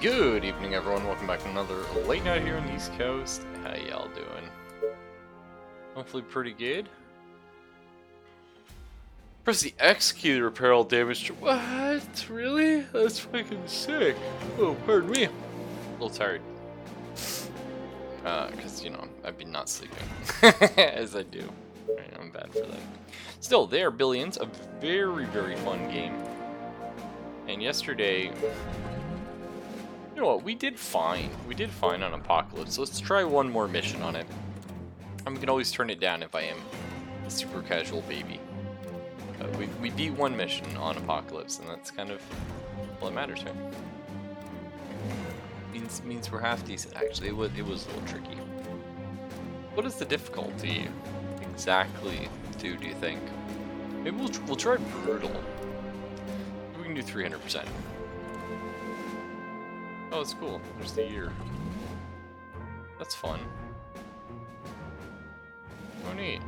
Good evening, everyone. Welcome back to another late night here on the East Coast. How y'all doing? Hopefully pretty good. Press the X key to repair all damage. What? Really? That's fucking sick. Oh, pardon me. A little tired. Because, you know, I've been not sleeping. As I do. I'm bad for that. Still, they are Billions. A very, very fun game. And yesterday... You know what, we did fine. We did fine on Apocalypse. So let's try one more mission on it. We can always turn it down if I am a super casual baby. We beat one mission on Apocalypse, and that's kind of all that matters, right? Means we're half decent. Actually, it was a little tricky. What is the difficulty exactly do you think? Maybe we'll try brutal. Maybe we can do 300%. Oh, it's cool. There's the year. That's fun. Oh, neat.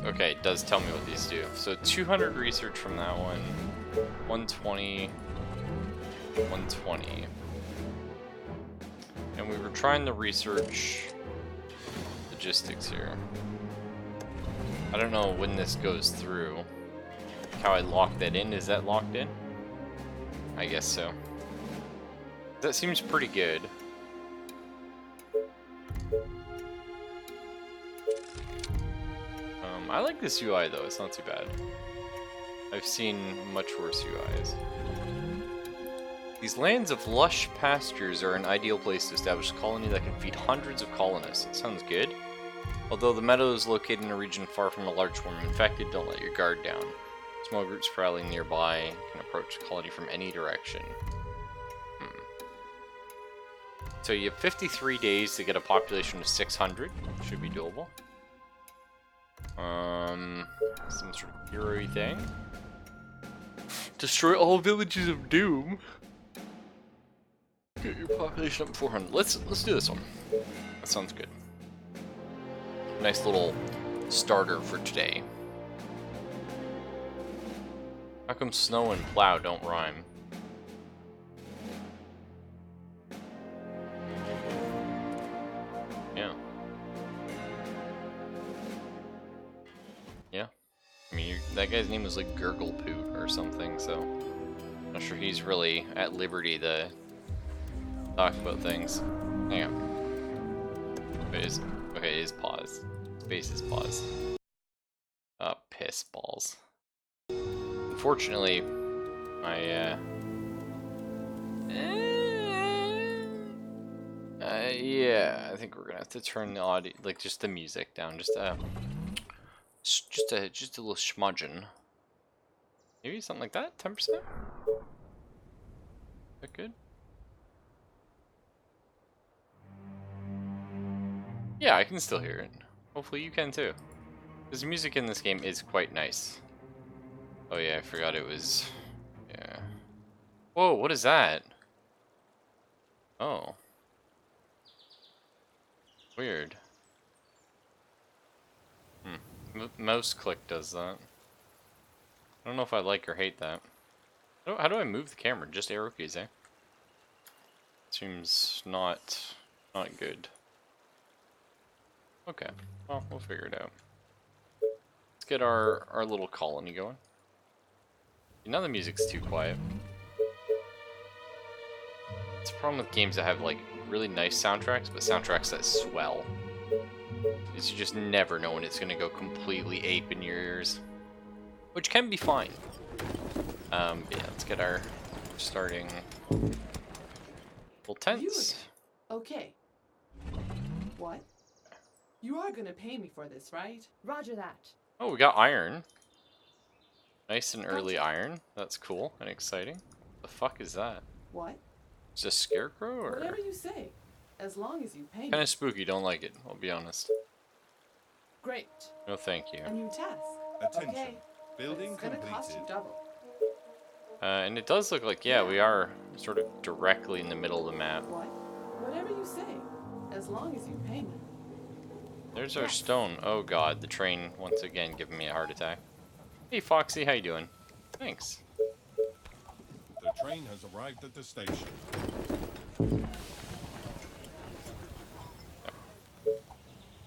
Okay, it does tell me what these do. So 200 research from that one. 120. 120. And we were trying to research logistics here. I don't know when this goes through. How I lock that in. Is that locked in? I guess so. That seems pretty good. I like this UI though, it's not too bad. I've seen much worse UIs. These lands of lush pastures are an ideal place to establish a colony that can feed hundreds of colonists. It sounds good. Although the meadow is located in a region far from a large swarm of infected, don't let your guard down. Small groups prowling nearby can approach the colony from any direction. So you have 53 days to get a population of 600. Should be doable. Some sort of hero-y thing. Destroy all villages of doom. Get your population up to 400. Let's do this one. That sounds good. Nice little starter for today. How come snow and plow don't rhyme? Yeah. Yeah. I mean, that guy's name was like Gurglepoot or something, so I'm not sure he's really at liberty to talk about things. Hang on. Okay, it is paused. Space is paused. Oh, piss balls. Unfortunately, yeah, I think we're gonna have to turn the audio, like just the music down, just a little smudging. Maybe something like that, 10%. Is that good? Yeah, I can still hear it. Hopefully you can too. Because the music in this game is quite nice. Oh yeah, I forgot it was... Yeah. Whoa, what is that? Oh. Weird. Mouse click does that. I don't know if I like or hate that. How do I move the camera? Just arrow keys, eh? Seems not good. Okay, well, we'll figure it out. Let's get our little colony going. Now the music's too quiet. It's a problem with games that have like really nice soundtracks, but soundtracks that swell. Is you just never know when it's gonna go completely ape in your ears. Which can be fine. But yeah, let's get our starting full tents. Okay. What? You are gonna pay me for this, right? Roger that. Oh, we got iron. Nice and early iron. That's cool and exciting. The fuck is that? What? Is this a scarecrow or? Whatever you say, as long as you pay me. Kind of spooky. Don't like it. I'll be honest. Great. No, thank you. A new task. Attention. Okay. Building It's gonna cost you completed. double. And it does look like, yeah, we are sort of directly in the middle of the map. What? Whatever you say, as long as you pay me. There's our stone. Oh god, the train once again giving me a heart attack. Hey Foxy, how you doing? Thanks. The train has arrived at the station.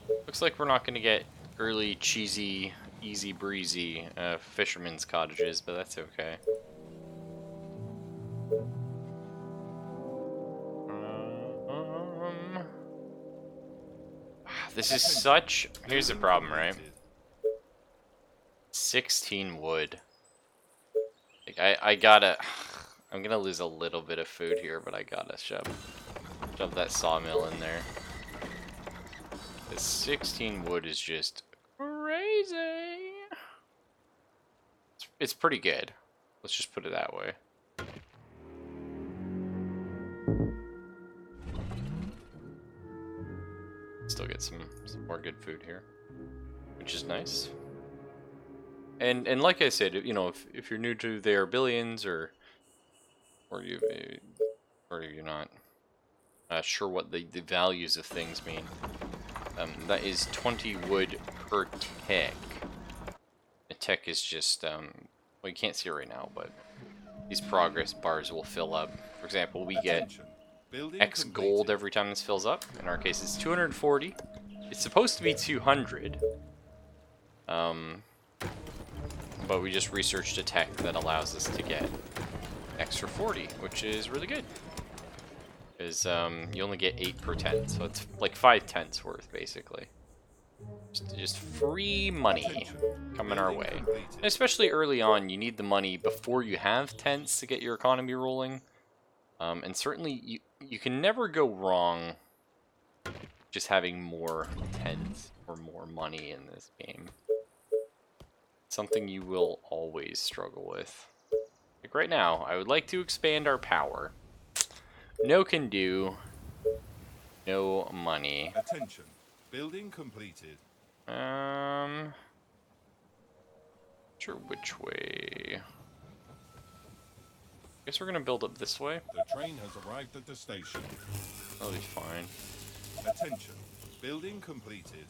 Looks like we're not gonna get early, cheesy, easy breezy fishermen's cottages, but that's okay. This is such... Here's the problem, right? 16 wood. Like, I gotta... I'm gonna lose a little bit of food here, but I gotta shove that sawmill in there. The 16 wood is just crazy. It's pretty good. Let's just put it that way. Still get some more good food here, which is nice. And like I said, you know, if you're new to their billions or you're not sure what the values of things mean, that is 20 wood per tick. A tick is just well, you can't see it right now, but these progress bars will fill up. For example, we get X gold every time this fills up. In our case, it's 240. It's supposed to be 200. But we just researched a tech that allows us to get extra 40, which is really good. Because you only get 8 per 10, so it's like 5 tenths worth, basically. Just free money coming our way. And especially early on, you need the money before you have tenths to get your economy rolling. And certainly, you can never go wrong just having more tenths or more money in this game. Something you will always struggle with. Like right now, I would like to expand our power. No can do. No money. Attention. Building completed. Sure which way. Guess we're gonna build up this way. The train has arrived at the station. That'll be fine. Attention. Building completed.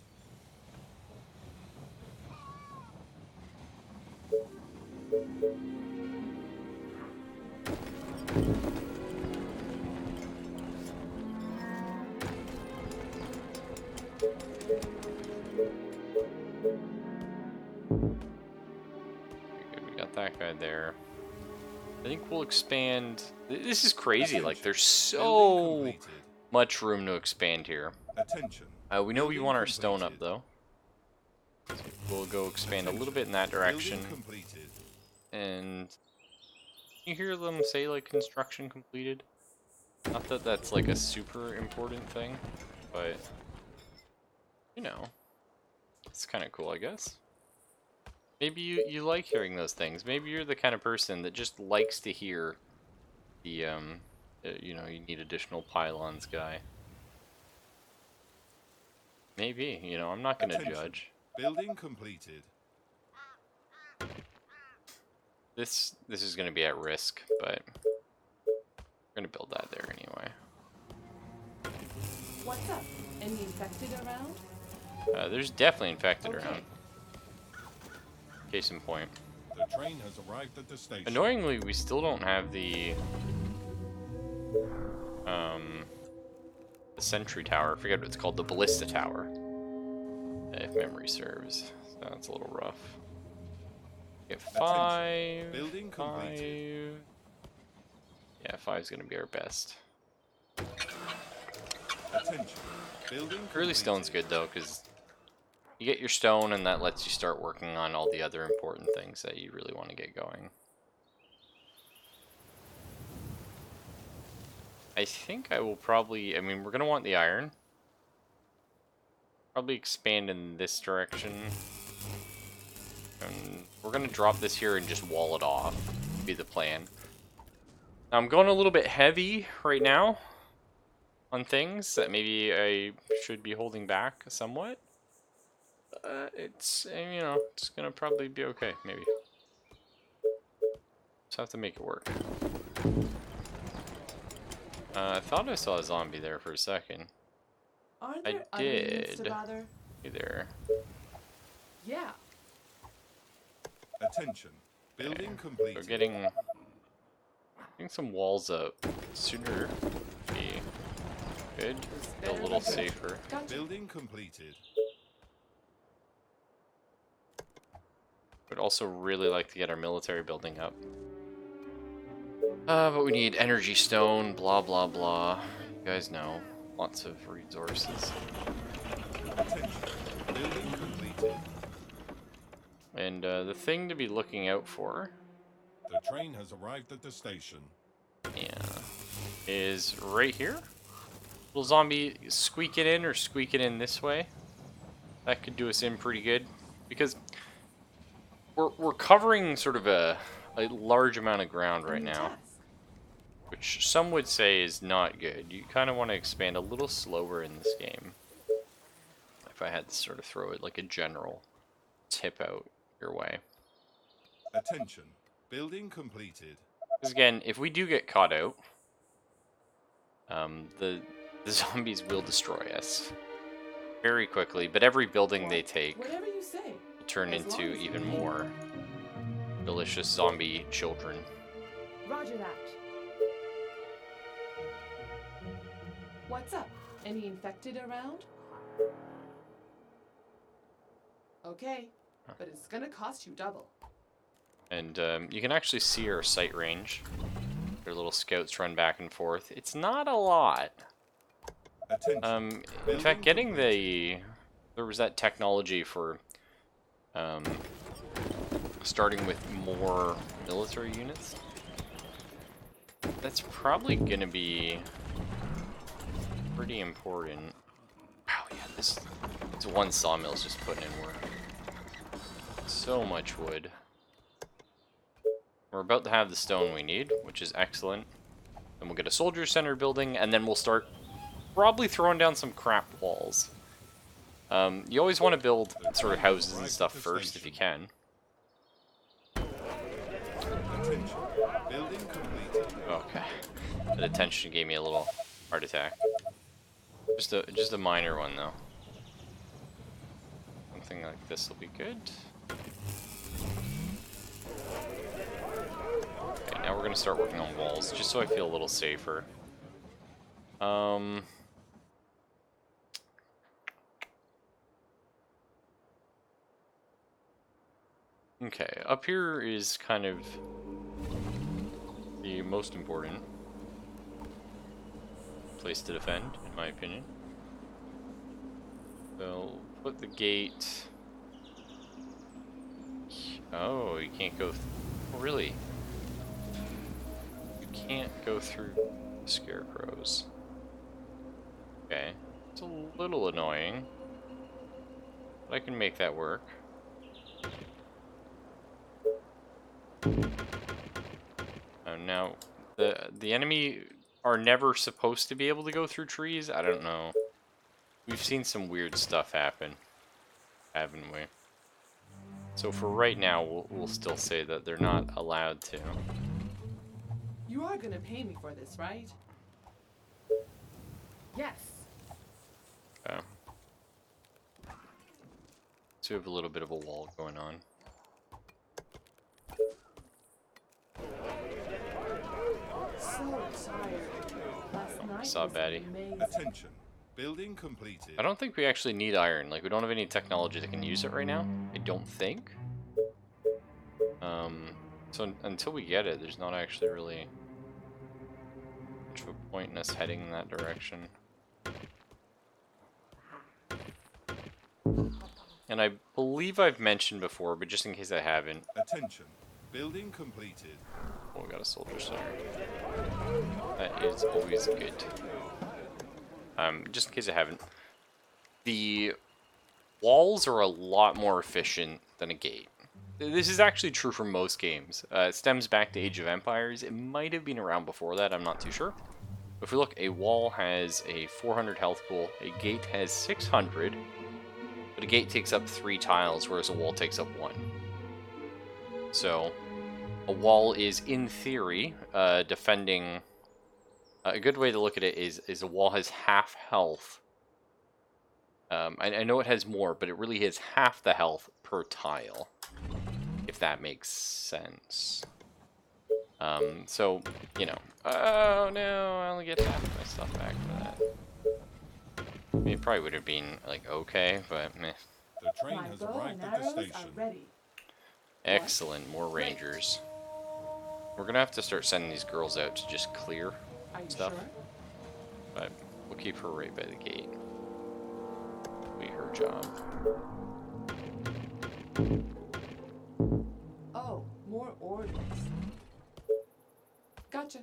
Good, we got that guy there. I think we'll expand. This is crazy. Like, there's so much room to expand here. Attention. We know we want our stone up, though. So we'll go expand a little bit in that direction. And you hear them say, like, construction completed? Not that that's, like, a super important thing, but, you know, it's kind of cool, I guess. Maybe you like hearing those things. Maybe you're the kind of person that just likes to hear the, you know, you need additional pylons guy. Maybe, you know, I'm not going to judge. Building completed. This is going to be at risk, but we're going to build that there anyway. What's up? Any infected around? There's definitely infected around. Case in point. The train has arrived at the station. Annoyingly, we still don't have the sentry tower. I forget what it's called. The ballista tower, if memory serves. So that's a little rough. Get 5. Building completed. 5. Yeah, 5 is gonna be our best. Attention. Building Early stone's good though, because you get your stone, and that lets you start working on all the other important things that you really want to get going. I think I will probably, I mean, we're going to want the iron. Probably expand in this direction. And we're going to drop this here and just wall it off. Be the plan. Now, I'm going a little bit heavy right now on things that maybe I should be holding back somewhat. It's, you know, it's gonna probably be okay, maybe. Just have to make it work. I thought I saw a zombie there for a second. Are there I other units to did. bother? Hey there. Yeah. Attention. Building completed. We're getting some walls up sooner would be good. A little safer. Building completed. Would also really like to get our military building up. But we need energy stone, blah blah blah. You guys know. Lots of resources. Attention. Building completed. And the thing to be looking out for, The train has arrived at the station. yeah, is right here. Little zombie squeak it in or squeak it in this way. That could do us in pretty good. Because we're covering sort of a large amount of ground right now. Which some would say is not good. You kind of want to expand a little slower in this game. If I had to sort of throw it like a general tip out your way. Attention. Building completed. Because again, if we do get caught out, the zombies will destroy us very quickly. But every building they take Whatever you say. will turn into even more delicious zombie children. Roger that. What's up? Any infected around? Okay, but it's gonna cost you double. And you can actually see our sight range. Their little scouts run back and forth. It's not a lot. Attention. In fact, getting there was that technology for starting with more military units. That's probably gonna be pretty important. Wow, yeah, this one sawmill's just putting in work. So much wood. We're about to have the stone we need, which is excellent. Then we'll get a soldier center building, and then we'll start probably throwing down some crap walls. You always want to build sort of houses and stuff first if you can. Attention. Building completed. Okay. The attention gave me a little heart attack. Just a minor one though. Something like this will be good. Okay, now we're gonna start working on walls, just so I feel a little safer. Okay, up here is kind of the most important place to defend, in my opinion. So, put the gate... Oh, you can't go... Oh, really? You can't go through scarecrows. Okay. It's a little annoying. But I can make that work. Now, the enemy are never supposed to be able to go through trees? I don't know. We've seen some weird stuff happen, haven't we? So for right now, we'll still say that they're not allowed to. You are gonna pay me for this, right? Yes. Okay. So we have a little bit of a wall going on. So tired. Last night Saw was baddie. amazing. Attention. Building completed. I don't think we actually need iron. Like, we don't have any technology that can use it right now. I don't think. So until we get it, there's not actually really much of a point in us heading in that direction. And I believe I've mentioned before, but just in case I haven't. Attention. Building completed. Oh, we got a soldier center. That is always good. Just in case I haven't. The walls are a lot more efficient than a gate. This is actually true for most games. It stems back to Age of Empires. It might have been around before that, I'm not too sure. But if we look, a wall has a 400 health pool, a gate has 600, but a gate takes up 3 tiles, whereas a wall takes up 1. So, a wall is, in theory, defending... a good way to look at it is a wall has half health. I know it has more, but it really has half the health per tile. If if that makes sense. So, you know, oh no, I only get half my stuff back for that. I mean, it probably would have been, like, okay, but meh. The train My has bow arrived and at the arrows are station. ready. Excellent, more rangers. We're gonna have to start sending these girls out to just clear Are you stuff. sure? But we'll keep her right by the gate. Be her job. Oh, more orders. Gotcha.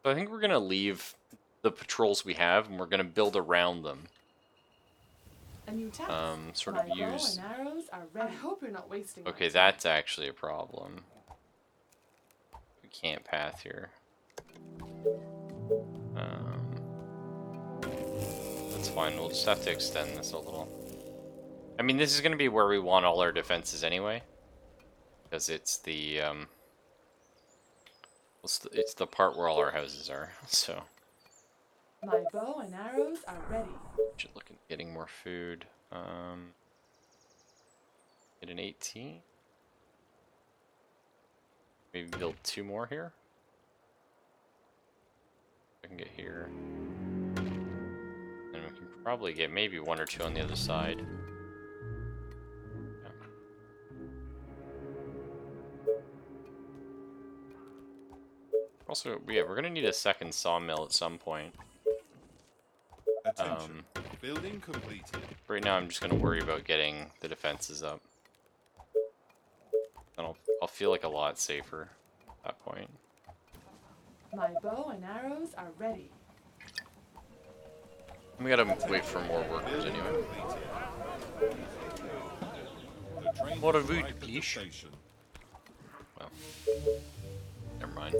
So I think we're gonna leave the patrols we have, and we're gonna build around them. A new task. Sort My of bow use. and arrows are ready. I hope you're not wasting. Okay, that's actually a problem. We can't path here. That's fine. We'll just have to extend this a little. I mean, this is gonna be where we want all our defenses anyway, because it's the it's the part where all our houses are. So. My bow and arrows are ready. Just looking, getting more food. Get an 18. Maybe build 2 more here. I can get here. And we can probably get maybe 1 or 2 on the other side. Yeah. Also, yeah, we're gonna need a second sawmill at some point. Attention. Building completed. Right now, I'm just gonna worry about getting the defenses up. And I'll feel like a lot safer at that point. My bow and arrows are ready. We gotta wait for more workers Building anyway. completed. The train What a has week, arrived at the please. station. Well, never mind.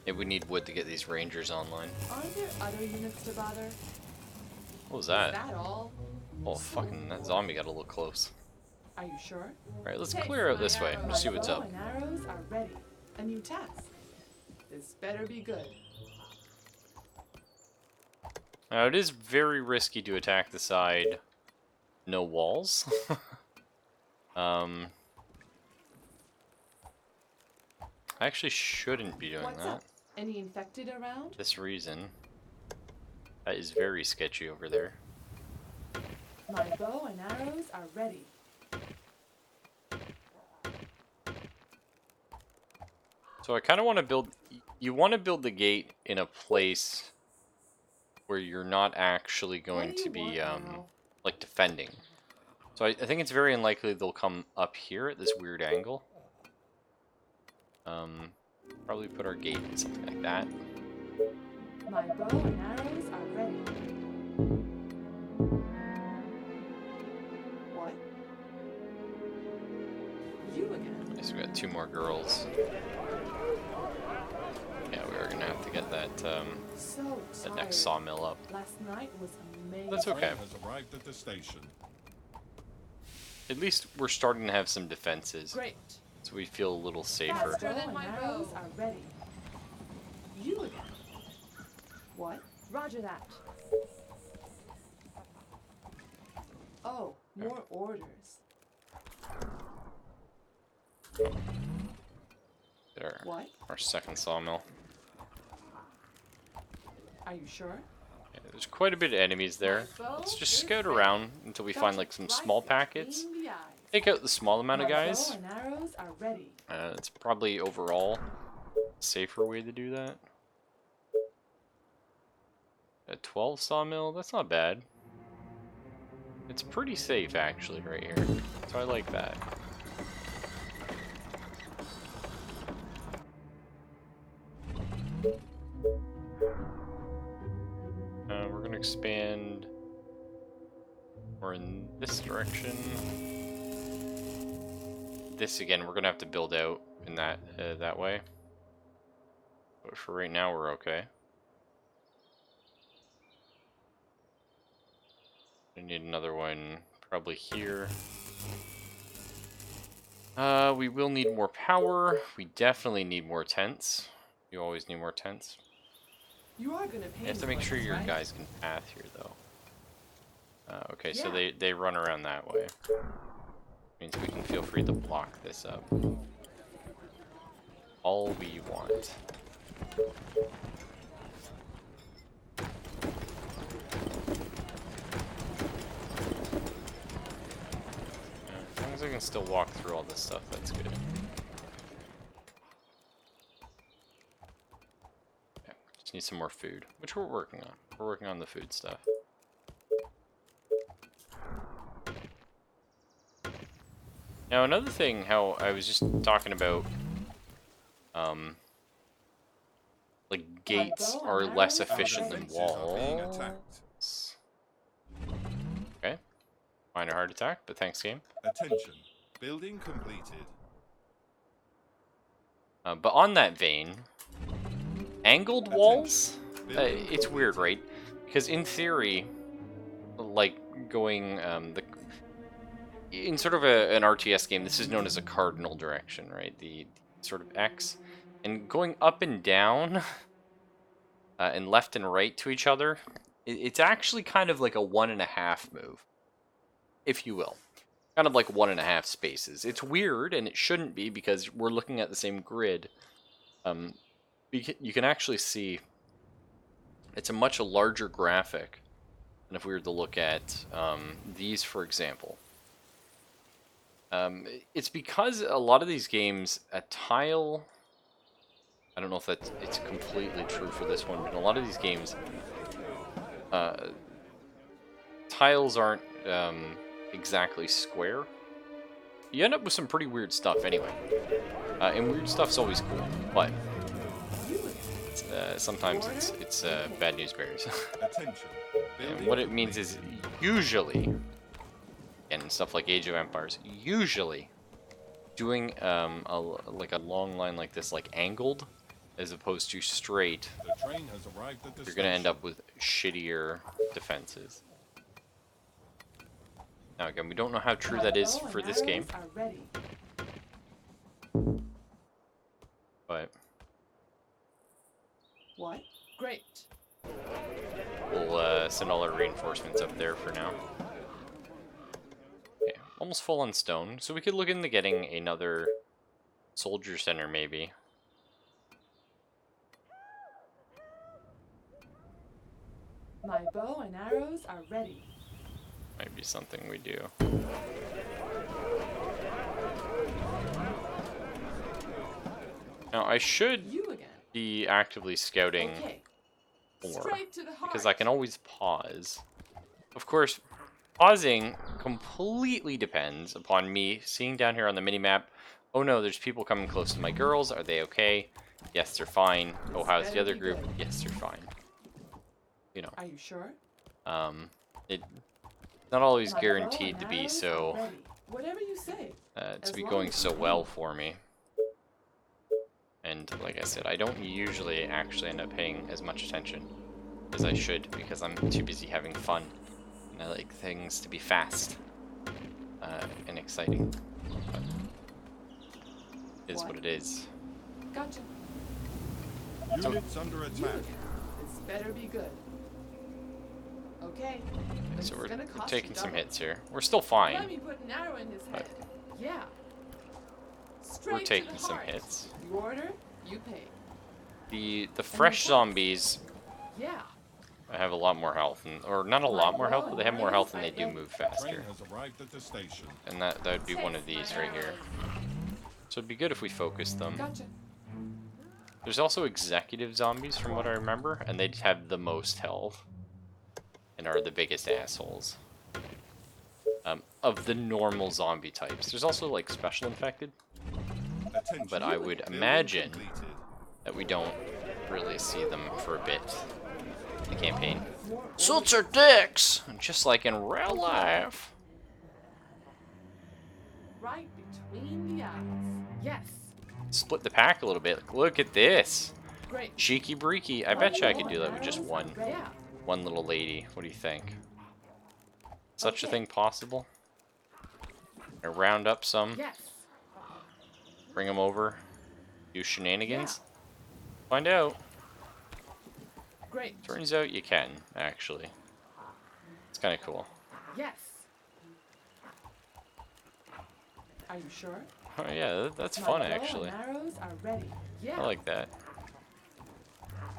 Yeah, we need wood to get these rangers online. Aren't there other units to bother? What was Is that? that all? Oh, fucking, that zombie got a little close. Are you sure? Alright, let's Take clear out my this way. arrows. Let's see what's My bow up. and arrows are ready. A new task. This better be good. Now, it is very risky to attack the side. No walls. I actually shouldn't be doing What's that. up? Any infected around? This reason. That is very sketchy over there. My bow and arrows are ready. So I kind of want to build... You want to build the gate in a place where you're not actually going What do to you be, want now? like, defending. So I think it's very unlikely they'll come up here at this weird angle. Probably put our gate in something like that. My bow and arrows are ready. What? You again? Yes, we got 2 more girls. Yeah, we are gonna have to get that So the tired. next sawmill up. Last night was amazing. That's The okay. train has arrived at the station. At least we're starting to have some defenses, Great. so we feel a little safer. Faster than my arrows are ready. You again? What? Roger that. Oh, more orders. There, What? our second sawmill. Are you sure? Yeah, there's quite a bit of enemies there. Let's just scout around until we find like some small packets. Take out the small amount of guys. My bow and arrows are ready. It's probably overall a safer way to do that. A 12 sawmill, that's not bad. It's pretty safe actually right here. So I like that. We're gonna expand more in this direction. This again, we're gonna have to build out in that that way. But for right now, we're okay. We need another one probably here. We will need more power. We definitely need more tents. You always need more tents. You are gonna pay You have me to make for sure this, your right? guys can path here, though. Okay, so Yeah. they run around that way. Means we can feel free to block this up all we want. As long as I can still walk through all this stuff, that's good. Okay, just need some more food, which we're working on. We're working on the food stuff. Now, another thing, how I was just talking about, like, gates are less efficient than walls. Okay. Minor heart attack, but thanks, game. Attention. Building completed. But on that vein, angled walls, it's weird, right? Because in theory, like, going, in sort of an RTS game, this is known as a cardinal direction, right? The sort of X. And going up and down, and left and right to each other, it's actually kind of like a 1.5 move, if you will. Kind of like 1.5 spaces. It's weird, and it shouldn't be, because we're looking at the same grid. You can actually see it's a much larger graphic than if we were to look at these, for example. It's because a lot of these games, a tile... I don't know if it's completely true for this one, but in a lot of these games, tiles aren't exactly square. You end up with some pretty weird stuff anyway. And weird stuff's always cool, but sometimes it's bad news bears. And what it means is usually, and stuff like Age of Empires, usually doing like a long line like this, like angled, as opposed to straight, you're going to end up with shittier defenses. Now again, we don't know how true that is for this game. But... What? Great. We'll send all our reinforcements up there for now. Okay, almost full on stone, so we could look into getting another soldier center maybe. My bow and arrows are ready. Might be something we do. Now I should be actively scouting more, because I can always pause. Of course, pausing completely depends upon me seeing down here on the minimap, oh no, there's people coming close to my girls, are they okay? Yes, they're fine. Oh, how's the other group? Yes, they're fine. You know. Are you sure? It's not always guaranteed to be so. Whatever you say. To be going so well for me. And like I said, I don't usually actually end up paying as much attention as I should, because I'm too busy having fun. And I like things to be fast and exciting. But it is what it is. Gotcha. Units under attack. This better be good. Okay. So we're taking some hits here. We're still fine. Let me put an arrow in his head. Yeah. We're taking some hits. You order, you pay. The fresh zombies Yeah. have a lot more health, or not a lot more health, but they have more health and they do move faster. And that would be one of these right here. So it'd be good if we focused them. Gotcha. There's also executive zombies from what I remember, and they'd have the most health and are the biggest assholes of the normal zombie types. There's also like special infected, but I would imagine that we don't really see them for a bit in the campaign. Suits are dicks, just like in real life. Right between the eyes. Yes. Split the pack a little bit. Look at this. Great. Cheeky breeky. I bet you I could do that with just one Yeah. little lady. What do you think? Such a thing possible? I round up some. Yes. Bring them over. Do shenanigans. Find out. Great. Turns out you can, actually. It's kind of cool. Yes. Are you sure? Oh yeah, that's My fun bow actually. and arrows are ready. Yeah. I like that.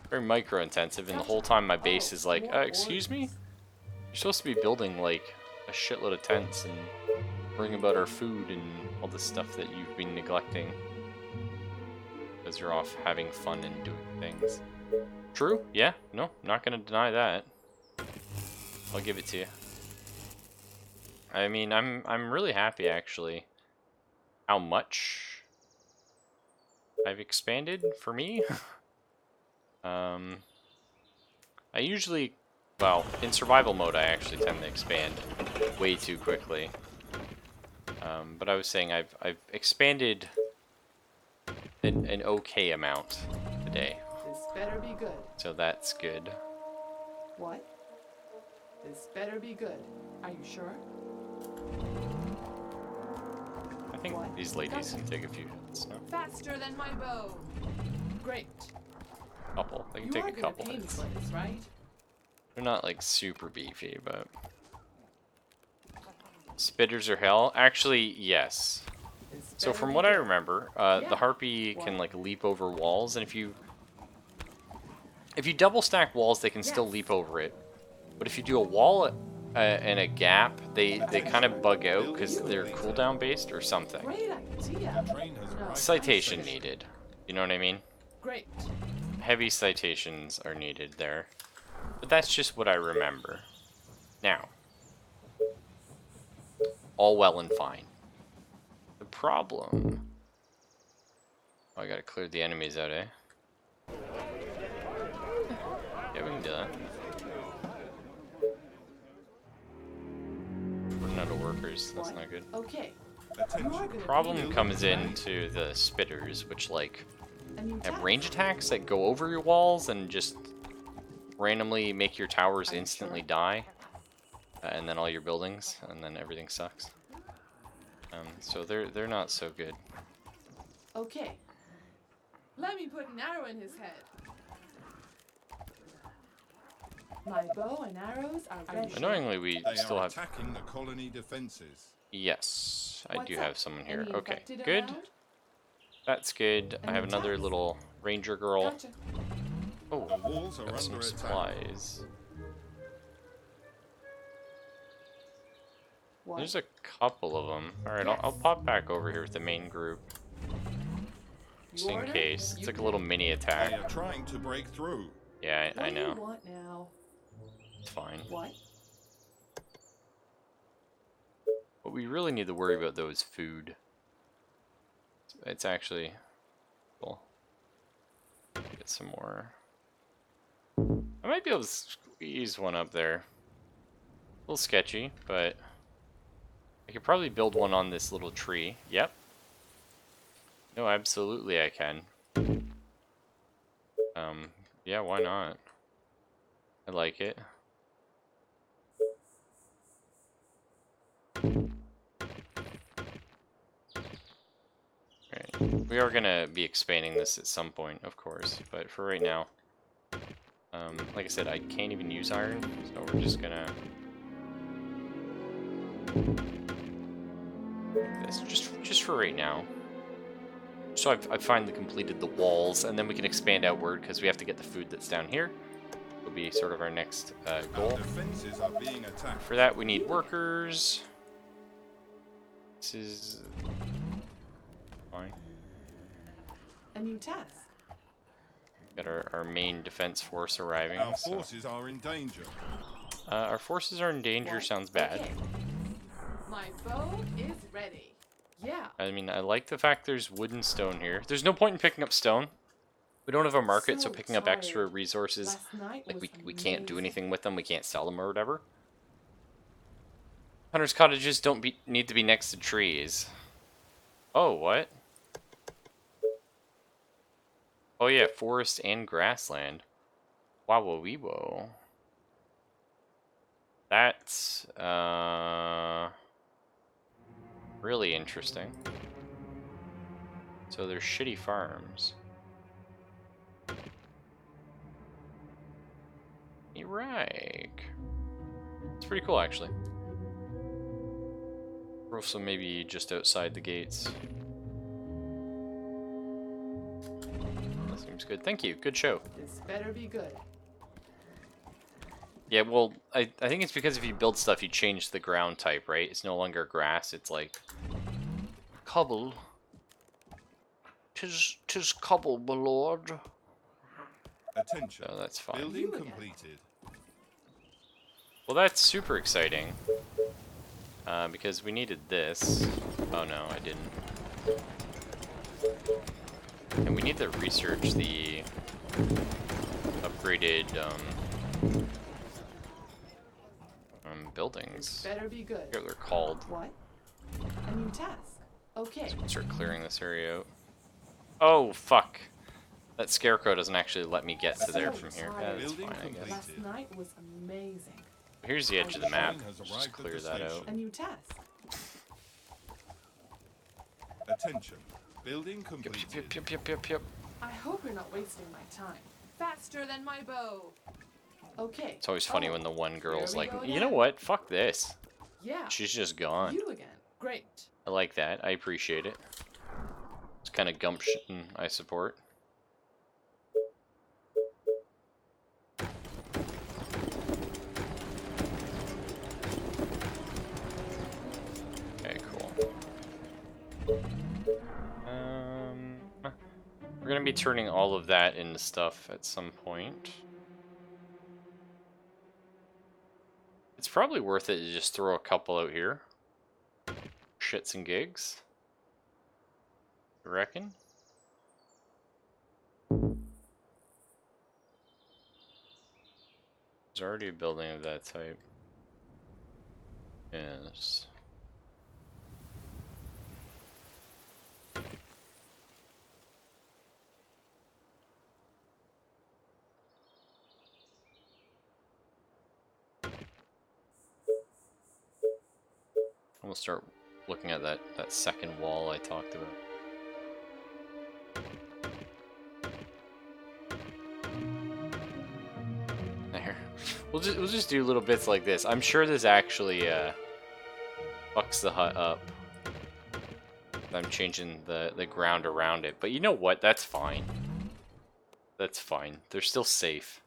Very micro intensive, and the whole time my base is like, more excuse me? orders. You're supposed to be building like a shitload of tents and worrying about our food and all this stuff that you've been neglecting. Because you're off having fun and doing things. True? Yeah, no, not gonna deny that. I'll give it to you. I mean, I'm really happy actually how much I've expanded for me. I usually, well, in survival mode I actually tend to expand way too quickly. But I was saying I've expanded an okay amount today. This better be good. So that's good. What? This better be good. Are you sure? I think What? these ladies can take a few hits. No? Faster than my bow. Great. Couple. They can You take are a gonna couple pay me hits. for this, right? They're not like super beefy, but spitters are hell. Actually, yes. This So better from be what I good. remember, Yeah. the harpy can What? like leap over walls, and if you double stack walls, they can still Yes. leap over it. But if you do a wall and a gap, they kind of bug out because they're cooldown based or something. Great idea. The train has No. arrived. Citation needed. You know what I mean? Great. Heavy citations are needed there. But that's just what I remember. Now, all well and fine. The problem... Oh, I gotta clear the enemies out, eh? Yeah, we can do that. Running out of workers, that's not good. Okay. You are Attention. gonna pay Problem me, comes right? into the spitters, which like A new have task. range attacks that go over your walls and just randomly make your towers Are you instantly sure? die, and then all your buildings, and then everything sucks. So they're not so good. Okay. Let me put an arrow in his head. My bow and arrows are ready. Annoyingly, we They still are have. attacking the colony defenses. Yes, I What's do up? have someone here. Any Okay, infected good. around? That's good. I Any have another attacks? little ranger girl. Gotcha. Oh, The walls are got some under attack. supplies. What? There's a couple of them. Alright, I'll Yes. pop back over here with the main group. Just You in order, case. It's you like a pay. little mini They attack. are trying to break through. Yeah, I What do know. you want now? It's fine. What? What we really need to worry about, though, is food. It's actually... Cool. Get some more. I might be able to squeeze one up there. A little sketchy, but... I could probably build one on this little tree. Yep. No, absolutely I can. Yeah, why not? I like it. Right. We are gonna be expanding this at some point, of course, but for right now, like I said, I can't even use iron, so we're just gonna... This just for right now. So I've finally completed the walls, and then we can expand outward because we have to get the food that's down here. Will be sort of our next Our goal. defenses are being attacked. For that, we need workers. This is fine. A new task. Got our main defense force arriving. Our So. forces are in danger. Our forces are in danger. What? Sounds bad. Okay. My bow is ready. Yeah. I mean, I like the fact there's wood and stone here. There's no point in picking up stone. We don't have a market, so So picking up extra tired. resources, Last night like was we can't do amazing. anything with them. We can't sell them or whatever. Hunters' cottages don't need to be next to trees. Oh, what? Oh yeah, forest and grassland. Wow-wee-wo. That's, really interesting. So there's shitty farms. Right. It's pretty cool, actually. Also maybe just outside the gates. That seems good. Thank you. Good show. This better be good. Yeah, well, I think it's because if you build stuff, you change the ground type, right? It's no longer grass, it's like cobble. Tis cobble, my lord. Attention. So that's fine. Building completed. Well, that's super exciting. Because we needed this. Oh no, I didn't. And we need to research the upgraded buildings. Better be good. I forget what they're called. What? A new task. Okay. Start clearing this area out. Oh, fuck. That scarecrow doesn't actually let me get to there from here. Yeah, that's fine, I guess. Last night was amazing. Here's the edge of the map. Just clear that out. A new task. Attention. Building completed. Yep. I hope you're not wasting my time. Faster than my bow. Okay. It's always funny when the one girl's Here we like, go you know again." what? Fuck this. Yeah. She's just gone. You again. Great. I like that. I appreciate it. It's kind of gumption I support. Okay, cool. We're gonna be turning all of that into stuff at some point. It's probably worth it to just throw a couple out here. Shits and gigs. You reckon? There's already a building of that type. Yes. I'm gonna start looking at that second wall I talked about. There. We'll just do little bits like this. I'm sure this actually fucks the hut up. I'm changing the ground around it. But you know what? That's fine. That's fine. They're still safe.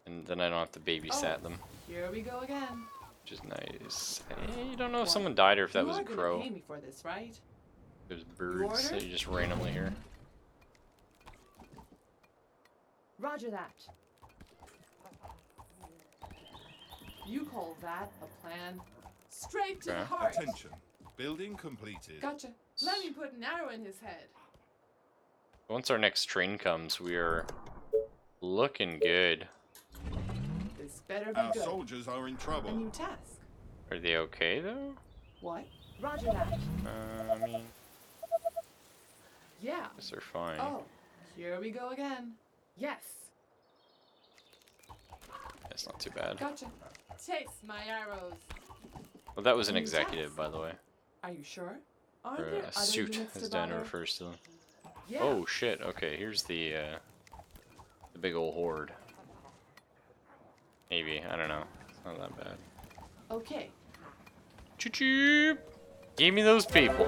And then I don't have to babysat them. Here we go again. Which is nice. Hey, you don't know if someone died or if that was a crow. You are gonna pay me for this, right? There's birds that you just randomly hear. Roger that. You call that a plan? Straight to the Okay. heart. Attention. Building completed. Gotcha. Let me put an arrow in his head. Once our next train comes, we are looking good. This better be Our good. soldiers are in A trouble. new task. Are they okay though? What? Roger that. I mean, Yeah. I guess they're fine. Oh, here we go again. Yes. That's not too bad. Gotcha. Taste my arrows. Well, that was an New executive, task. by the way. Are you sure? Aren't Or there a other suit, units as to Dan bother? refers to them. Yeah. Oh shit! Okay, here's the big old horde. Maybe, I don't know. It's not that bad. Okay. Choo choo! Give me those people.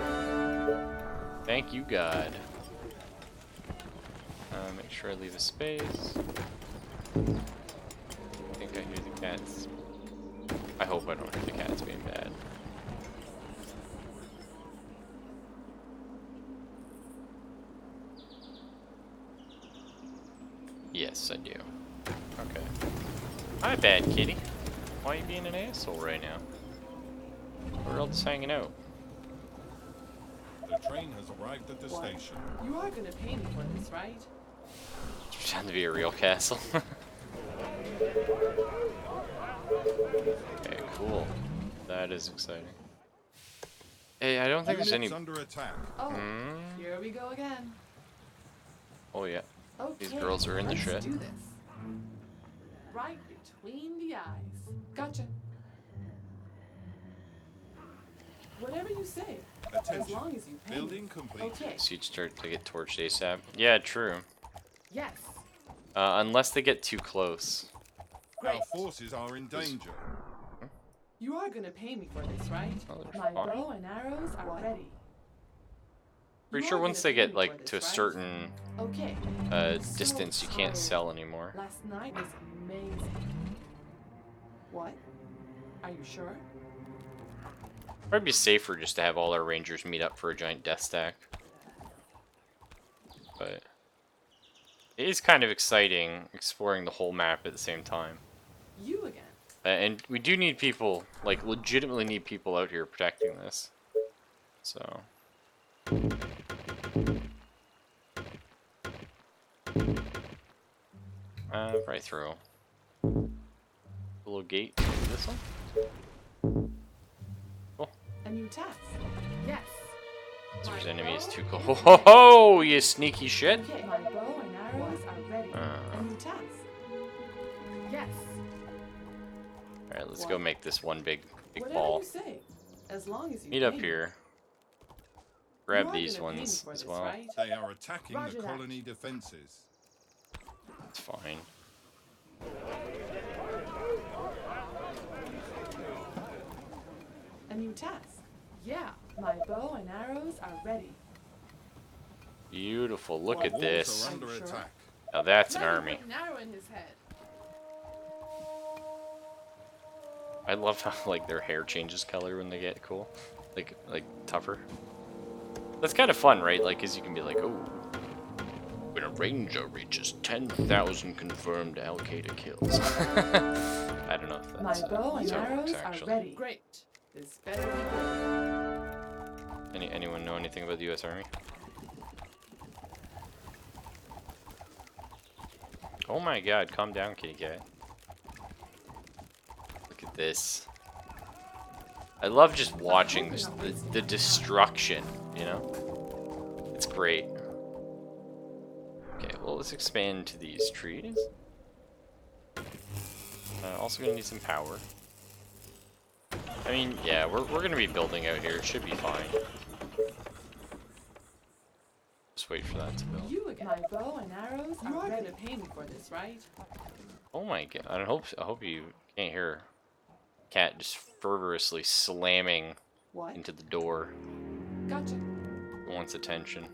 Thank you, God. Make sure I leave a space. I think I hear the cats. I hope I don't hear the cats being bad. Yes, I do. Okay. Hi, bad kitty. Why are you being an asshole right now? We're all just hanging out. The train has arrived at the What? station. You are gonna pay me for this, right? Pretend to be a real castle. Okay, cool. That is exciting. Hey, I don't think there's any... Units under attack. Oh, Hmm? here we go again. Oh yeah. Okay. These girls are in the let's shit. do this. Right between the eyes. Gotcha. Whatever you say. As Attention. long as you pay Building me. complete. Okay. So you'd start to get torched ASAP. Yeah, true. Yes. Unless they get too close. Great. Our forces are in danger. You are gonna pay me for this, right? Oh, there's My fire. bow and arrows are ready. Pretty You sure are once gonna they pay get me like for to a this, right? certain Okay. So distance, you can't tired. sell anymore. Last night was amazing. What? Are you sure? Probably be safer just to have all our rangers meet up for a giant death stack. But it is kind of exciting exploring the whole map at the same time. You again. And we do need people, like legitimately need people out here protecting this. So. Right through. A little gate to this one. Cool. A new task. Yes. There's My enemies bow too. Ho is ho ho ho! You sneaky shit. Okay. My bow and arrows are ready. A new task. Yes. All right, let's What? go make this one big Whatever ball. you say. As long as you Meet pay up me. here. You Grab are these gonna pay me ones for as this, well. right? They are attacking Roger the that. colony defenses. It's fine. A new task. Yeah. My bow and arrows are ready. Beautiful. Look What? at Walls this. are under Are you sure? attack. Now that's an Let him army. put an arrow in his head. I love how like their hair changes color when they get cool, like tougher. That's kind of fun, right? Like, cause you can be like, oh, when a ranger reaches 10,000 confirmed Al-Qaeda kills. I don't know if My that's bow and how it works, arrows are actually. ready. Great. This better be good. Anyone know anything about the U.S. Army? Oh my God! Calm down, kitty cat. Look at this. I love just watching this, the destruction, you know? It's great. Okay, well, let's expand to these trees. Also gonna need some power. I mean, yeah, we're gonna be building out here. It should be fine. Just wait for that to build. You again. My bow and arrows You are are ready. gonna pay me for this, right? Oh my God! I hope you can't hear cat just fervorously slamming What? into the door. Gotcha. Wants attention.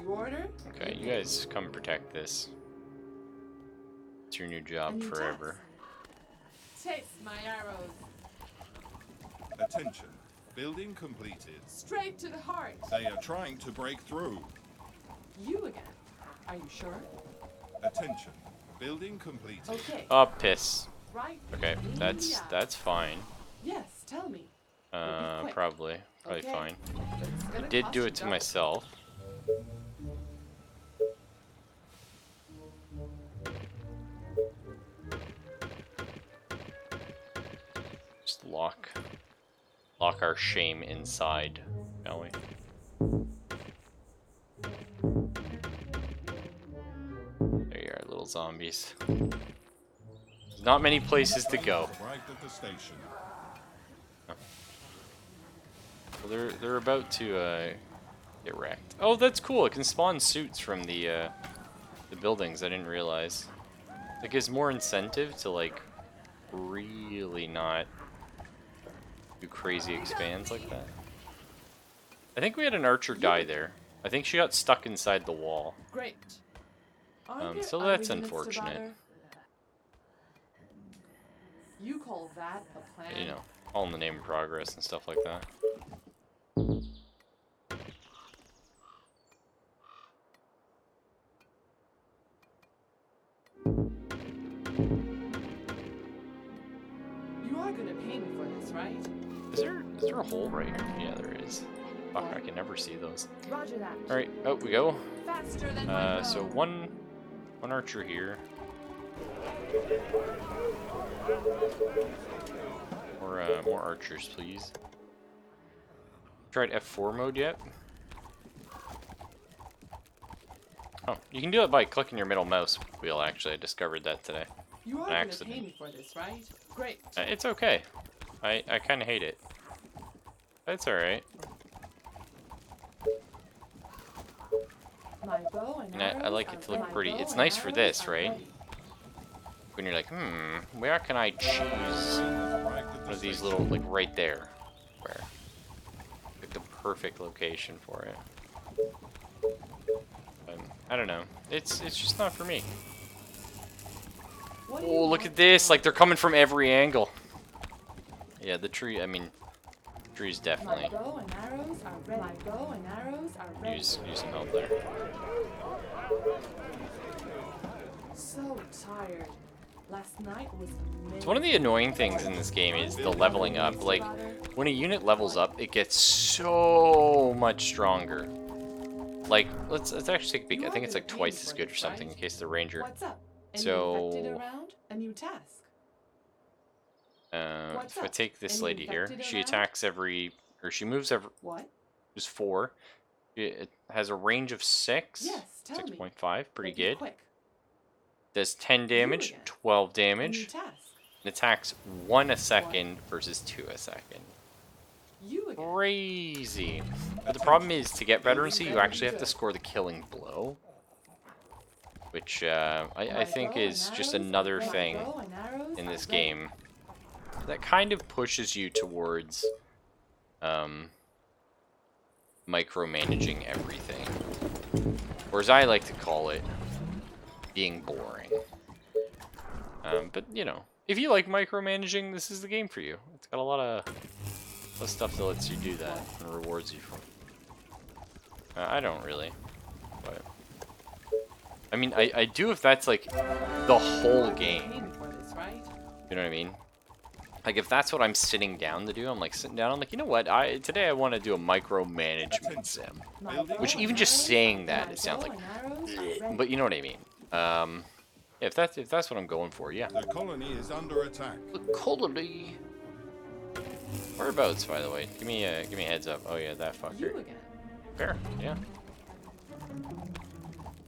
You order? Okay, you guys come protect this. It's your new A job new forever. task. Taste my arrows. Attention. Building completed. Straight to the heart. They are trying to break through. You again. Are you sure? Attention. Building completed. Okay. Oh, piss. Right. Okay, that's fine. Yes. Tell me. quick. Probably Okay. fine. But it's I gonna did cost do you it to double. myself. Just lock our shame inside, shall we? There you are, little zombies. There's not many places to go. Arrived at the station. Well, they're about to get wrecked. Oh, that's cool. It can spawn suits from the buildings. I didn't realize. It gives more incentive to like really not do crazy expands like that. I think we had an archer die there. I think she got stuck inside the wall. Great. Are there So other that's units to unfortunate. bother? You call that a plan? You know, all in the name of progress and stuff like that. You are gonna pay me for this, right? Is there a hole right here? Yeah, there is. Fuck, I can never see those. Roger that. All right, out we go. Faster than my bow. So one archer here. More archers, please. Tried F4 mode yet? Oh, you can do it by clicking your middle mouse wheel, actually. I discovered that today. You are an gonna accident. pay me for this, right? Great. It's okay. I kind of hate it. That's alright. My bow and And arrows I like are it to look ready. pretty. My It's bow nice and for arrows this, are right? ready. when you're like, where can I choose one of these little, like right there, where, like the perfect location for it. But, I don't know. It's just not for me. Oh, look at this! Like they're coming from every angle. Yeah, the tree. I mean, trees definitely. My bow and arrows are ready. My bow and arrows are ready. Use some help there. So tired. Last night was amazing. So one of the annoying things in this game is the leveling up. Like, when a unit levels up, it gets so much stronger. Like, let's actually take a peek. I think it's like twice as good or something in case the ranger. What's up? So, A new task. if I take this lady here, she attacks every, or she moves every, What? just 4. It has a range of 6, Yes, tell me. 6.5, pretty But be good. quick. Does 10 damage, again. 12 A new damage, task. and attacks 1 a second versus 2 a second. You again. Crazy. But the problem is, to get veterancy, you actually have to score the killing blow. Which, I think is just another thing in this game that kind of pushes you towards, micromanaging everything. Or as I like to call it, being boring. But, you know, if you like micromanaging, this is the game for you. It's got a lot of stuff that lets you do that and rewards you for it. I don't really, but... I mean, I do if that's, like, the whole game. You know what I mean? Like, if that's what I'm sitting down to do, I'm, like, sitting down, I'm like, you know what? Today I want to do a micromanagement sim. Which, even just saying that, it sounds like... bleh, but you know what I mean. If that's what I'm going for, yeah. The colony is under attack. The colony. Whereabouts, by the way? Give me a heads up. Oh yeah, that fucker. You again. Fair, yeah.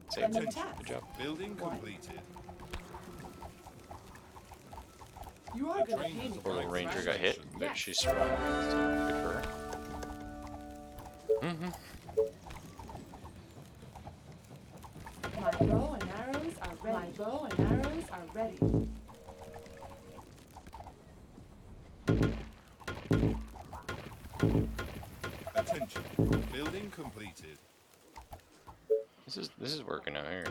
Save Good it. task. Good job. Building completed. You are gonna pay me Poor little for this, ranger right? got hit, but Yes. she survived. So good for her. My bow and arrows are ready. My bow and arrows are ready. Attention. Building completed. This is working out here.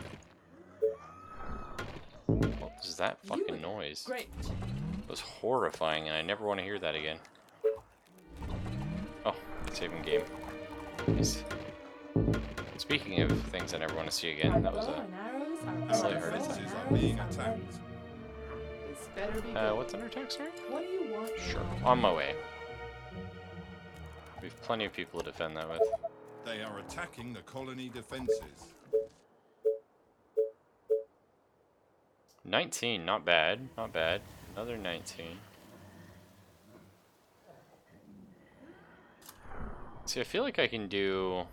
What was that fucking noise? Great. It was horrifying, and I never want to hear that again. Oh, saving game. Nice. Speaking of things I never want to see again, that was a Our slight heart defenses attack. are being attacked. This better be good. What's under attack, sorry? What do you want? Sure, now? on my way. We have plenty of people to defend that with. They are attacking the colony defenses. 19, not bad, not bad. Another 19. See, I feel like I can do...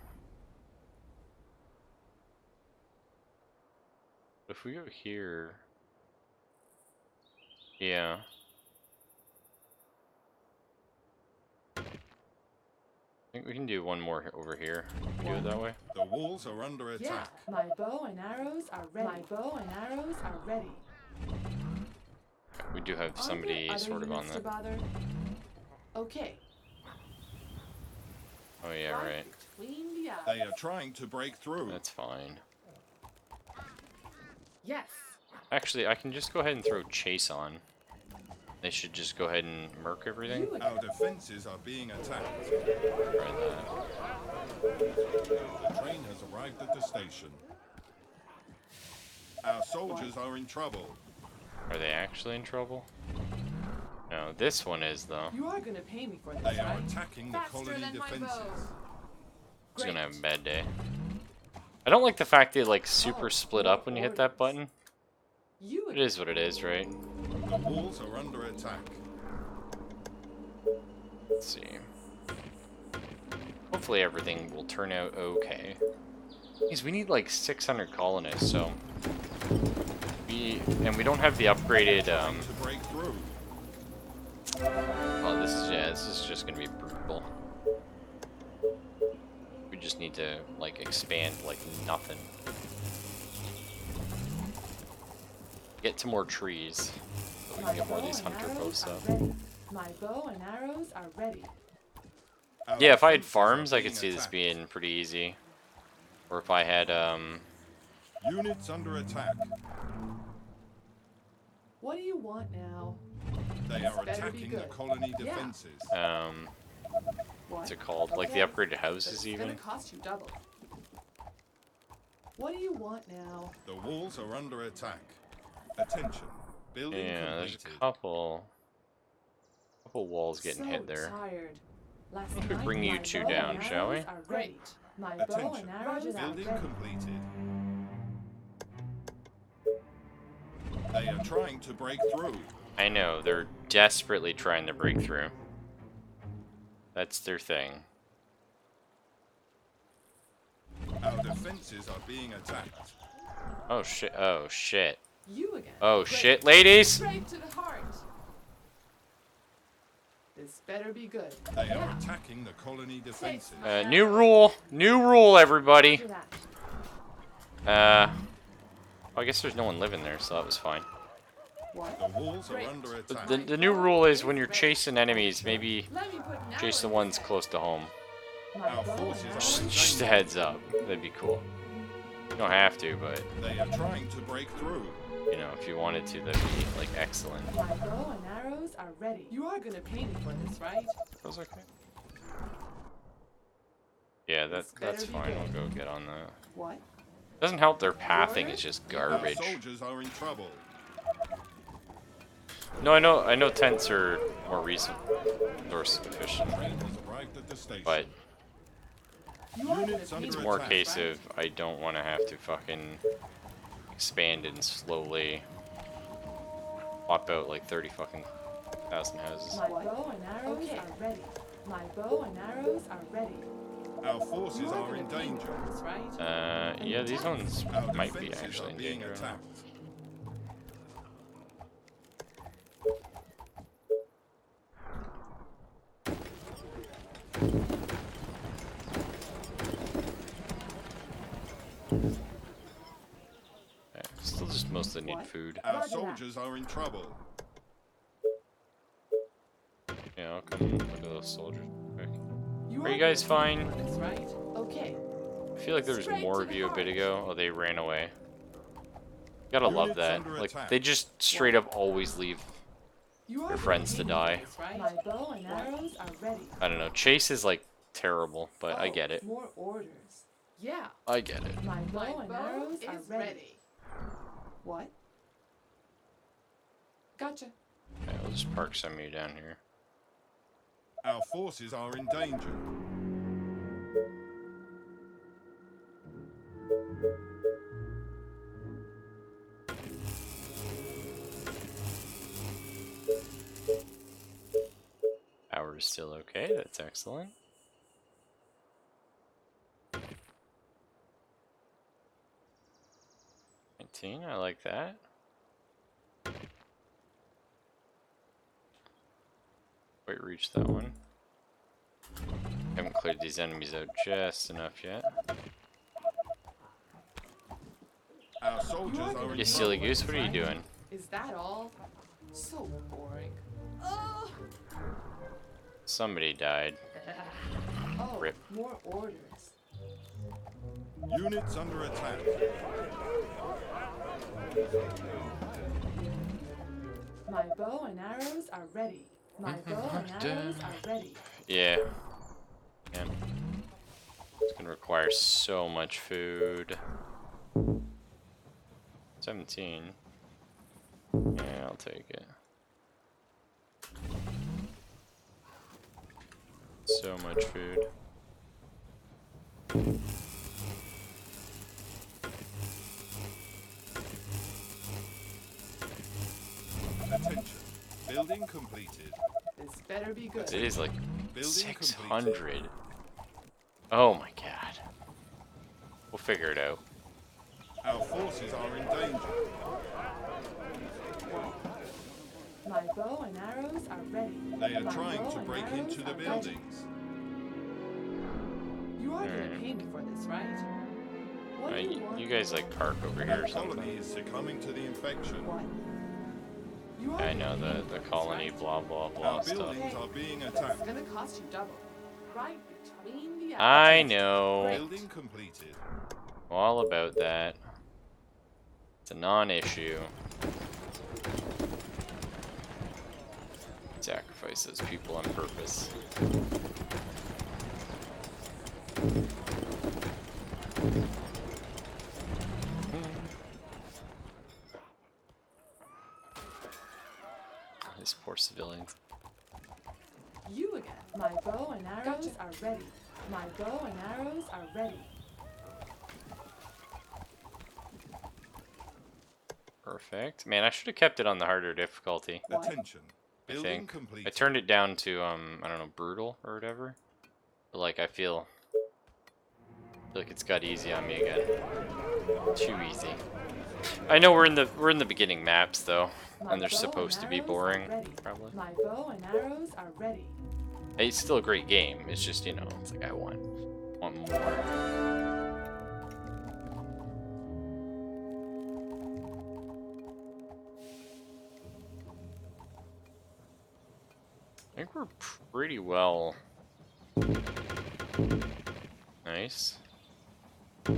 If we go here... Yeah. I think we can do one more over here. Do it that way. The walls are under Yeah. attack. My bow and arrows are ready. My bow and arrows are ready. We do have Are somebody there other sort of on units to that. bother? Okay. Oh yeah, right. Clean the out. They are trying to break through. That's fine. Yes. Actually, I can just go ahead and throw chase on. They should just go ahead and murk everything. You again. Our defenses are being attacked. Try that. The train has arrived at the station. Our soldiers are in trouble. Are they actually in trouble? No, this one is though. You are gonna pay me for this, They are right? attacking the colony defenses. He's gonna have a Great. bad day. I don't like the fact they like super Oh, split up when you hit that orders. button. You It again. is what it is, right? The walls are under attack. Let's see. Hopefully everything will turn out okay. Because we need like 600 colonists, so we don't have the upgraded. To break through. Oh, this is just gonna be brutal. We just need to like expand like nothing. get to more trees. So we can get more of these hunter posts up. My bow and arrows are ready. Yeah, if I had farms, I could see this being pretty easy. Or if I had, Units under attack. What do you want now? They are better be attacking the good. colony Yeah. defenses. what's it called? Like the upgraded houses It's even? gonna cost you double. What do you want now? The walls are under attack. Attention. Building Yeah, there's a completed. couple walls getting so hit there. Tired. Last We could night, bring you my two bow down, and shall we? arrows are ready. My bow Attention. and arrows are Building ready. completed. They are trying to break through. I know, they're desperately trying to break through. That's their thing. Our defenses are being attacked. Oh shit, oh shit. You again. Oh Great. shit, ladies! Straight to the heart. This better be good. They Yeah. are attacking the colony defenses. New rule, everybody. Roger that. I guess there's no one living there, so that was fine. What? The walls are Great. under But attack. the new rule is when you're chasing enemies, maybe Let me put an chase the arrow in ones his head. close to home. My Our bow and forces are arrows in Just a danger. heads up, that'd be cool. You don't have to, but They are trying to break through. you know, if you wanted to, that'd be like excellent. My bow and arrows are ready. You are gonna pay me for this, right? Feels okay. Yeah, This that's better be fine. I'll good. go get on that. What? Doesn't help their pathing is just Our garbage. soldiers are in trouble. No, I know tents are more resource efficient, Train has arrived at the station. but You are gonna Units pay under it's me more a for attack. this, case right? of I don't want to have to fucking expand and slowly pop out like 30 fucking thousand houses. My bow and arrows Okay. are ready. My bow and arrows are ready. Our forces You are are gonna in pay me danger. for this, right? Yeah, these ones Our might be defenses actually are in being danger. attacked. Yeah, still just mostly need What? food. Our Roger that. soldiers are in trouble. Yeah, I'll come look at those soldiers real quick. You Are you are guys gonna pay me fine? for this, right? Okay. I feel like there was Straight more to of the you a bit heart. ago. Oh, they ran away. Gotta love Units that. under Like, attack. they just straight up always leave. You are Your gonna friends pay to me for die. this, right? My bow and arrows are ready. I don't know. Chase is like terrible, but I Oh, get it. More orders. Yeah. I get it. My bow My and bow arrows is are ready. ready. What? Gotcha. Okay, I'll just park some of you down here. Our forces are in danger. Power is still okay. That's excellent. I like that. Wait, reach that one. Haven't cleared these enemies out just enough yet. Our soldiers are in You silly trouble. goose, what are you doing? Is that all? So boring. Oh, Somebody died. oh, Rip. more orders. Units under attack. My bow and arrows are ready. My bow and arrows are ready. Yeah. Yeah. It's gonna require so much food. 17. Yeah, I'll take it. So much food. Attention. Building completed. This better be good. It is like Building 600. Oh my god. We'll figure it out. Our forces are in danger. My bow and arrows are ready. They are My trying bow to and break arrows into the are ready. buildings. You are gonna Alright. pay me for this, right? What You guys like park over here or The colony something. is succumbing to the infection. What? You are I know gonna pay me the for this, colony right? blah blah blah Our stuff. buildings are being It's attacked. gonna cost you double. Right between the eyes. I know. Building completed. All about that. It's a non-issue. Sacrifice those people on purpose. These poor civilians. You again. My bow and arrows are ready. My bow and arrows are ready. Perfect. Man, I should have kept it on the harder difficulty. What? Attention. I Building think. completed. I turned it down to I don't know, brutal or whatever. But like I feel like it's got easy on me again. Too easy. I know we're in the beginning maps though, My and they're bow supposed to be arrows are boring, ready. probably. My bow and arrows are ready. It's still a great game. It's just, you know, it's like I want more. I think we're pretty well. Nice. My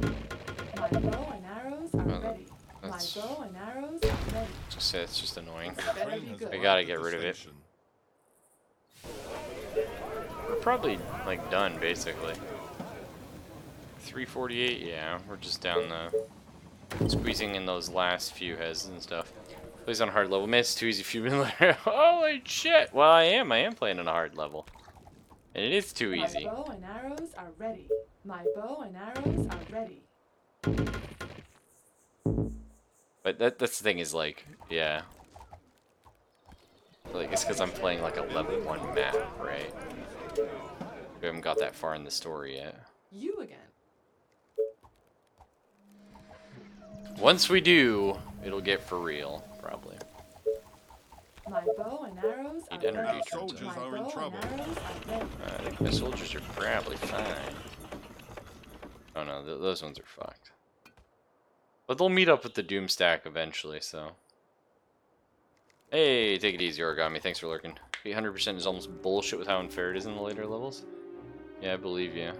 bow and arrows are Well, ready. My that's- bow and arrows are ready. Just say it's just annoying. The Better train be has good. I arrived gotta at get the rid of it. station. We're probably like done basically. 348, yeah, we're just down the squeezing in those last few heads and stuff. Plays on a hard level. Man, it's too easy few minutes later. Holy shit! Well, I am playing on a hard level. And it is too My easy. bow and arrows are ready. My bow and arrows are ready. But that's the thing is like, yeah. Like it's because I'm playing like a level 1 map, right? We haven't got that far in the story yet. You again. Once we do, it'll get for real, probably. My bow and arrows are Need energy ready. Our turns soldiers My are in bow trouble. and arrows are ready. I think my soldiers are probably fine. Oh no, those ones are fucked. But they'll meet up with the Doom stack eventually, so. Hey, take it easy, Origami. Thanks for lurking. 800% is almost bullshit with how unfair it is in the later levels. Yeah, I believe you.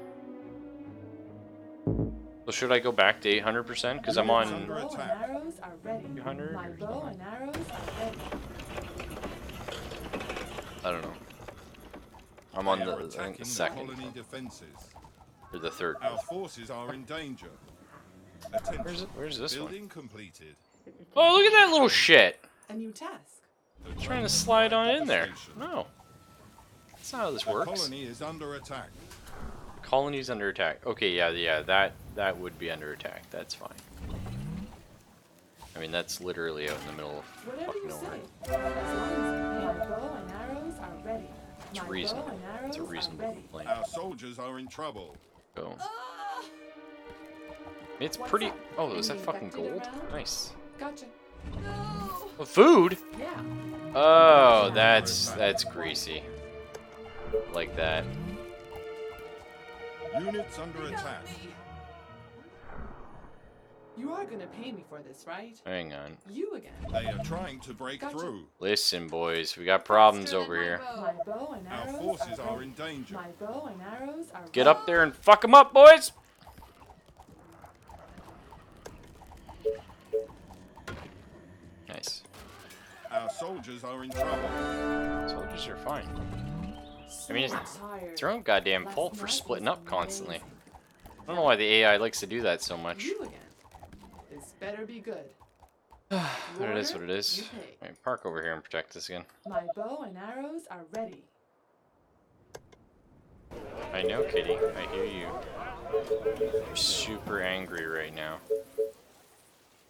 So should I go back to 800%? Because I'm My on bow and attack. arrows are ready. 200 My or bow something. and arrows are ready. I don't know. I'm on They are the, I think, attacking the the second. colony defenses. Or the third. Our forces are in danger. Attention. Where's this one? Building completed. Oh, look at that little shit! A new task. The Trying train to has slide on arrived at in the there. station. No. That's not how this The works. colony is under attack. Colony's under attack. Okay, yeah, that would be under attack. That's fine. I mean, that's literally out in the middle of Whatever fucking you nowhere. say. As long as you My pay. bow and arrows are ready. It's My reasonable. bow and arrows It's a are reasonable ready. complaint. Our soldiers are in trouble. Go. Ah! It's What's pretty. up? Oh, is Any that fucking infected gold? around? Nice. Gotcha. No. Oh, food? Yeah. Oh, that's greasy. Like that. Units under attack. You are gonna pay me for this, right? Hang on. You again. They are trying to break Gotcha. through. Listen, boys, we got problems Faster than over my here. bow. My bow and Our arrows forces are are ready. in danger. My bow and arrows are Get ready. up there and fuck them up, boys! Nice. Our soldiers are in trouble. Soldiers are fine. So I mean, tired. It's their own goddamn Last fault for night splitting was up constantly. amazing. I don't know why the AI likes to do that so much. You again. This better be good. But it is what it is. You pay. Wait, park over here and protect us again. My bow and arrows are ready. I know, Kitty. I hear you. You're super angry right now.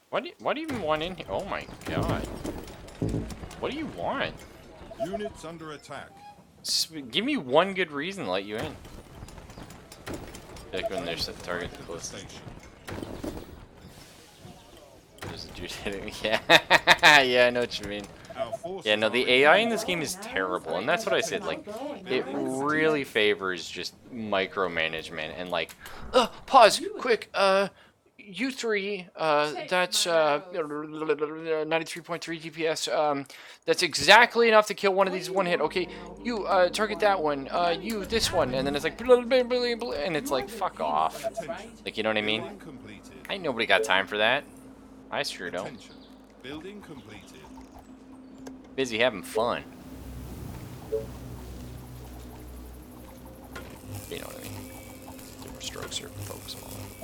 What do you even want in here? Oh my god. What do you want? Units under attack. Give me one good reason to let you in. Like when there's a target At the closest. station. There's a dude hitting me. Yeah, yeah, I know what you mean. Our forces Yeah, no, are the in AI in danger. this game is terrible, and that's what I said. Like, it really favors just micromanagement and like, pause, quick, you three, Take that's my arrows. 93.3 DPS. That's exactly enough to kill one of these one hit. Okay, you target that one. You this one, and then it's like and it's You are like gonna fuck pay me off. for this, right? Like, you know what I mean? Building completed. Ain't nobody got time for that. I sure don't. Attention. Building completed. Busy having fun. You know what I mean? Different strokes here, folks.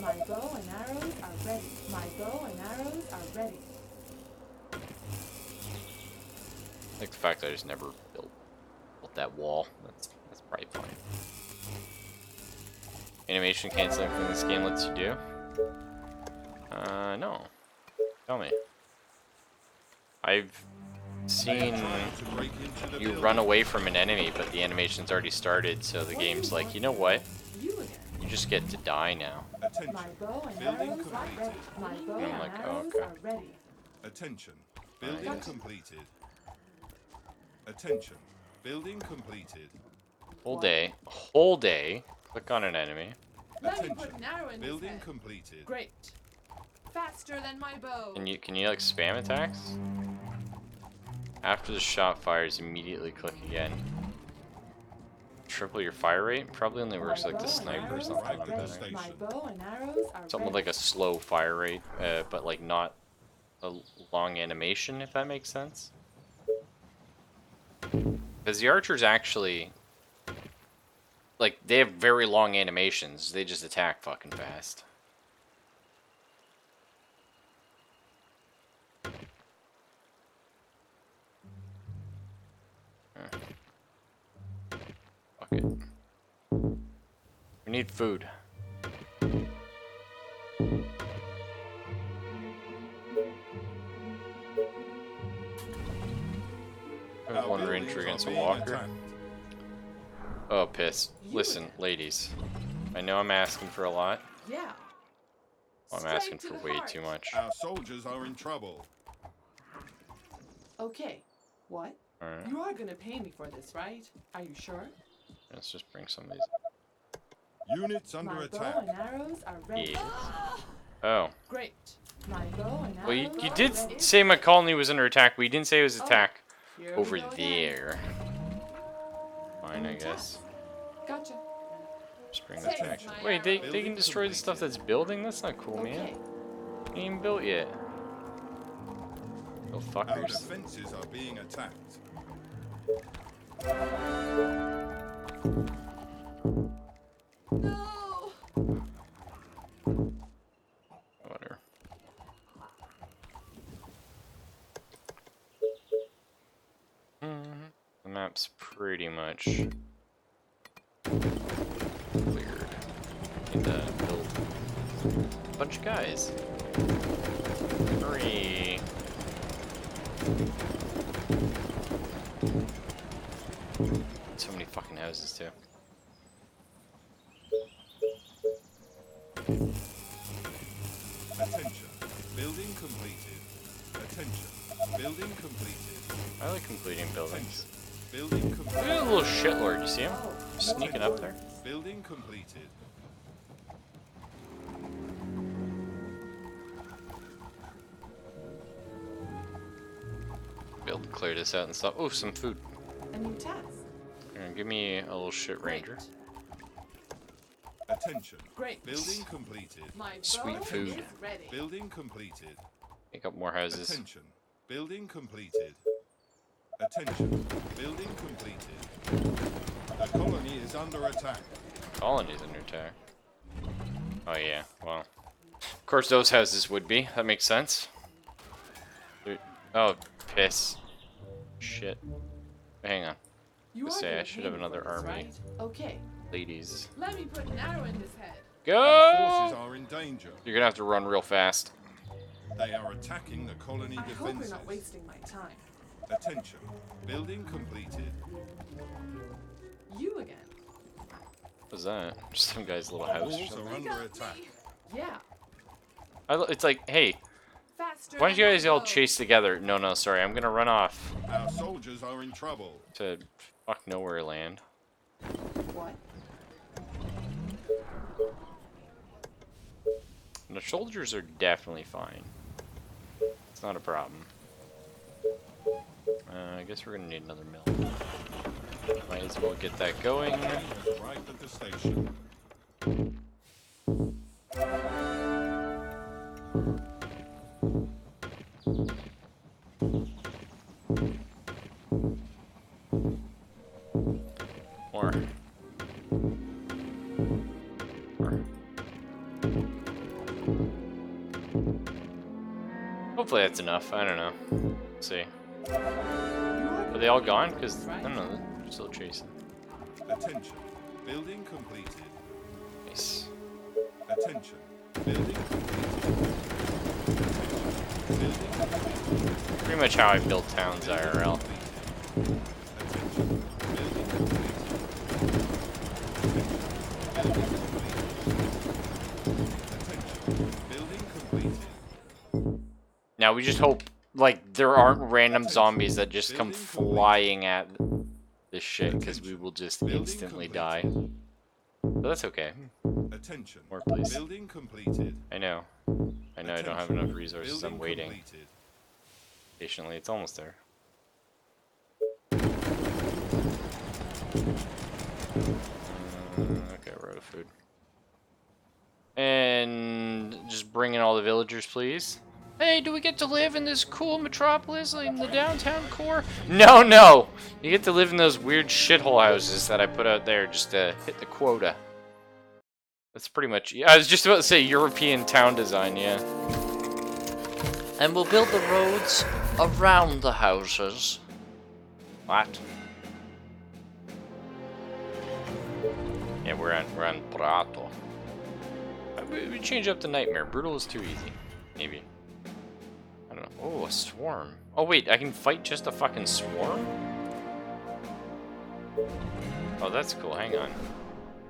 My bow and arrows are ready. My bow and arrows are ready. Like the fact that I just never built that wall. That's probably fine. Animation canceling from this game lets you do? No. Tell me. I've seen Trying to break into the you building. run away from an enemy, but the animation's already started, so the game's like, you know what? You again. You just get to die now. Attention. My bow and Building arrows are completed. ready. My bow And I'm and like, oh, arrows okay. are ready. Attention. Building Alright. completed. Attention. Building completed. Whole day, click on an enemy. Let me Attention. put an arrow in his Building head. completed. Great. Faster than my bow. Can you like spam attacks? After the shot fires, immediately click again. Triple your fire rate? Probably only works like the sniper or something like Right, that. right. My bow and arrows are Something with ready. like a slow fire rate, but like not a long animation, if that makes sense. Because the archers actually, like, they have very long animations. They just attack fucking fast. Fuck it. We need food. There's Our one buildings ranger are against a being walker. attacked. Oh, piss. Listen, ladies. I know I'm asking for a lot. Yeah. Well, I'm Straight asking to for the way heart. too much. Our soldiers are in trouble. Okay. What? Alright, You are gonna pay me for this, right? Are you sure? let's just bring some of these. Units under My attack. bow and arrows are ready. Yeah. Oh. Great. My bow and Well, you arrows are did ready. say my colony was under attack, but you didn't say it was Oh, attack Here over we go again. there. Fine, I Attack. guess. Gotcha. Just bring this back. Take my Wait, they arrows. can destroy the stuff that's building? That's not cool, man. Okay. Ain't even built yet. Little Our fuckers. defenses are being attacked. No. Whatever. The map's pretty much cleared. Need to build a bunch of guys. Hurry. So many fucking houses too. Attention. Building completed. Attention. Building completed. I like completing buildings. Attention. Building Look at completed. that little shitlord, you see him? Oh, Sneaking up there. Building completed. Be able to clear this out and stuff. Oh, some food. a new task. Here, give me a little shit ranger. Great. Attention. Great. Building completed. My Sweet bow food. is ready. Building completed. Make up more houses. Attention. Building completed. Attention. Building completed. The colony is under attack. Colonies under attack. Oh yeah, well. Of course those houses would be. That makes sense. Dude. Oh, piss. Shit. Hang on. You Let's are say I gonna should pay have me another for this, army. right? Okay. Ladies. Let me put an arrow in his head. Our forces Go! are in danger. You're gonna have to run real fast. They are attacking the colony I hope you're defenses. not wasting my time. Attention. Building completed. You again. What was that? Just some guy's little Our house or walls something? are under attack. Yeah. It's like, hey, Faster why don't than you my guys all bow. chase together? No, no, sorry, I'm gonna run off Our soldiers are in trouble. to fuck nowhere land. What? I'm The soldiers are definitely fine. It's not a problem. I guess we're gonna need another mill. Might as well get that going. The train has arrived at the station. More. Hopefully that's enough. I don't know. Let's see. Are they all gone? Because, I don't know, they're still chasing. Attention. Building completed. Nice. Attention. Building completed. Building completed. Pretty much how I built towns IRL. Attention. Building completed. Attention. Building completed. Now we just hope, like, there aren't random zombies that just come flying at this shit, because we will just instantly die. But that's okay. Attention. More, please. Building completed. I know. I know I don't have enough resources. I'm waiting patiently. It's almost there. Okay, we're out of food. And just bring in all the villagers, please. Hey, do we get to live in this cool metropolis in the downtown core? No, no! You get to live in those weird shithole houses that I put out there just to hit the quota. That's pretty much... I was just about to say European town design, yeah. And we'll build the roads around the houses. What? Yeah, we're on Prato. We change up the Nightmare. Brutal is too easy. Maybe. I don't know. Oh, a swarm. Oh, wait, I can fight just a fucking swarm? Oh, that's cool. Hang on.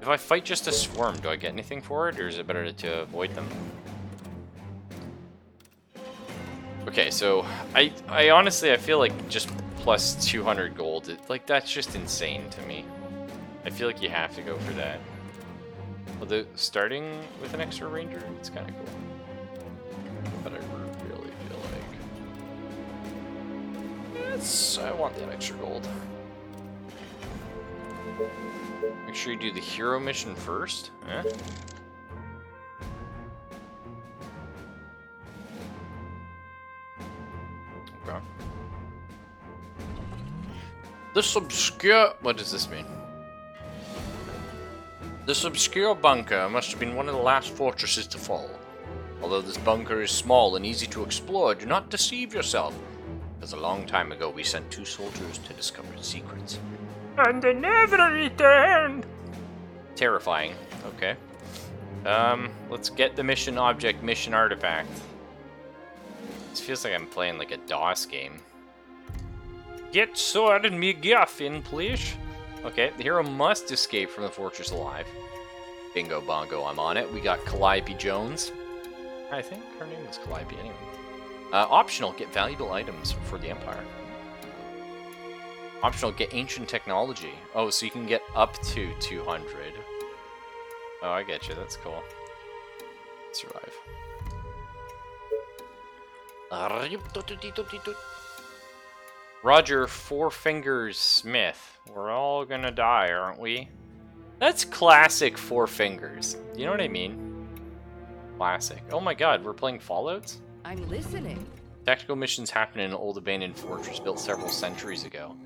If I fight just a swarm, do I get anything for it, or is it better to avoid them? Okay, so I honestly, I feel like just plus 200 gold, like, that's just insane to me. I feel like you have to go for that. Although, starting with an extra ranger, it's kind of cool. But I really feel like... Yes, I want that extra gold. Make sure you do the hero mission first. Eh? Okay. This obscure... What does this mean? This obscure bunker must have been one of the last fortresses to fall. Although this bunker is small and easy to explore, do not deceive yourself. Because a long time ago we sent 2 soldiers to discover its secrets. And they never returned! Terrifying. Okay. Let's get the mission object, mission artifact. This feels like I'm playing like a DOS game. Get sword and McGuffin, please. Okay, the hero must escape from the fortress alive. Bingo bongo, I'm on it. We got Calliope Jones. I think her name was Calliope anyway. Optional, get valuable items for the Empire. Optional, get ancient technology. Oh, so you can get up to 200. Oh, I get you. That's cool. Survive. Roger, Four Fingers Smith. We're all gonna die, aren't we? That's classic Four Fingers. You know what I mean? Classic. Oh my god, we're playing Fallouts? I'm listening. Tactical missions happen in an old abandoned fortress built several centuries ago.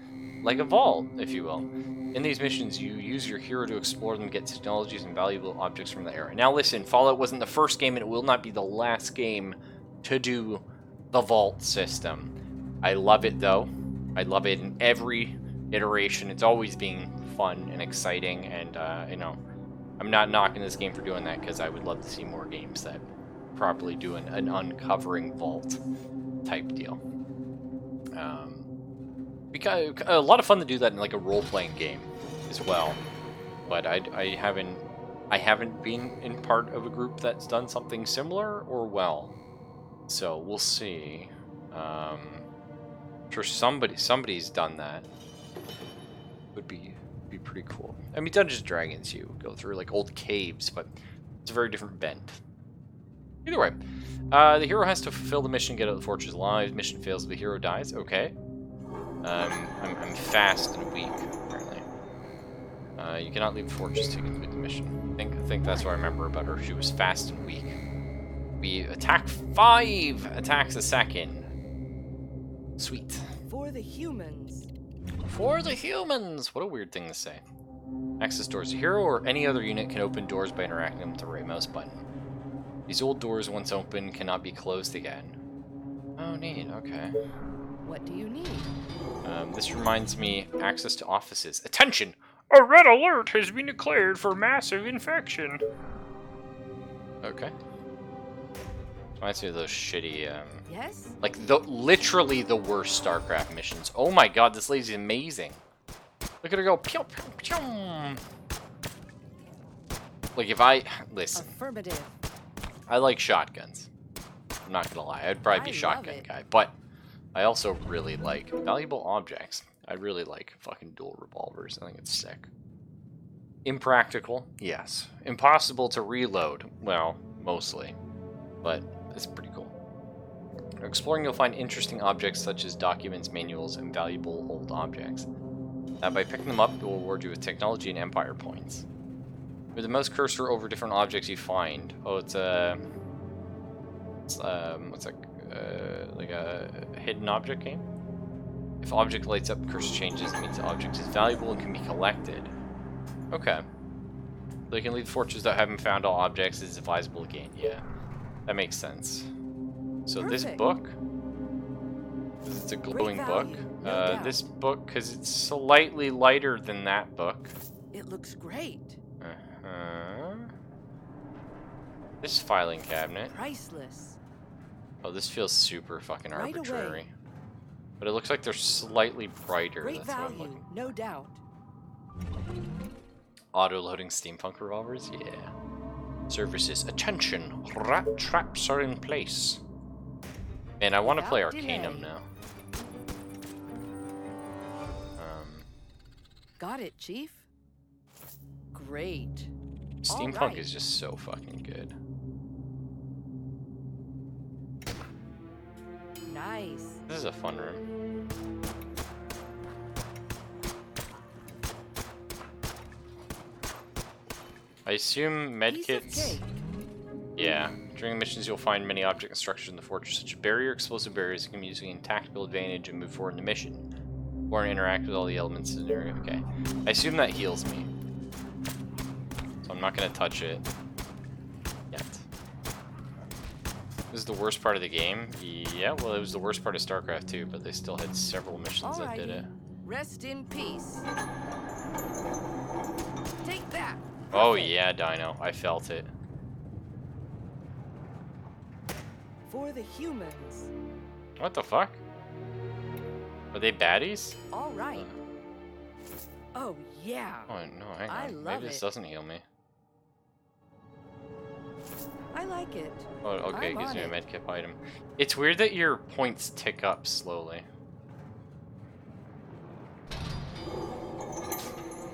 Like a vault, if you will. In these missions, you use your hero to explore them, get technologies and valuable objects from the era. Now listen, Fallout wasn't the first game, and it will not be the last game to do the vault system. I love it, though. I love it in every iteration. It's always been fun and exciting, and, you know, I'm not knocking this game for doing that, because I would love to see more games that properly do an uncovering vault type deal. Because a lot of fun to do that in like a role-playing game as well, but I haven't been in part of a group that's done something similar or well, so we'll see. I'm sure somebody's done that. Would be pretty cool. I mean, Dungeons & Dragons, you go through like old caves, but it's a very different bent. Either way, the hero has to fulfill the mission, get out of the fortress alive. Mission fails if the hero dies. Okay. I'm fast and weak, apparently. You cannot leave the fortress to complete the mission. I think that's what I remember about her. She was fast and weak. We attack 5 attacks a second. Sweet. For the humans. For the humans! What a weird thing to say. Access doors. The hero or any other unit can open doors by interacting with the right mouse button. These old doors, once open, cannot be closed again. Oh, neat. Okay. What do you need? This reminds me, access to offices. Attention! A red alert has been declared for massive infection. Okay. Reminds me of those shitty, Yes? like, literally the worst StarCraft missions. Oh my god, this lady's amazing. Look at her go, pew, pew, pew. Like, listen, Affirmative. I like shotguns. I'm not gonna lie, I'd probably be I shotgun love it. guy, but I also really like valuable objects. I really like fucking dual revolvers. I think it's sick. Impractical, yes. Impossible to reload, well, mostly, but it's pretty cool. Exploring, you'll find interesting objects such as documents, manuals, and valuable old objects. By picking them up, it will reward you with technology and empire points. With the mouse cursor over different objects you find. Oh, it's what's that? Like a hidden object game. If object lights up, cursor changes. It means the object is valuable and can be collected. Okay. So you can leave the fortress without having found all objects. It's advisable again. Yeah, that makes sense. So this Perfect. book. It's a glowing Great book. value, no doubt. This book, because it's slightly lighter than that book. It looks great. Uh-huh. This filing cabinet. Priceless. Oh, this feels super fucking Right away. arbitrary. But it looks like they're slightly brighter. Great That's what I'm value, looking. no doubt. Auto-loading steampunk revolvers? Yeah. Services. Attention! Rat traps are in place. And I want to play Without Arcanum delay. now. Got it, Chief. Great. Steampunk right. is just so fucking good. Nice. This is a fun room. I assume Piece of medkits. cake. Yeah. During missions, you'll find many objects and structures in the fortress, such as barrier, explosive barriers that can be used in tactical advantage and move forward in the mission. Or interact with all the elements in the area. Okay. I assume that heals me. So I'm not going to touch it yet. This is the worst part of the game. Yeah, well, it was the worst part of StarCraft too, but they still had several missions that did it. Alrighty. Rest in peace. Take that. Oh Perfect. yeah, Dino. I felt it. For the humans. What the fuck? Are they baddies? All right. Oh yeah. Oh no, hang on. I love Maybe this it. doesn't heal me. I like it. Oh, okay, it I'm gives on me a it. medkit item. It's weird that your points tick up slowly.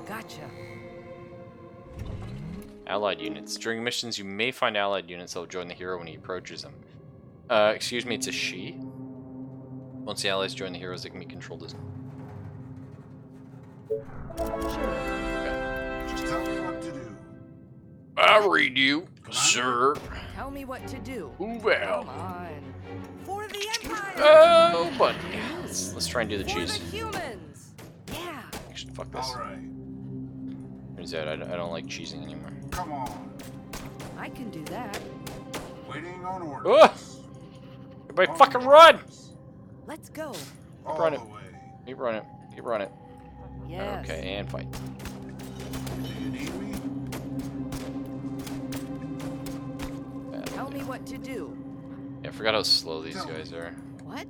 Gotcha. Allied units. During missions, you may find allied units that will join the hero when he approaches them. Excuse me, it's a she? Once the allies join the heroes, they can be controlled as... Sure. Just tell me what to do. I read you, sir. Tell me what to do. Well. Come on. For the Empire. Oh, buddy. Let's try and do the For cheese. the humans. Yeah. Actually, fuck this. All right. Turns out I don't like cheesing anymore. Come on. I can do that. Waiting on orders. Oh! Everybody fucking run! Let's go. All Run the it. way. Keep running. Keep running. Yes. Okay, and fight. Do you need me? Tell me what to do. Yeah, I forgot how slow these guys are. What?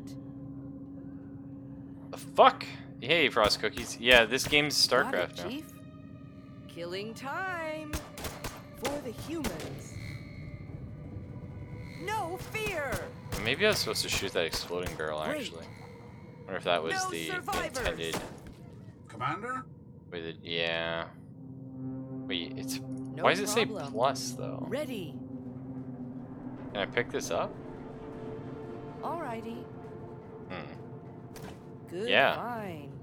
The fuck? Hey, Frost Cookies. Yeah, this game's Got StarCraft it, now. Chief. Killing time. For the humans. No fear. Maybe I was supposed to shoot that exploding barrel, Great. actually. I wonder if that was No the survivors. intended Commander? way that... Yeah. Wait, it's... No Why does it say problem. plus, though? Ready. Can I pick this up? Alrighty. Hmm. Good Yeah. find.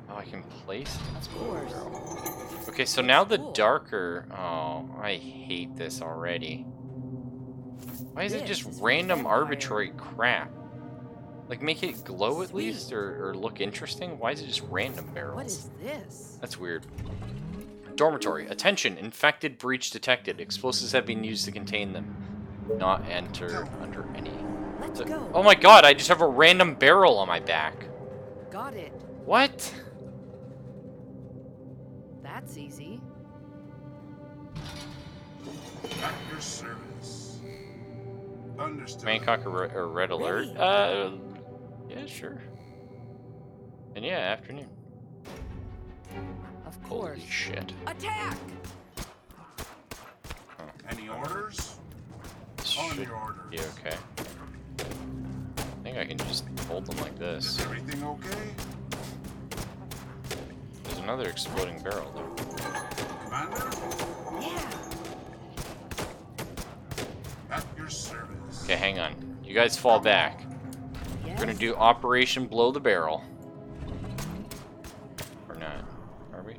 Oh, I can place it. Of course. Okay, so now the Cool. darker... Oh, I hate this already. Why is it This just is for random Vampire. arbitrary crap? Like, make it glow at Sweet. least, or look interesting? Why is it just random barrels? What is this? That's weird. Dormitory. Attention! Infected breach detected. Explosives have been used to contain them. Not enter under any... Let's go. Oh my god, I just have a random barrel on my back. Got it. What? That's easy. At your service. Understood. Bangkok or red alert? Ready. Yeah, sure. And yeah, afternoon. Of course. Holy shit. Attack! Any orders? This On should your orders. be okay. I think I can just hold them like this. Is everything okay? There's another exploding barrel there. Commander? Yeah. At your service. Okay, hang on. You guys fall back. Yes. We're gonna do Operation Blow the Barrel. Or not. Are we?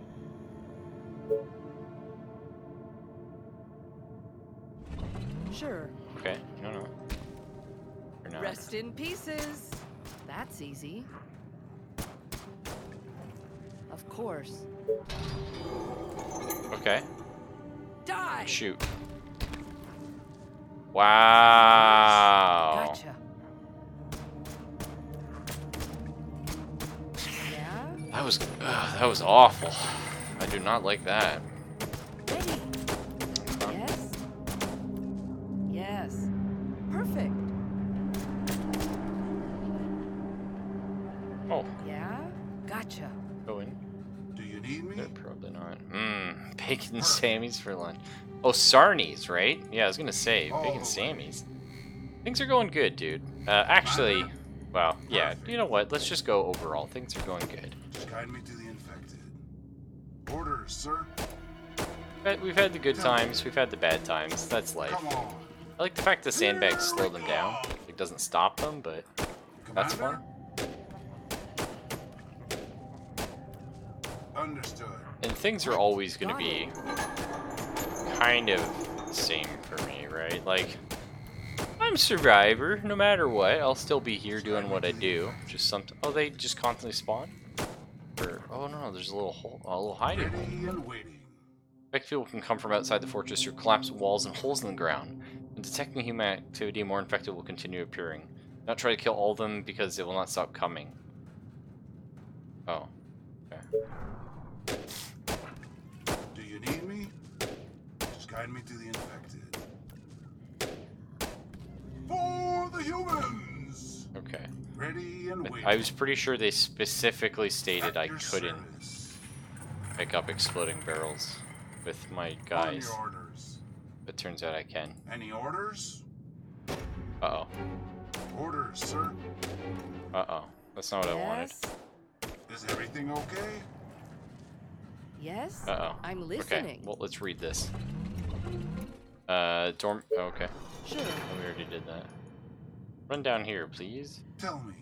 Sure. Okay. No. You're not. Rest in pieces. That's easy. Of course. Okay. Die! Shoot. Wow. Gotcha. Yeah? That was awful. I do not like that. Ready. Yes. Yes. Perfect. Oh, Yeah? Gotcha. go in. Do you need me? They're probably not. Bacon Sammy's for lunch. Oh, Sarnies, right? Yeah, I was gonna say bacon Sammy's. Things are going good, dude. Actually, well, yeah. You know what? Let's just go overall. Things are going good. Just guide me to the infected. Orders, sir. But we've had the good times. We've had the bad times. That's life. Come on. I like the fact the sandbags slow them down. It doesn't stop them, but that's Commander? fun. Understood. And things are always going to be kind of the same for me, right? Like, I'm a survivor, no matter what. I'll still be here doing what I do. Just something. Oh, they just constantly spawn? Or, oh no, there's a little hole, a little hiding hole. Ready and waiting. Infected people can come from outside the fortress through collapsed walls and holes in the ground. When detecting human activity, more infected will continue appearing. Do not try to kill all of them because they will not stop coming. Oh. Okay. Do you need me? Just guide me to the infected. For the humans! Okay. Ready and waiting. I was pretty sure they specifically stated At I your couldn't service. pick up exploding barrels with my On guys. your orders. It turns out I can. Any orders? Uh-oh. Orders, sir. Uh-oh. That's not what I wanted. Yes. Is everything okay? Yes. Uh-oh. I'm Okay, listening. well, let's read this. Okay. Sure. Oh, we already did that. Run down here, please. Tell me.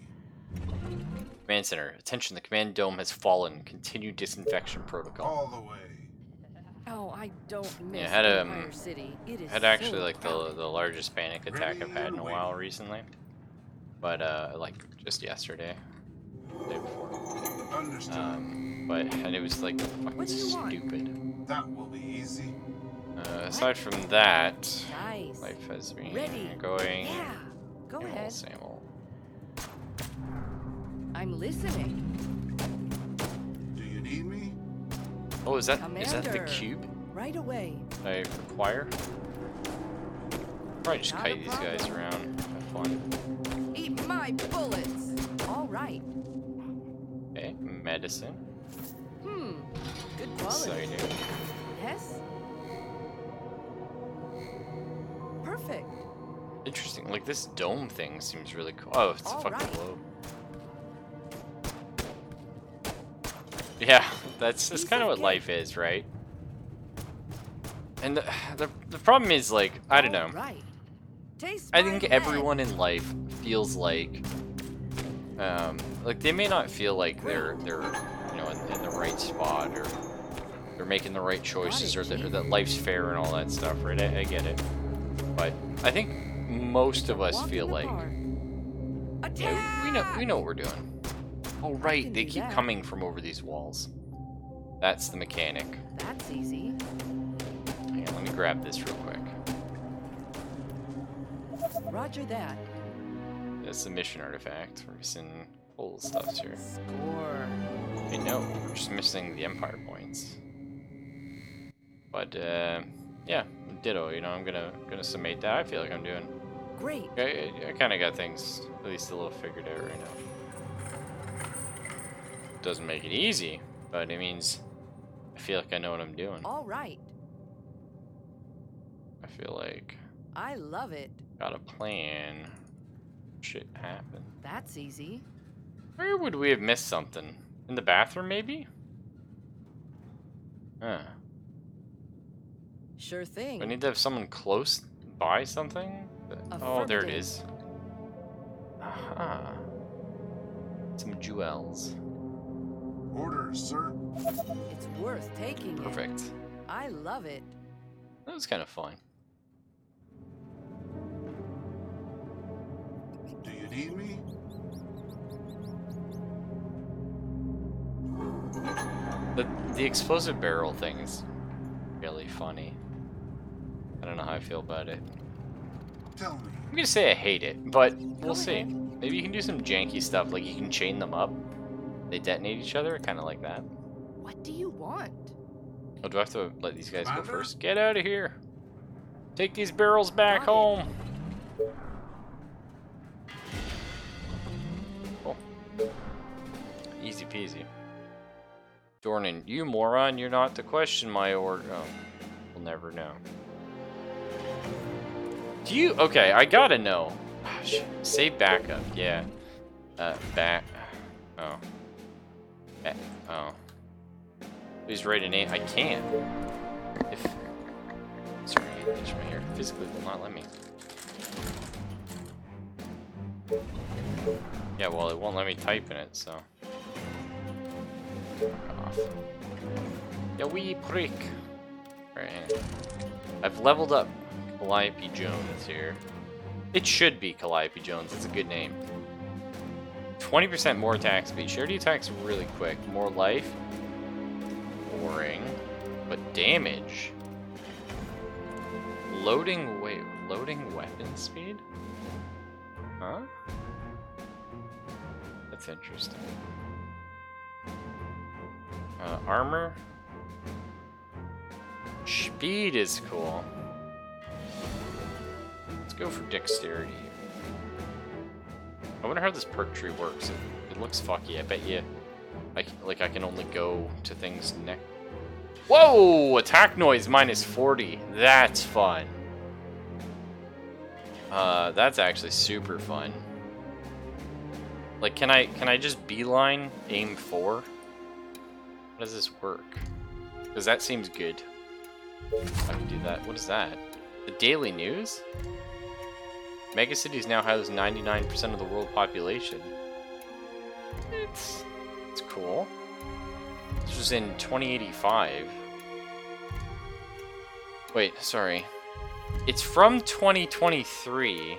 Command center. Attention, the command dome has fallen. Continue disinfection protocol. All the way. Oh, I don't miss Yeah, had Empire City. It is had actually so like the crowded. largest panic attack I've had in a while recently. But like just yesterday. The day before. Understood. And it was like fucking What do you want? stupid. That will be easy. Aside from that, Nice. life has been Ready. going. Yeah. Go Same old, ahead. same old. I'm listening. Do you need me? Oh, is that the Commander. cube Right away. I require? Probably just Not kite a these guys problem. around. Have fun. Eat my bullets. All right. Okay, medicine. Good quality. Exciting. Yes. Perfect. Interesting. Like this dome thing seems really cool. Oh, it's a All fucking right. globe. Yeah, that's Piece kind of of what life is, right? And the problem is like I don't know. All right. Tastes I my think lead. everyone in life feels like they may not feel like they're you know in the right spot, or they're making the right choices, or that life's fair and all that stuff, right? I get it, but I think most of us Walk in feel the like, park. yeah, we know what we're doing. Oh right, can they do keep that. coming from over these walls. That's the mechanic. That's easy. Hang on, let me grab this real quick. Roger that. That's the mission artifact. We're missing whole stuff here. Score. Okay, no, we're just missing the Empire points. But yeah, ditto. You know, I'm gonna summate that. I feel like I'm doing. Great. I kind of got things at least a little figured out right now. Doesn't make it easy, but it means I feel like I know what I'm doing. All right. I feel like I love it. got a plan. Shit happened. That's easy. Where would we have missed something? In the bathroom, maybe? Huh. Sure thing. I need to have someone close by something? Oh, there it Affirmative. is. Aha. Some jewels. Orders, sir. It's worth taking it. Perfect. I love it. That was kind of fun. Do you need me? The explosive barrel thing is really funny. I don't know how I feel about it. Tell me. I'm gonna say I hate it, but we'll Go see. ahead. Maybe you can do some janky stuff, like you can chain them up. They detonate each other, kind of like that. What do you want? Oh, do I have to let these guys go Commander? first? Get out of here! Take these barrels back Got it. home! Cool. Easy peasy. Dornan, you moron, you're not to question my order. Oh, we'll never know. Do you? Okay, I gotta know. Save backup, yeah. Back. Oh. Oh. Please write a name. I can't. If. Sorry, it's right here. Physically will not let me. Yeah, well, it won't let me type in it, so. Fuck off. Yeah, wee prick. Right. I've leveled up Calliope Jones here. It should be Calliope Jones. It's a good name. 20% more attack speed. Charity attacks really quick. More life. Boring. But damage. Loading weapon speed? Huh? That's interesting. Armor. Speed is cool. Let's go for dexterity. I wonder how this perk tree works. It looks fucky. I bet you, I can only go to things next. Whoa! Attack noise minus 40. That's fun. That's actually super fun. Like, can I just beeline aim 4? How does this work? Because that seems good. I can do that. What is that? The Daily News? Megacities now house 99% of the world population. It's cool. This was in 2085. Wait, sorry. It's from 2023,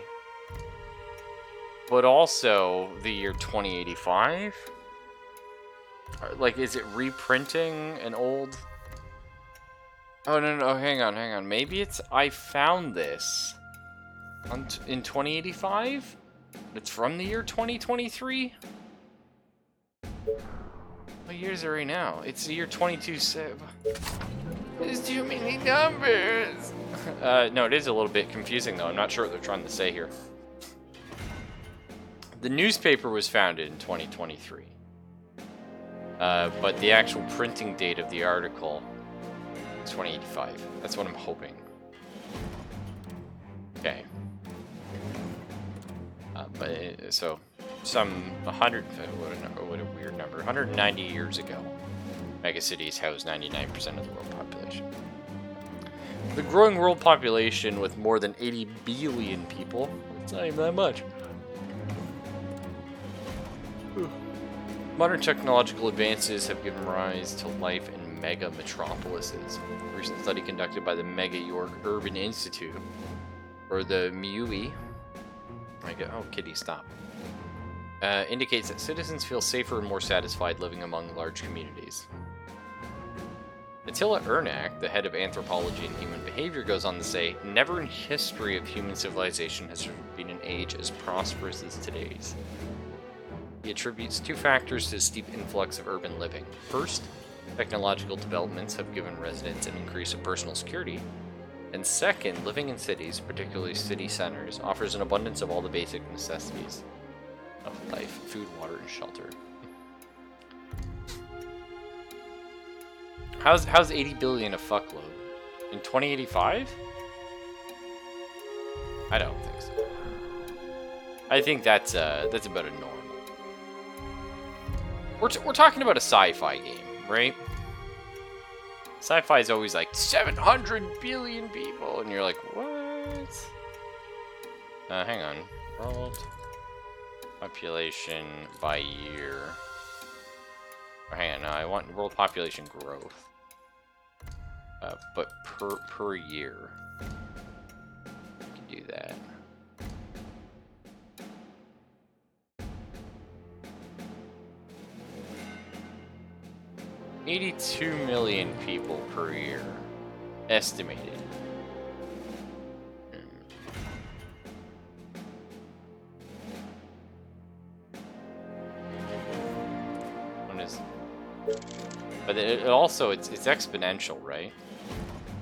but also the year 2085? Like, is it reprinting an old... Oh, no, hang on. Maybe it's... I found this in 2085? It's from the year 2023? What year is it right now? It's the year 22... There's too many numbers! No, it is a little bit confusing, though. I'm not sure what they're trying to say here. The newspaper was founded in 2023. But the actual printing date of the article is 2085. That's what I'm hoping. Okay. So, some 100... What a weird number. 190 years ago, megacities housed 99% of the world population. The growing world population with more than 80 billion people. It's not even that much. Modern technological advances have given rise to life in mega metropolises. A recent study conducted by the Mega York Urban Institute, or the MUI, oh kitty, stop, indicates that citizens feel safer and more satisfied living among large communities. Attila Ernak, the head of anthropology and human behavior, goes on to say, "Never in history of human civilization has there been an age as prosperous as today's." He attributes two factors to the steep influx of urban living. First, technological developments have given residents an increase of personal security. And second, living in cities, particularly city centers, offers an abundance of all the basic necessities of life: food, water, and shelter. How's 80 billion a fuckload? In 2085? I don't think so. I think that's about a normal. We're talking about a sci-fi game, right? Sci-fi is always like 700 billion people, and you're like, what? Hang on. World population by year. Oh, hang on, no, I want world population growth. But per year. I can do that. $82 million people per year, estimated. What is? But it also it's exponential, right?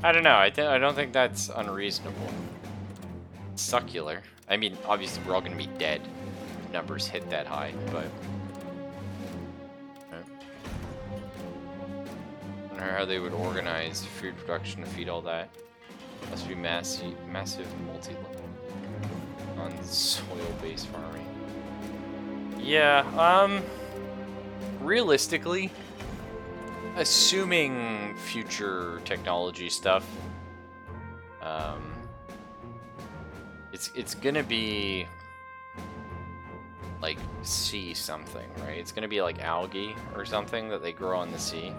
I don't know. I don't think that's unreasonable. Succular. I mean, obviously we're all gonna be dead if numbers hit that high, but. How they would organize food production to feed all that. Must be massive multi-level on soil-based farming. Yeah, realistically, assuming future technology stuff, it's gonna be like sea something, right? It's gonna be like algae or something that they grow on the sea.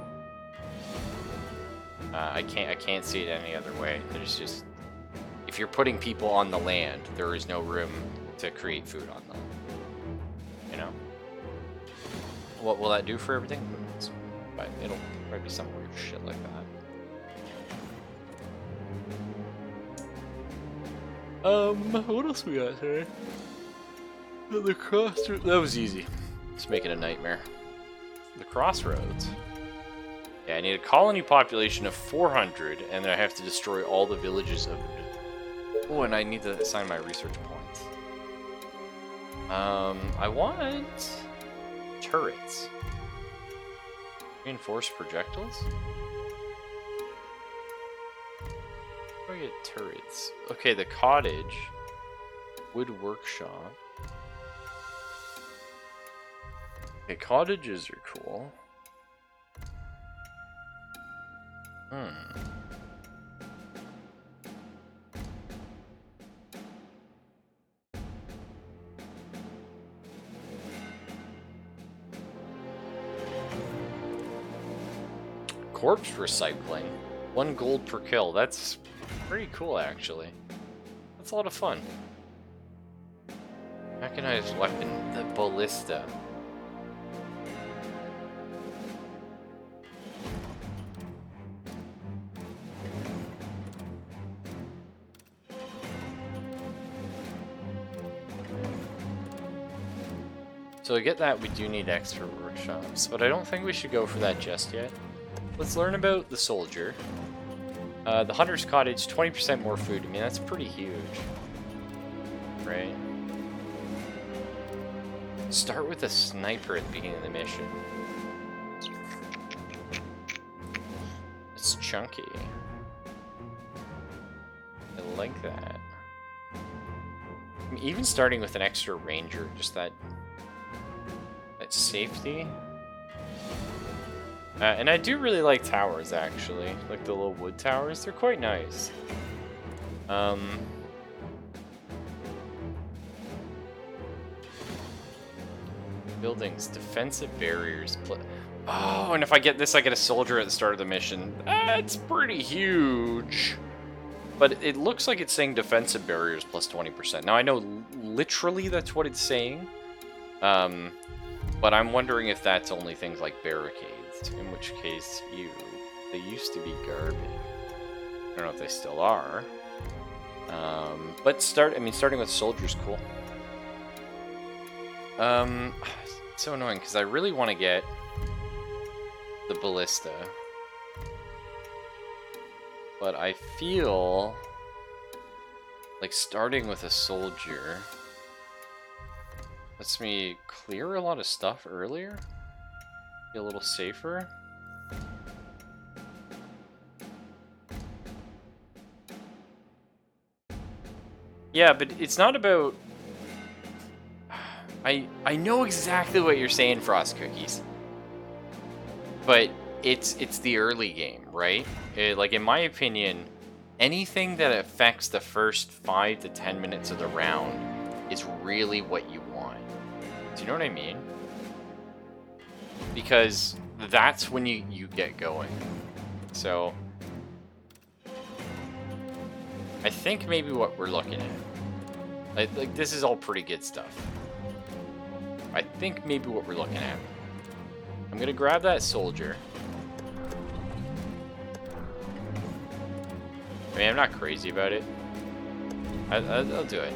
I can't see it any other way. There's just, if you're putting people on the land, there is no room to create food on them. You know? What will that do for everything? But it'll probably be some weird shit like that. What else we got here? The crossroads. That was easy. Just make it a nightmare. The crossroads. Yeah, I need a colony population of 400, and then I have to destroy all the villages of it. Oh, and I need to assign my research points. I want turrets. Reinforced projectiles? Where do I get turrets? Okay, the cottage. Wood workshop. Okay, cottages are cool. Corpse recycling. 1 gold per kill. That's pretty cool, actually. That's a lot of fun. Mechanized weapon. The ballista. So to get that, we do need extra workshops, but I don't think we should go for that just yet. Let's learn about the soldier. The hunter's cottage, 20% more food. I mean, that's pretty huge, right? Start with a sniper at the beginning of the mission. It's chunky. I like that. I mean, even starting with an extra ranger, just that safety. And I do really like towers, actually. Like the little wood towers. They're quite nice. Buildings, defensive barriers. Oh, and if I get this, I get a soldier at the start of the mission. That's pretty huge. But it looks like it's saying defensive barriers plus 20%. Now, I know literally that's what it's saying. But I'm wondering if that's only things like barricades. In which case, they used to be garbage. I don't know if they still are. But starting with soldiers, cool. It's so annoying because I really want to get the ballista, but I feel like starting with a soldier lets me clear a lot of stuff earlier, be a little safer. Yeah, but it's not about... I know exactly what you're saying, Frost Cookies. But it's the early game, right? Like, in my opinion, anything that affects the first 5 to 10 minutes of the round is really what you want. Do you know what I mean? Because that's when you get going. So I think maybe what we're looking at, like this is all pretty good stuff. I think maybe what we're looking at, I'm gonna grab that soldier. I mean, I'm not crazy about it. I'll do it.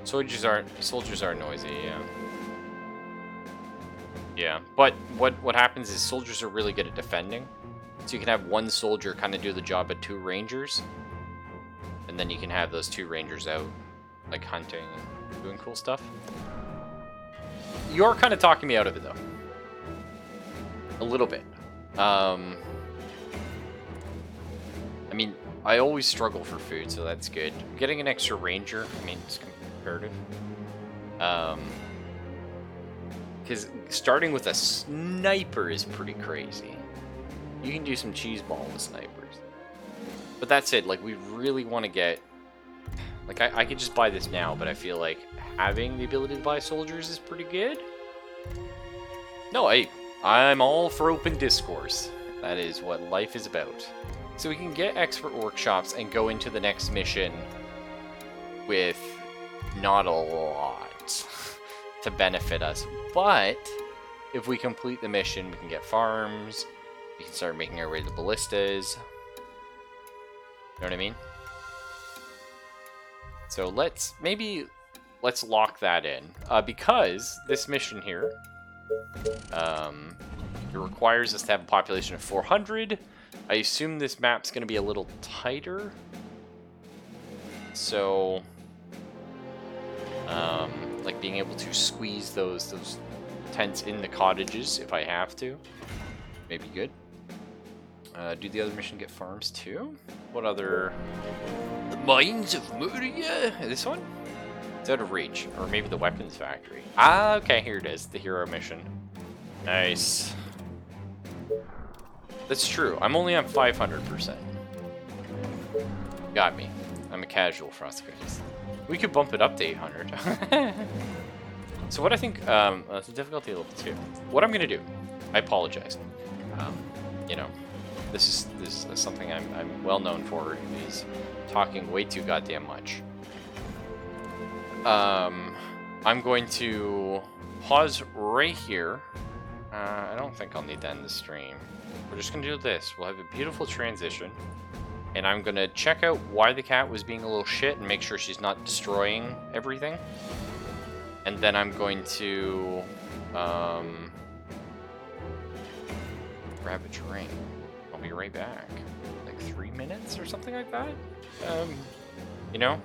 Soldiers are noisy, yeah. Yeah, but what happens is soldiers are really good at defending. So you can have one soldier kind of do the job of 2 rangers. And then you can have those 2 rangers out, like, hunting and doing cool stuff. You're kind of talking me out of it, though. A little bit. I mean, I always struggle for food, so that's good. Getting an extra ranger, I mean, it's comparative. Because starting with a sniper is pretty crazy. You can do some cheese ball with snipers. But that's it, like, we really want to get... Like, I could just buy this now, but I feel like having the ability to buy soldiers is pretty good. No, I'm all for open discourse. That is what life is about. So we can get expert workshops and go into the next mission with not a lot to benefit us. But if we complete the mission, we can get farms. We can start making our way to the ballistas. You know what I mean? So let's lock that in. Because this mission here, it requires us to have a population of 400. I assume this map's going to be a little tighter. So, like being able to squeeze those tents in the cottages if I have to, may be good. Do the other mission get farms too? What other? The Mines of Moria? This one? It's out of reach. Or maybe the weapons factory. Ah, okay, here it is. The hero mission. Nice. That's true. I'm only on 500%. Got me. I'm a casual Frost Cookies. We could bump it up to 800. So what I think, that's a difficulty level 2. What I'm going to do, I apologize. You know, this is something I'm well known for, is talking way too goddamn much. I'm going to pause right here. I don't think I'll need to end the stream. We're just going to do this. We'll have a beautiful transition. And I'm going to check out why the cat was being a little shit and make sure she's not destroying everything. And then I'm going to grab a drink. I'll be right back. Like 3 minutes or something like that? You know?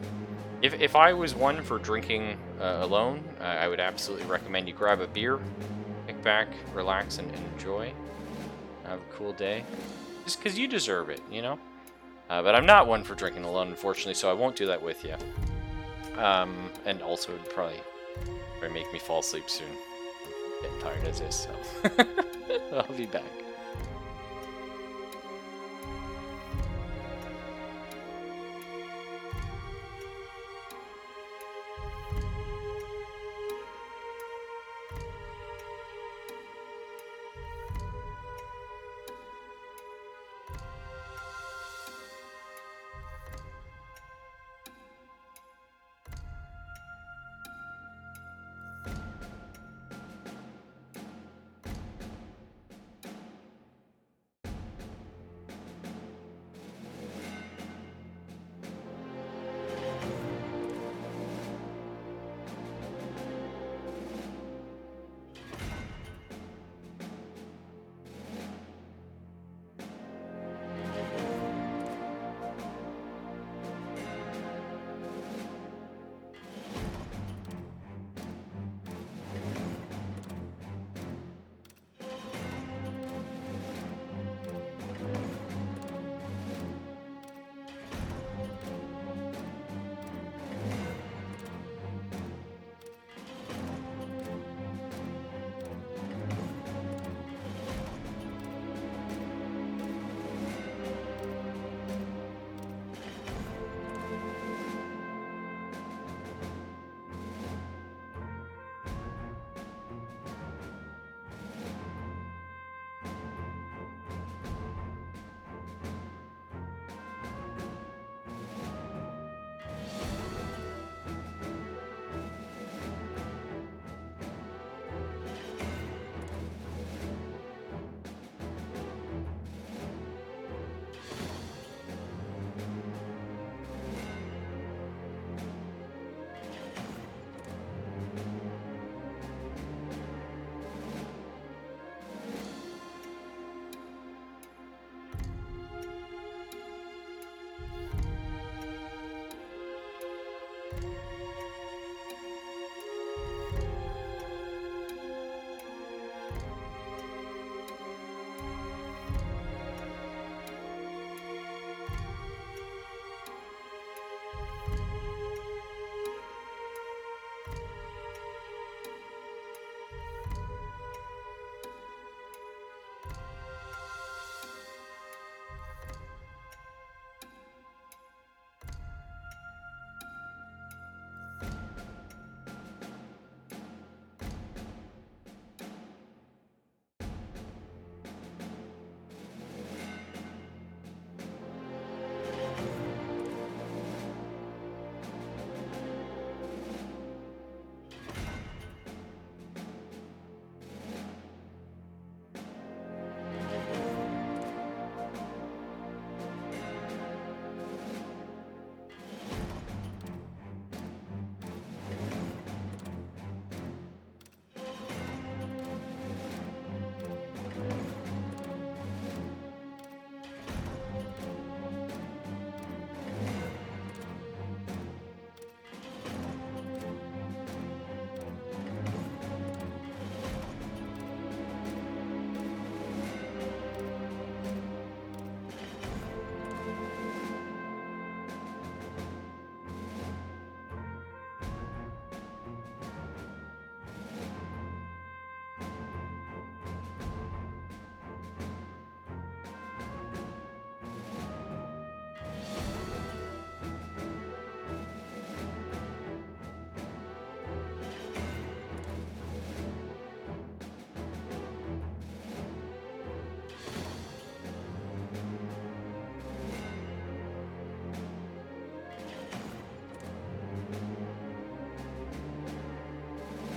If I was one for drinking alone, I would absolutely recommend you grab a beer, kick back, relax, and enjoy. Have a cool day. Just because you deserve it, you know? But I'm not one for drinking alone, unfortunately, so I won't do that with you. And also, it would probably make me fall asleep soon. I'm getting tired as is, so. I'll be back.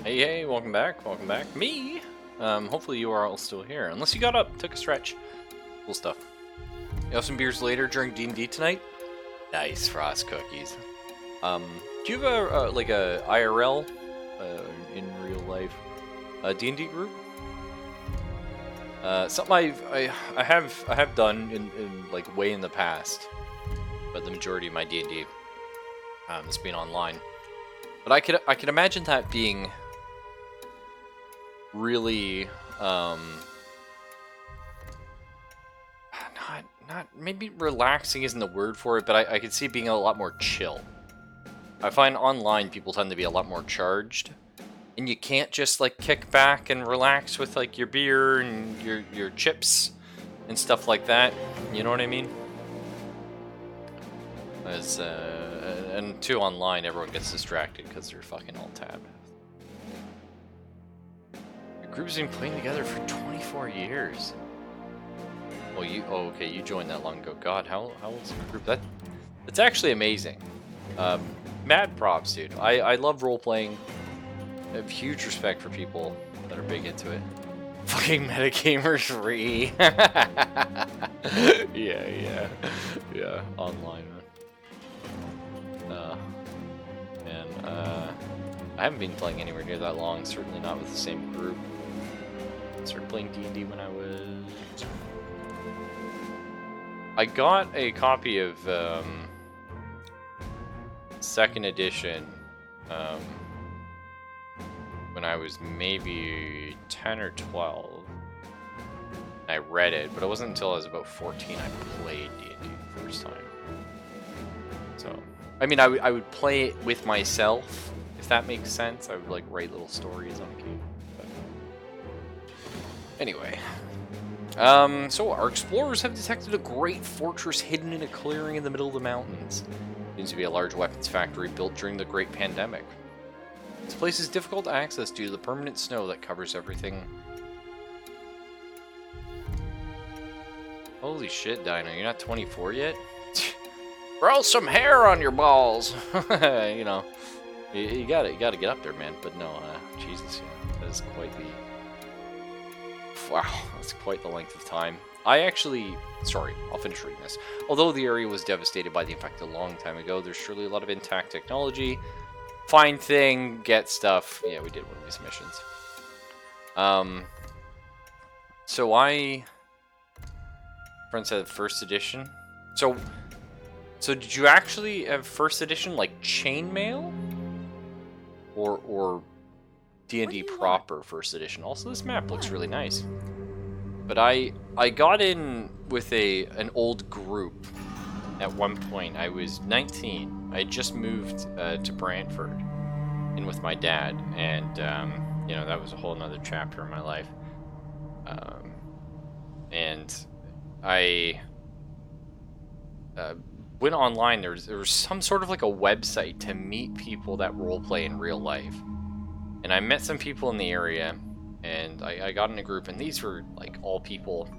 Hey, welcome back, Me! Hopefully you are all still here. Unless you got up, took a stretch. Cool stuff. You have some beers later during D&D tonight? Nice, Frost Cookies. Do you have like a IRL, in real life, D&D group? Something I have done in like way in the past, but the majority of my D&D has been online. But I could imagine that being really not maybe relaxing isn't the word for it, but I could see it being a lot more chill. I find online people tend to be a lot more charged and you can't just like kick back and relax with like your beer and your chips and stuff like that. You know what I mean? As and two, online, everyone gets distracted because they're fucking all tabbed. Your group's been playing together for 24 years. Oh, okay, you joined that long ago. God, how old's the group? That's actually amazing. Mad props, dude. I love role playing. I have huge respect for people that are big into it. Fucking Metagamer 3. Yeah, online, man. I haven't been playing anywhere near that long, certainly not with the same group. I started playing D&D when I was... I got a copy of 2nd edition when I was maybe 10 or 12. I read it, but it wasn't until I was about 14 I played D&D the first time. So, I mean, I would play it with myself, if that makes sense. I would like write little stories on a cube. But... Anyway. So our explorers have detected a great fortress hidden in a clearing in the middle of the mountains. Seems to be a large weapons factory built during the Great Pandemic. This place is difficult to access due to the permanent snow that covers everything. Holy shit, Dino, you're not 24 yet? Grow some hair on your balls! You know, you gotta get up there, man. But no, Jesus, yeah, that is quite the... Wow, that's quite the length of time. Sorry, I'll finish reading this. Although the area was devastated by the infected a long time ago, there's surely a lot of intact technology. Find thing, get stuff. Yeah, we did one of these missions. Friends had 1st edition. So did you actually have 1st edition, like, chainmail? Or D&D proper 1st edition? Also, this map looks really nice. But I got in with an old group at one point. I was 19. I had just moved to Brantford in with my dad, and you know, that was a whole nother chapter in my life. And I went online. There was some sort of like a website to meet people that roleplay in real life. And I met some people in the area, and I got in a group, and these were like all people,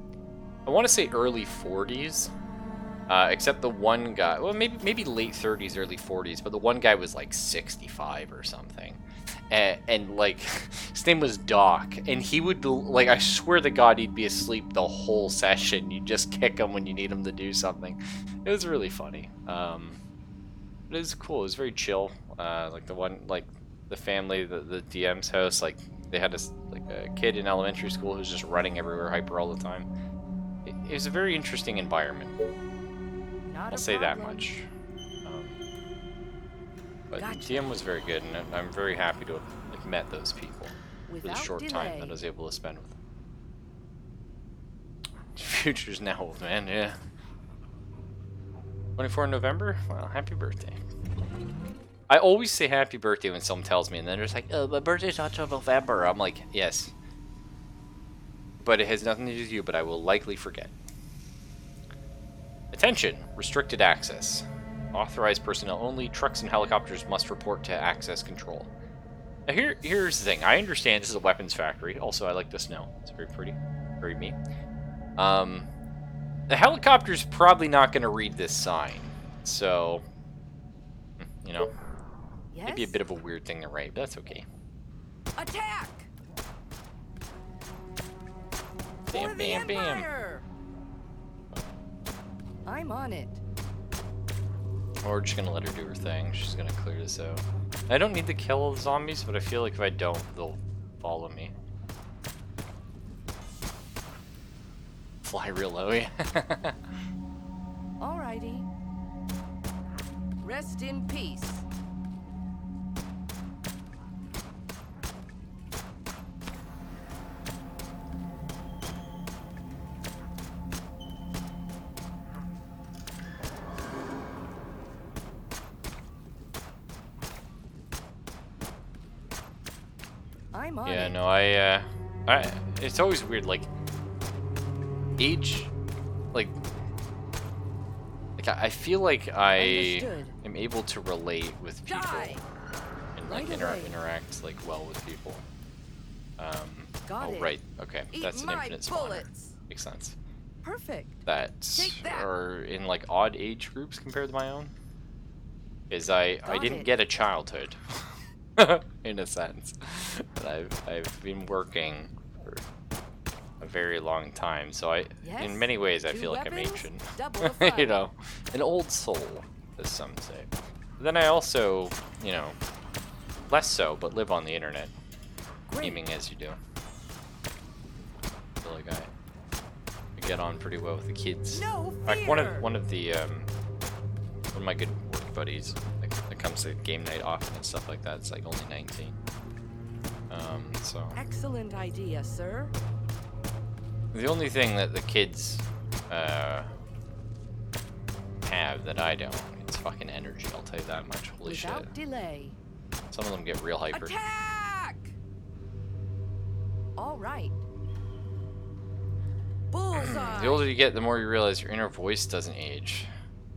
I want to say early 40s, except the one guy, well, maybe late 30s, early 40s, but the one guy was like 65 or something. And like, his name was Doc, and he would, like, I swear to God, he'd be asleep the whole session. You just kick him when you need him to do something. It was really funny. It was cool. It was very chill. Like the family, the DM's house, like, they had a kid in elementary school who was just running everywhere, hyper all the time. It was a very interesting environment. I'll say that much. But the DM was very good, and I'm very happy to have met those people for the short time that I was able to spend with them. Future's now old, man, yeah. 24 November? Well, happy birthday. I always say happy birthday when someone tells me, and then they're just like, oh, my birthday's not till November. I'm like, yes. But it has nothing to do with you, but I will likely forget. Attention! Restricted access. Authorized personnel only. Trucks and helicopters must report to access control. Now here's the thing. I understand this is a weapons factory. Also, I like the snow. It's very pretty. Very neat. The helicopter's probably not going to read this sign. So, you know, maybe a bit of a weird thing to write, but that's okay. Attack! Bam, bam, bam. I'm on it. Or just gonna let her do her thing. She's gonna clear this out. I don't need to kill all the zombies, but I feel like if I don't, they'll follow me. Fly real low, yeah. Alrighty. Rest in peace. I'm on Yeah, it. no, it's always weird, like, age, like I feel like I Understood. am able to relate with people Die. and like Right away. interact like well with people. Got Oh it. right, okay, Eat that's an my infinite spawner. bullets. Makes sense. Perfect. That Take that. are in like odd age groups compared to my own. Is I Got didn't it. get a childhood, in a sense, but I've been working for a very long time, so in Yes. many ways I 2 feel like I'm weapons, ancient. double the fun. You know, an old soul, as some say. But then I also, you know, less so, but live on the internet, Great. gaming as you do. I feel like I get on pretty well with the kids. No Like fear. one of my good work buddies that comes to game night often and stuff like that. It's like only 19. So Excellent idea, sir. the only thing that the kids have that I don't, it's fucking energy. I'll tell you that much. Holy Without shit! delay. Some of them get real hyper. Attack! All right. Bullseye. The older you get, the more you realize your inner voice doesn't age.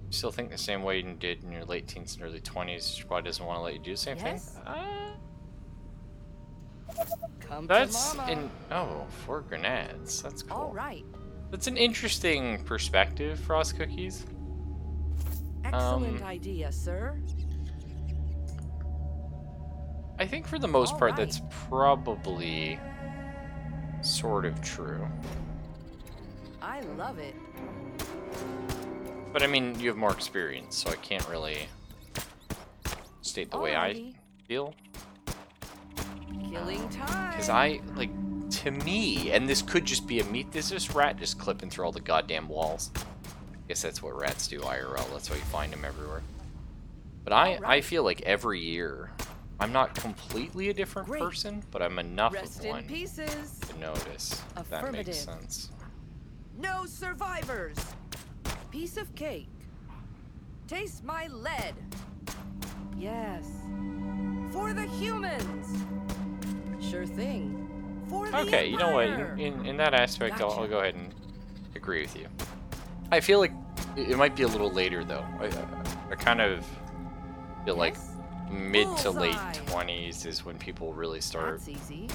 You still think the same way you did in your late teens and early 20s. Your body doesn't want to let you do the same Yes. thing. Come That's to mama. 4 grenades. That's cool. All right. That's an interesting perspective, Frost Cookies. Excellent idea, sir. I think for the most All part, right. that's probably sort of true. I love it. But I mean, you have more experience, so I can't really state the way I Alrighty. feel. Killing time. Because to me, and this could just be this is rat just clipping through all the goddamn walls. I guess that's what rats do IRL, that's why you find them everywhere. But I Alright. feel like every year, I'm not completely a different Great. person, but I'm enough Rest of in one pieces. to notice, if that Affirmative. makes sense. No survivors. Piece of cake. Taste my lead. Yes. For the humans. Sure thing. For the Okay, you know what? Empire. In that aspect, I'll Gotcha. go ahead and agree with you. I feel like it might be a little later, though. I kind of feel like Yes? mid to late Bullseye. 20s is when people really start That's easy.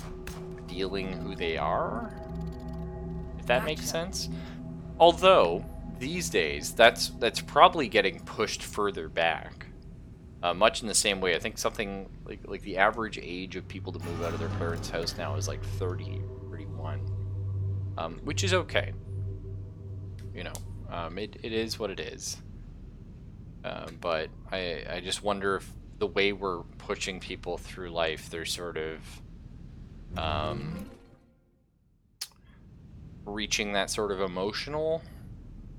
feeling who they are, if that makes Gotcha. sense. Although these days, that's probably getting pushed further back. Much in the same way, I think something like the average age of people to move out of their parents' house now is like 30, 31, which is okay. You know, it is what it is. But I just wonder if the way we're pushing people through life, they're sort of reaching that sort of emotional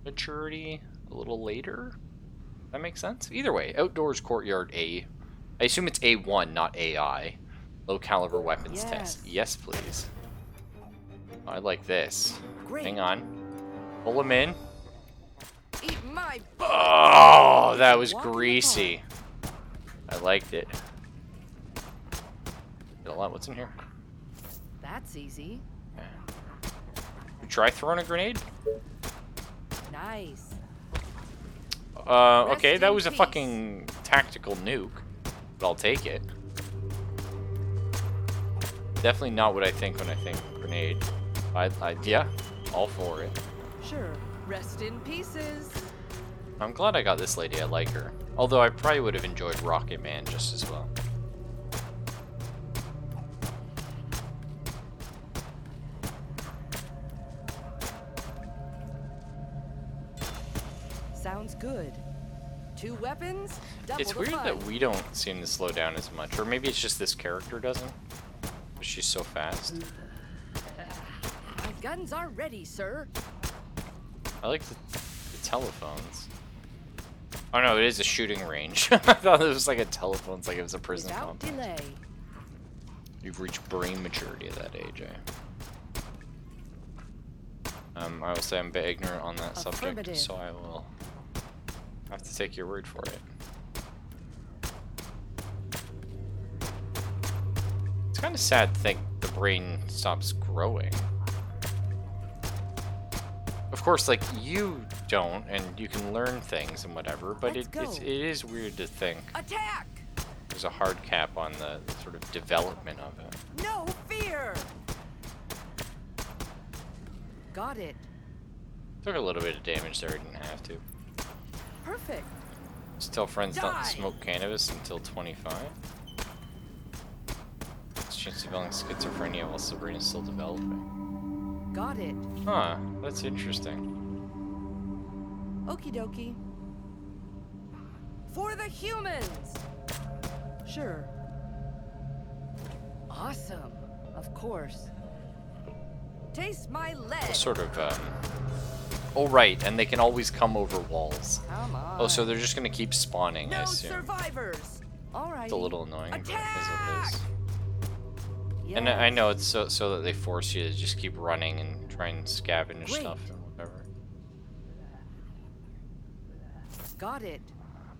maturity a little later. That makes sense? Either way, outdoors courtyard A. I assume it's A1, not AI. Low caliber weapons test. Yes, please. I like this. Great. Hang on. Pull him in. Eat my Oh, that was Walk in the greasy. I liked it. Get a lot. What's in here? That's easy. You try throwing a grenade? Nice. Okay, Rest that in was a peace. fucking tactical nuke, but I'll take it. Definitely not what I think when I think grenade. Yeah, all for it. Sure. Rest in pieces. I'm glad I got this lady. I like her. Although I probably would have enjoyed Rocket Man just as well. Sounds good. 2 weapons, double It's the weird fun. that we don't seem to slow down as much, or maybe it's just this character doesn't. But she's so fast. My guns are ready, sir. I like the telephones. Oh no, it is a shooting range. I thought it was like a telephone. It's like it was a prison Without complex. delay. You've reached brain maturity at that age, eh? I will say I'm a bit ignorant on that subject, Affirmative. so I will have to take your word for it. It's kind of sad to think the brain stops growing. Of course, like, you don't, and you can learn things and whatever, but it is weird to think Attack! there's a hard cap on the sort of development of it. No fear! Got it. Took a little bit of damage there, I didn't have to. Perfect. Just tell friends not Die. to smoke cannabis until 25. Chance of developing schizophrenia while the brain is still developing. Got it. Huh, that's interesting. Okie dokie. For the humans! Sure. Awesome. Of course. Taste my lead. Sort of, oh, right, and they can always come over walls. Come on. Oh, so they're just gonna keep spawning, I No assume. survivors. All right. It's a little annoying, but it is what it Attack! is. Yes. And I know it's so that they force you to just keep running and try and scavenge Great. stuff and whatever. Got it.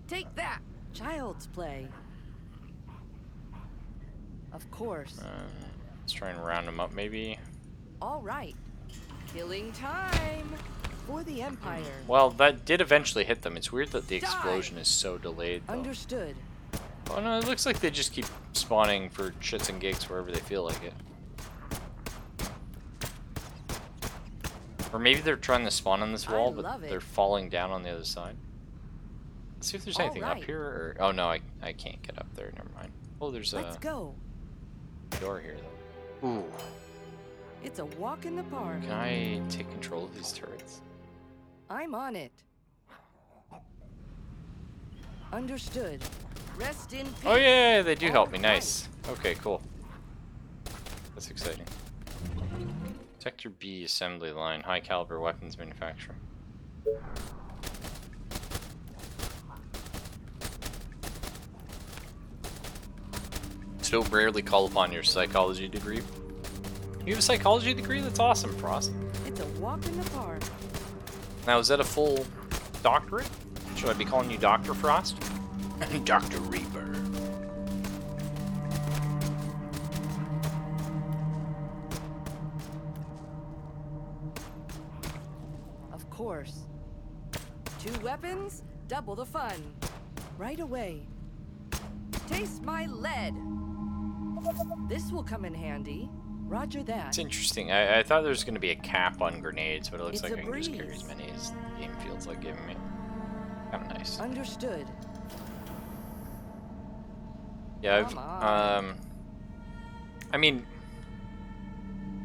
Take that. Child's play. Of course. Let's try and round them up, maybe. All right. Killing time for the Empire. Well, that did eventually hit them. It's weird that the Die. explosion is so delayed, though. Understood. Oh no, it looks like they just keep spawning for shits and gigs wherever they feel like it. Or maybe they're trying to spawn on this wall, but love it. they're falling down on the other side. Let's see if there's anything up Alright. here. Or... Oh no, I can't get up there. Never mind. Oh, there's Let's a go. door here, though. Ooh. It's a walk in the park. Can I take control of these turrets? I'm on it. Understood. Rest in peace. Oh yeah, they do help me. Alright. Nice. Okay, cool. That's exciting. Sector B assembly line, high caliber weapons manufacturing. So rarely call upon your psychology degree. You have a psychology degree? That's awesome, Frost. It's a walk in the park. Now, is that a full doctorate? Should I be calling you Dr. Frost? Dr. Reaper. Of course. 2 weapons, double the fun. Right away. Taste my lead. This will come in handy. Roger that. It's interesting. I thought there was going to be a cap on grenades, but it looks It's like a I can just carry breeze. as many as the game feels like giving me. Kind of nice. Understood. Yeah, Come on. I mean,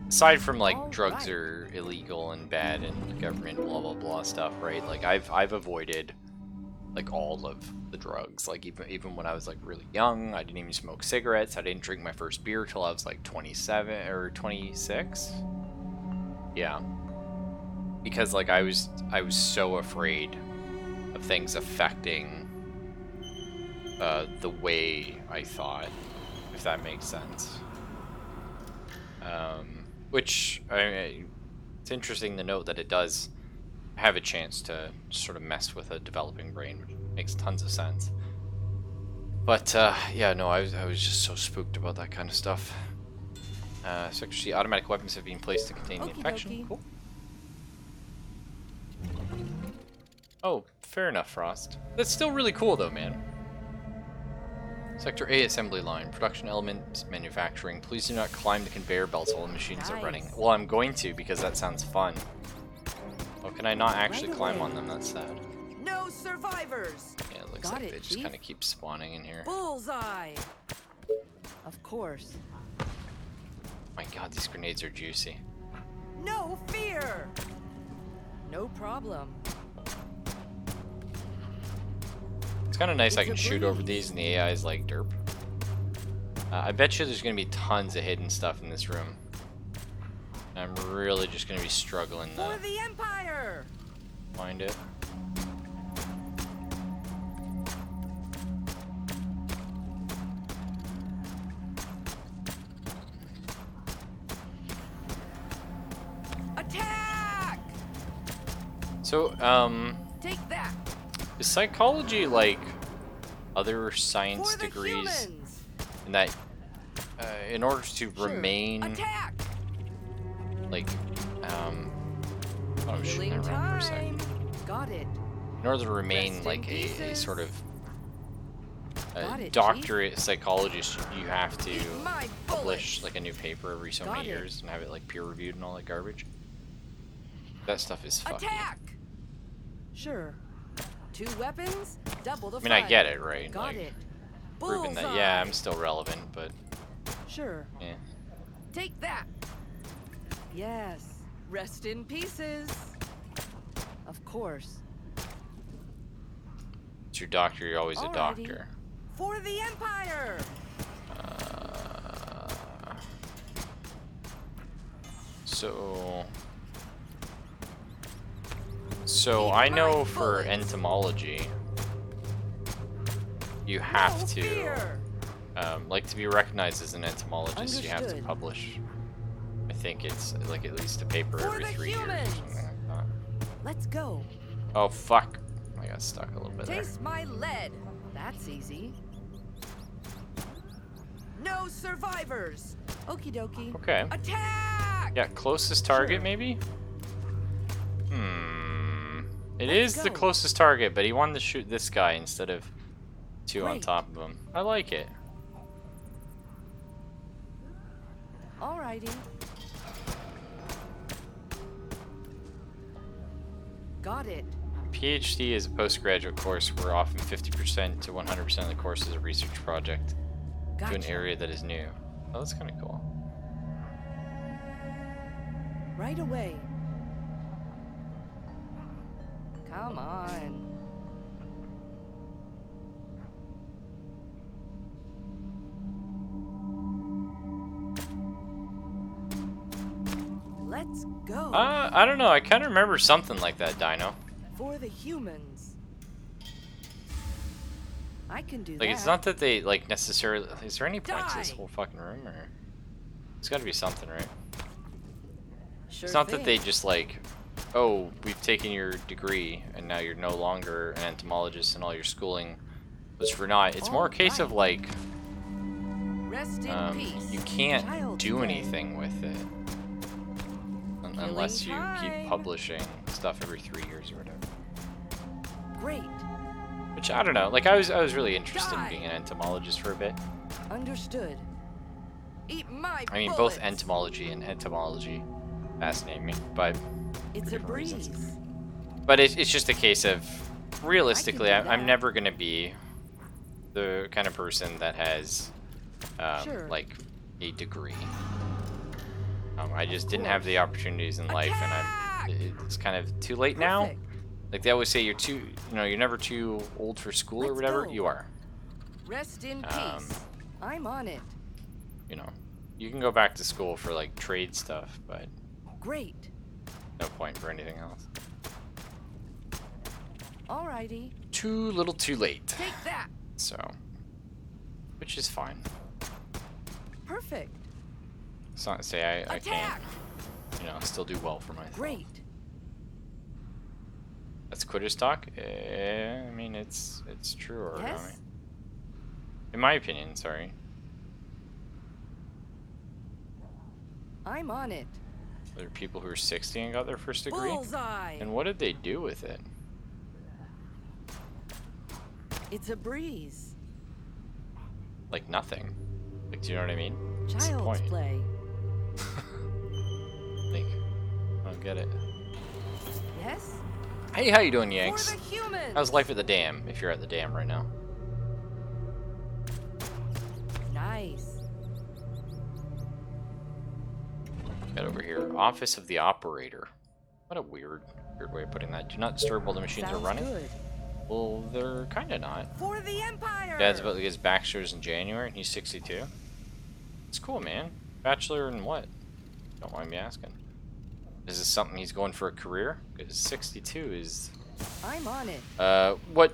aside from like All drugs right. are illegal and bad and government blah blah blah stuff, right? Like I've avoided like all of the drugs. Like even when I was like really young, I didn't even smoke cigarettes. I didn't drink my first beer till I was like 27 or 26. Yeah, because like I was so afraid of things affecting the way I thought, if that makes sense. Which it's interesting to note that it does have a chance to sort of mess with a developing brain, which makes tons of sense. But yeah, no, I was just so spooked about that kind of stuff. Sector C, automatic weapons have been placed to contain the Okie infection. dokie. Cool. Oh, fair enough, Frost. That's still really cool, though, man. Sector A assembly line, production elements manufacturing. Please do not climb the conveyor belts while the machines are running. Nice. Well, I'm going to because that sounds fun. Well, can I not actually Right climb away. on them? That's sad. No survivors. Yeah, it looks Got like it, they just Chief. kind of keep spawning in here. Bullseye. Of course. My god, these grenades are juicy. No fear. No problem. It's kind of nice I It's can a shoot over breeze. these and the AI is like derp. I bet you there's going to be tons of hidden stuff in this room. I'm really just going to be struggling For to the Empire. find it. Attack. So, Take that. is psychology like other For science the degrees humans. in that in order to Sure. remain Attack! like oh shit, Killing never mind for a second. time. Got it. In order to remain Rest in like a pieces. sort of Got it, doctorate psychologist, you have to Eat my publish bullets. like a new paper every so Got many it. years and have it like peer reviewed and all that garbage. That stuff is fucky. Attack! Sure. 2 weapons, double the I mean, I fun. get it, right? Got like, it. proving that, Bullseye. yeah, I'm still relevant, but Sure. yeah. Take that. Yes. Rest in pieces. Of course. It's your doctor, you're always a Alrighty. doctor. For the Empire. So Eat I my know for bullets. entomology, you have No to, fear. like to be recognized as an entomologist, you have to Understood. publish. I think it's like at least a paper For every the 3 years or humans. something like that. Let's go. Oh fuck! I got stuck a little bit there. Taste my lead. That's easy. No survivors. Okie dokie. Okay. Attack! Yeah, closest target Sure. maybe? It Let's is the go. closest target, but he wanted to shoot this guy instead of 2 on Great. top of him. I like it. Alrighty. Got it. PhD is a postgraduate course where often 50% to 100% of the course is a research project to an Gotcha. area that is new. Oh, that's kind of cool. Right away. Come on. Let's go. I don't know. I kind of remember something like that, Dino. For the humans. I can do Like, that. it's not that they, like, necessarily... Is there any point to this Die. whole fucking room, or... There's gotta be something, right? Sure It's not that they thing. just, like... Oh, we've taken your degree, and now you're no longer an entomologist, and all your schooling was for naught. It's more a case of, like... Rest in peace. You can't Child's do play. anything with it. Unless you keep time. publishing stuff every 3 years or whatever. Great. Which, I don't know. Like, I was really interested in Die. being an entomologist for a bit. Understood. Eat my I mean, bullets. both entomology and entomology fascinate me, but It's a different reasons. breeze. But it's just a case of, realistically, do I'm that. never going to be the kind of person that has, Sure. like, a degree. I just didn't have the opportunities in life, Attack! and it's kind of too late now. Perfect. Like they always say, you're never too old for school or Let's whatever. go. You are. Rest in Um, peace. I'm on it. You know, you can go back to school for like trade stuff, but Great. no point for anything else. Alrighty. Too little, too late. Take that. So, which is fine. Perfect. It's not to say I can't, Attack. still do well for myself. Great. That's quitters talk. I mean, it's true, or Yes. in my opinion. Sorry. I'm on it. There are people who are 60 and got their first degree. Bullseye. And what did they do with it? It's a breeze. Like nothing. Like, do you know what I mean? What's the Child's point? play. Like, I don't get it. Yes? Hey, how you doing, For Yanks? the humans. How's life at the dam, if you're at the dam right now? Nice. Get over here. Office of the Operator. What a weird way of putting that. Do not disturb while the machines Sounds are running. good. Well, they're kind of not. For the Empire. Dad's about to get his bachelor's in January, and he's 62. It's cool, man. Bachelor in what? Don't mind me asking. Is this something he's going for a career? Because 62 is... I'm on it. what,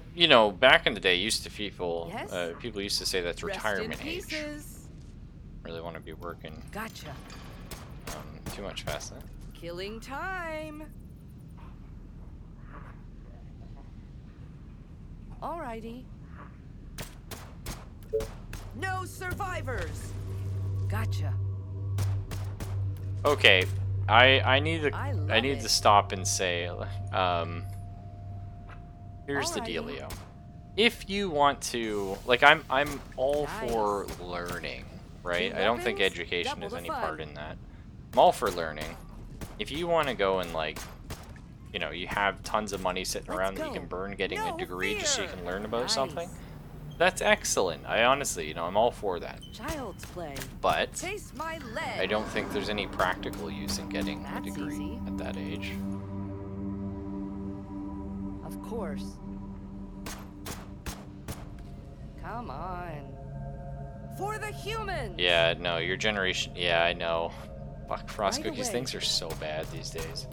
back in the day, used to people... Yes? people used to say that's Rest in retirement age. pieces. Really want to be working Gotcha. too much fast. Killing time. Alrighty. No survivors. Gotcha. Okay, I need to I love I need it. to stop and say, here's the Alrighty. dealio. If you want to, like, I'm all for Nice. learning, right? Two I don't think weapons, education double has the any part fun. in that. I'm all for learning. If you want to go and, like, you know, you have tons of money sitting Let's around that you go. can burn getting No a degree just so you fear. can learn about Nice. something, that's excellent. I honestly, you know, I'm all for that. Child's play. But Taste my lead. I don't think there's any practical use in getting a That's degree easy. at that age. Of course. Come on. For the humans. Yeah, no, your generation. Yeah, I know. Fuck, frost Right cookies. away. Things are so bad these days.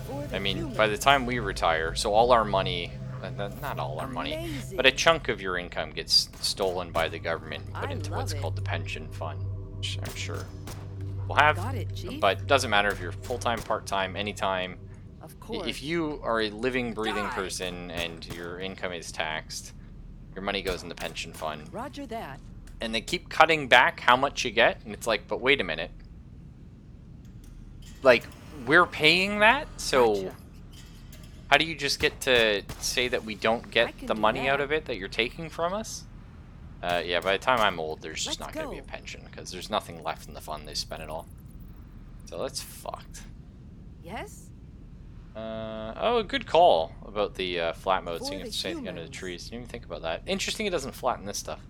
For the I mean, humans. by the time we retire, so all our money, not all our money, but a Amazing. chunk of your income gets stolen by the government and put I into love what's it. called the pension fund, which I'm sure we'll have. Got it, Chief. But it doesn't matter if you're full-time, part-time, anytime. Of course. If you are a living, breathing Die. person and your income is taxed, your money goes in the pension fund. Roger that. And they keep cutting back how much you get, and it's like, but wait a minute. Like, we're paying that, so Gotcha. how do you just get to say that we don't I get can the do money out that. of it that you're taking from us? Yeah, by the time I'm old, there's just Let's not going to be a go. pension, because there's nothing left in the fund. They spent it all. So that's fucked. Yes? Oh, good call about the flat mode, so For you can the stay under the humans. trees. Didn't even think about that. Interesting it doesn't flatten this stuff.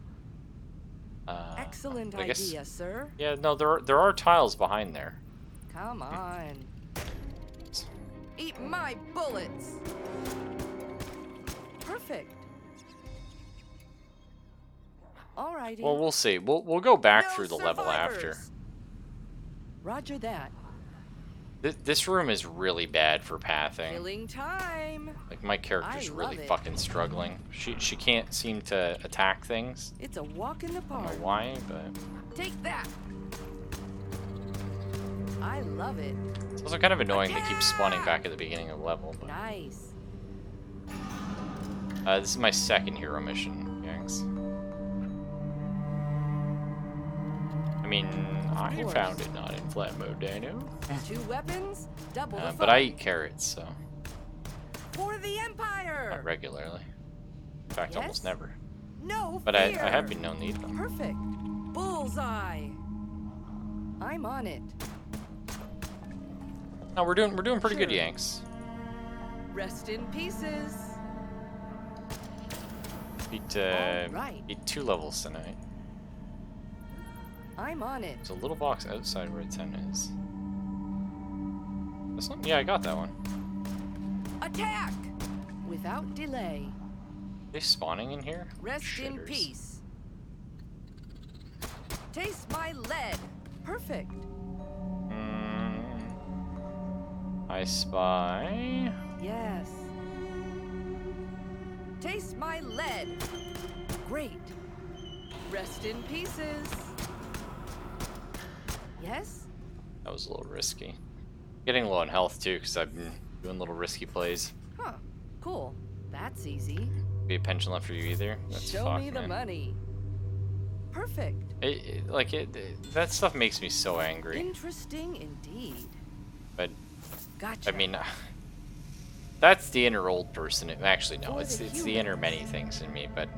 Excellent I guess- idea, sir. Yeah, no, there are tiles behind there. Come on. Eat my bullets. Perfect. Alrighty. Well, we'll see. We'll go back No through the level after. survivors. Roger that. This room is really bad for pathing. Killing time. Like, my character's I really love it. fucking struggling. She can't seem to attack things. It's a walk in the I don't park. know why, but Take that. I love it. it's also kind of annoying to keep spawning back at the beginning of the level. But Nice. this is my second hero mission, gangs. I mean, I course. found it not in flat mode, Dino. Two weapons, double the fun. But I eat carrots, so For the Empire. not regularly. In fact, almost Yes? never. No But I fear. have been known to eat them. Perfect. Bullseye. I'm on it. No, we're doing pretty good, Sure. Yanks. Rest in pieces. Beat Alright. beat 2 levels tonight. I'm on it. There's a little box outside where 10 is. This one? Yeah, I got that one. Attack! Without delay. Are they spawning in here? Rest in Shitters. peace. Taste my lead. Perfect. I spy. Yes. Taste my lead. Great. Rest in pieces. Yes? That was a little risky. Getting low on health too, because I've been doing little risky plays. Huh. Cool. That's easy. Be a pension left for you either. That's Show fucked, me the man. money. Perfect. That stuff makes me so angry. Interesting indeed. But Gotcha. I mean, that's the inner old person. Actually, no, For it's the the inner many things in me. But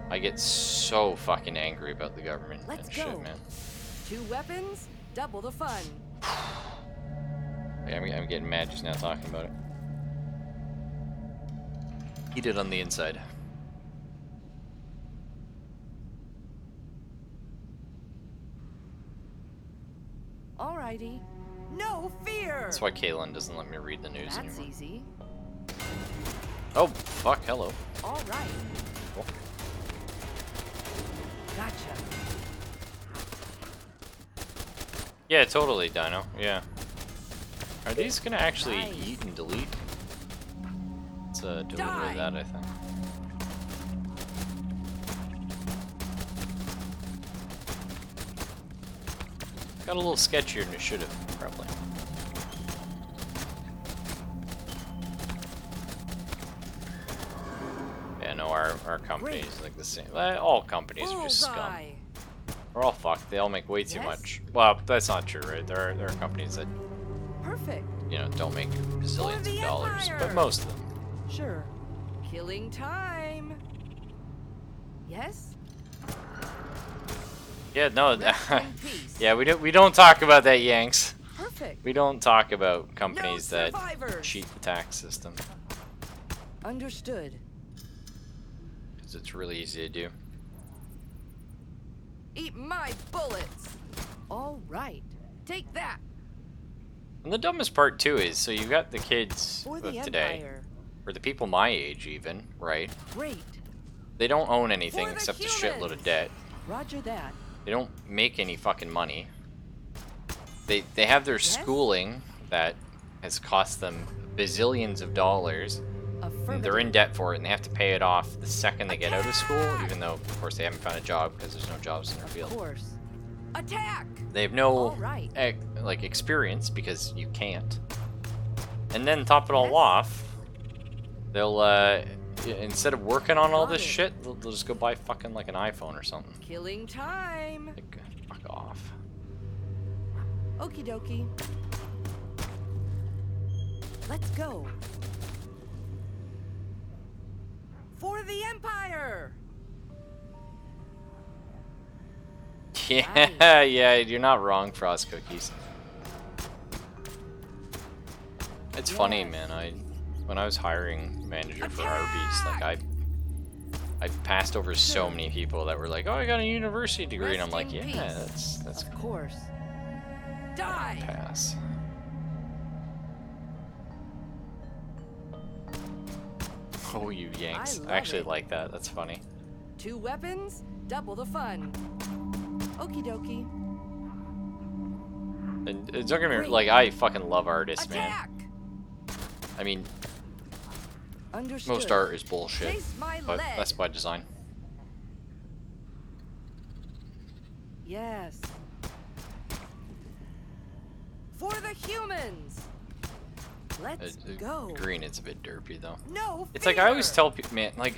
I get so fucking angry about the government Let's and go. shit, man. Two weapons, double the fun. Like, I'm getting mad just now talking about it. Heated on the inside. Alrighty. No fear. That's why Kaylin doesn't let me read the news That's anymore. easy. Oh, fuck, hello. All right. Cool. Gotcha. Yeah, totally, Dino. Yeah. Are these gonna actually Nice. eat and delete? Let's do a little bit Die. of that, I think. Got a little sketchier than it should have, probably. Yeah, no, our company is like the same. All companies are just scum. Bullseye. We're all fucked. They all make way too Yes? much. Well, that's not true, right? There are companies that, Perfect. you know, don't make bazillions For of the dollars, Empire! but most of them. Sure. Killing time. Yes? Yeah, no. Rest in peace. Yeah, we don't talk about that, Yanks. Perfect. We don't talk about companies No that survivors. cheat the tax system, Understood. because it's really easy to do. Eat my bullets. All right. Take that. And the dumbest part too is, so you got the kids For of the today, Empire. or the people my age even, right? Great. They don't own anything For the except a shitload of humans. debt. Roger that. They don't make any fucking money. They have their Yes? schooling that has cost them bazillions of dollars, and they're in Affirmative. debt for it, and they have to pay it off the second they get out of school, even though, of course, they haven't found a job because there's no jobs in their Of field. course. Attack. They have no All right. like experience because you can't. And then top it all Yes? off, they'll instead of working on all Got this it. shit, they'll just go buy fucking like an iPhone or something. Killing time. Like, fuck off. Okie dokie. Let's go. For the Empire. Yeah, yeah, you're not wrong, Frost Cookies. It's funny, Yes. man. When I was hiring manager for Arby's, like I passed over so many people that were like, "Oh, I got a university degree," and I'm like, Rest in "Yeah, peace. that's Of course. a Die. pass." Oh, you Yanks! love I actually it. like that. That's funny. 2 weapons, double the fun. Okie dokie. And don't get me Great. like, I fucking love artists, man. Attack. I mean, Understood. most art is bullshit, Taste my but lead. that's by design. Yes. For the humans. Let's go. Green, it's a bit derpy though. No It's like I always fear. tell people, man, like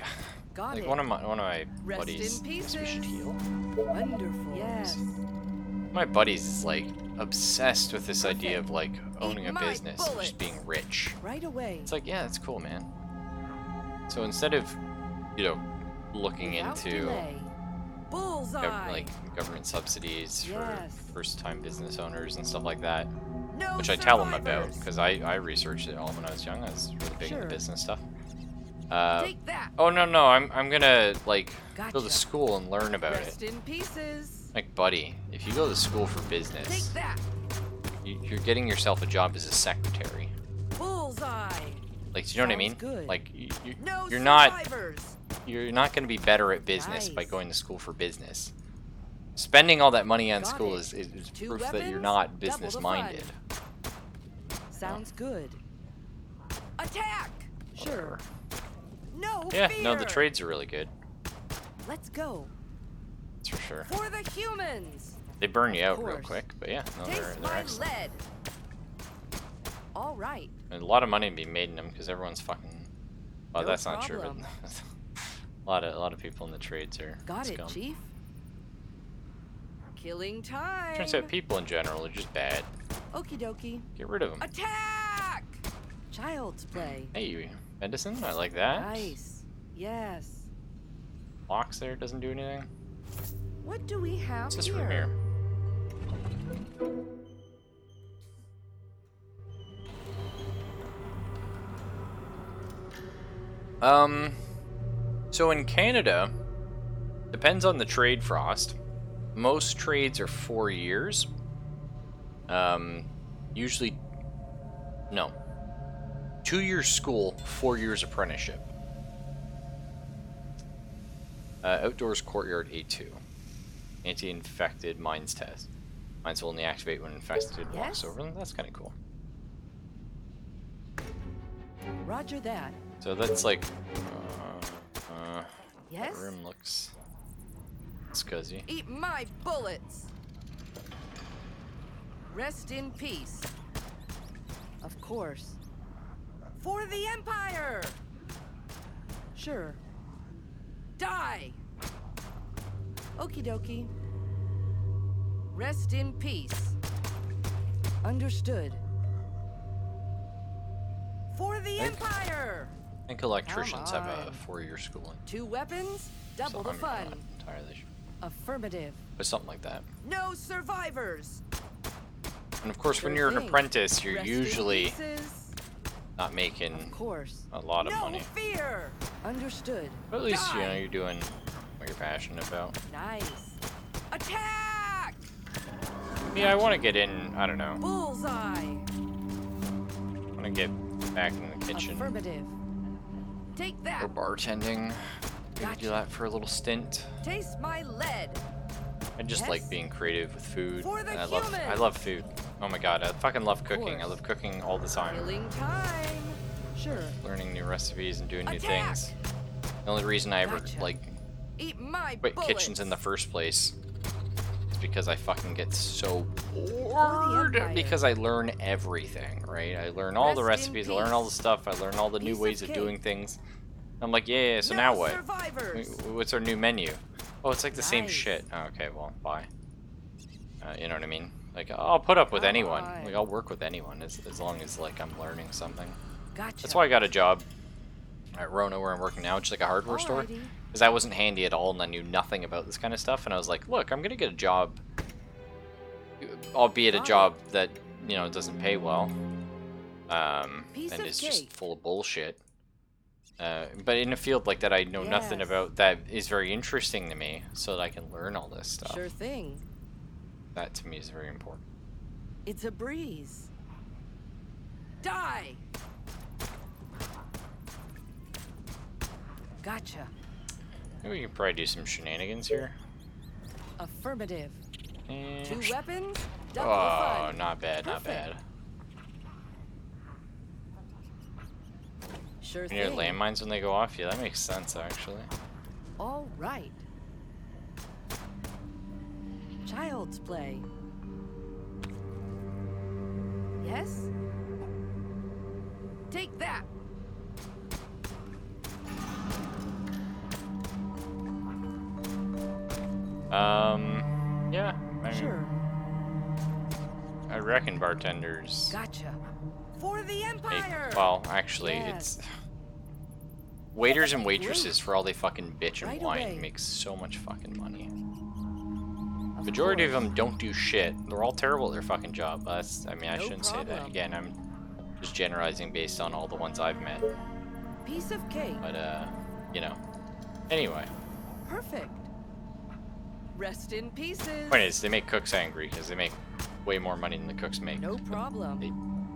Got it. one of my Rest buddies. in I guess we should pieces. heal. Wonderful. Yes. My buddies is like obsessed with this idea of like owning a my business and bullets. just being rich. Right away. It's like, yeah, that's cool, man. So instead of, you know, looking Without into delay. Bullseye. like government subsidies for Yes. first-time business owners and stuff like that, no which I tell them about survivors. because I researched it all when I was young. I was really big into Sure. business stuff. Take that. Oh no, I'm gonna like go to Gotcha. school and learn about Rest it. in pieces. Like, buddy, if you go to school for business, Take that. you're getting yourself a job as a secretary. Bullseye. Like, do you know what I Sounds mean? good. Like, No you're not survivors. you're not going to be better at business by Nice. going to school for business. Spending all that money on Got school it. is 2 proof that you're weapons, not double the business fun. minded. Sounds good. Attack. Sure. Whatever. No Yeah, fear. no, the trades are really good. Let's go. That's for sure. For the humans. They burn you out real course. quick, but yeah, no, Taste they're my excellent. lead. All right. And a lot of money to be made in them because everyone's fucking. Well, No that's not true, problem. but a lot of people in the trades are Got it, scum. Chief. Killing time. Turns out people in general are just bad. Okie dokie. Get rid of them. Attack. Child's play. Hey, medicine, I like that. Nice. Yes. Box there doesn't do anything. What do we have What's this here? room here? So in Canada, depends on the trade, Frost. Most trades are 4 years. Usually, no. 2 years school, 4 years apprenticeship. Outdoors courtyard A2. Anti-infected mines test. Mines will only activate when infested walks Yes. over them. That's kind of cool. Roger that. So that's like, Yes? that room looks scuzzy. Eat my bullets. Rest in peace. Of course. For the Empire. Sure. Die. Okie dokie. Rest in peace. Understood. For the Empire! I think electricians have a on. 4-year schooling. 2 weapons, double the I'm fun. not entirely sure. Affirmative. But something like that. No survivors. And of course, when Sure you're an thing. apprentice, you're Rest in usually pieces. not making Of course. a lot of No money. fear. Understood. But at least, you know, Die. you're doing what you're passionate about. Nice. Attack! Yeah, I want to get in, I don't know. Bullseye. I want to get back in the kitchen. Affirmative. Take Or that. bartending. Maybe Gotcha. do that for a little stint. Taste my lead. I just Yes. like being creative with food. For the And I humans. love food. Oh my god, I fucking love cooking. I course. love cooking all the time. Killing time. Sure. Learning new recipes and doing new Attack. things. The only reason I ever Gotcha. like Eat my quit bullets. kitchens in the first place is because I fucking get so bored Empire. because I learn everything, right? I learn all the Rest in recipes, I learn all the peace. stuff, I learn all the new Piece ways of of cake. doing things. I'm like, yeah, so no now what? Survivors. What's our new menu? Oh, it's like the same Nice. shit. Oh, okay, well, bye. You know what I mean? Like, I'll put up with Come anyone. on. Like, I'll work with anyone as long as, like, I'm learning something. Gotcha. That's why I got a job at Rona, where I'm working now, which is like a hardware store. Alrighty. Because I wasn't handy at all, and I knew nothing about this kind of stuff. And I was like, look, I'm going to get a job, albeit a Got it. job that, you know, doesn't pay well. Piece And of is just cake. full of bullshit. But in a field like that I know nothing Yes. about, that is very interesting to me, so that I can learn all this stuff. Sure thing. That to me is very important. It's a breeze. Die. Gotcha. Maybe we can probably do some shenanigans here. Affirmative. And 2 weapons, double oh, the fun. not bad, not Perfect. bad. Sure Near thing. landmines when they go off? Yeah, that makes sense, actually. All right. Child's play. Yes? Take that. Yeah. I mean, Sure. I reckon bartenders Gotcha. For the make, Empire. well, actually, Yes. it's waiters and waitresses, for all they fucking bitch and Right whine, away. make so much fucking money. Of Majority of course. them don't do shit. They're all terrible at their fucking job. That's, I mean, I No shouldn't say that. problem. Again, I'm just generalizing based on all the ones I've met. Piece of cake. But, you know. Anyway, Perfect. Rest in pieces. point is, they make cooks angry because they make way more money than the cooks make. No but problem. They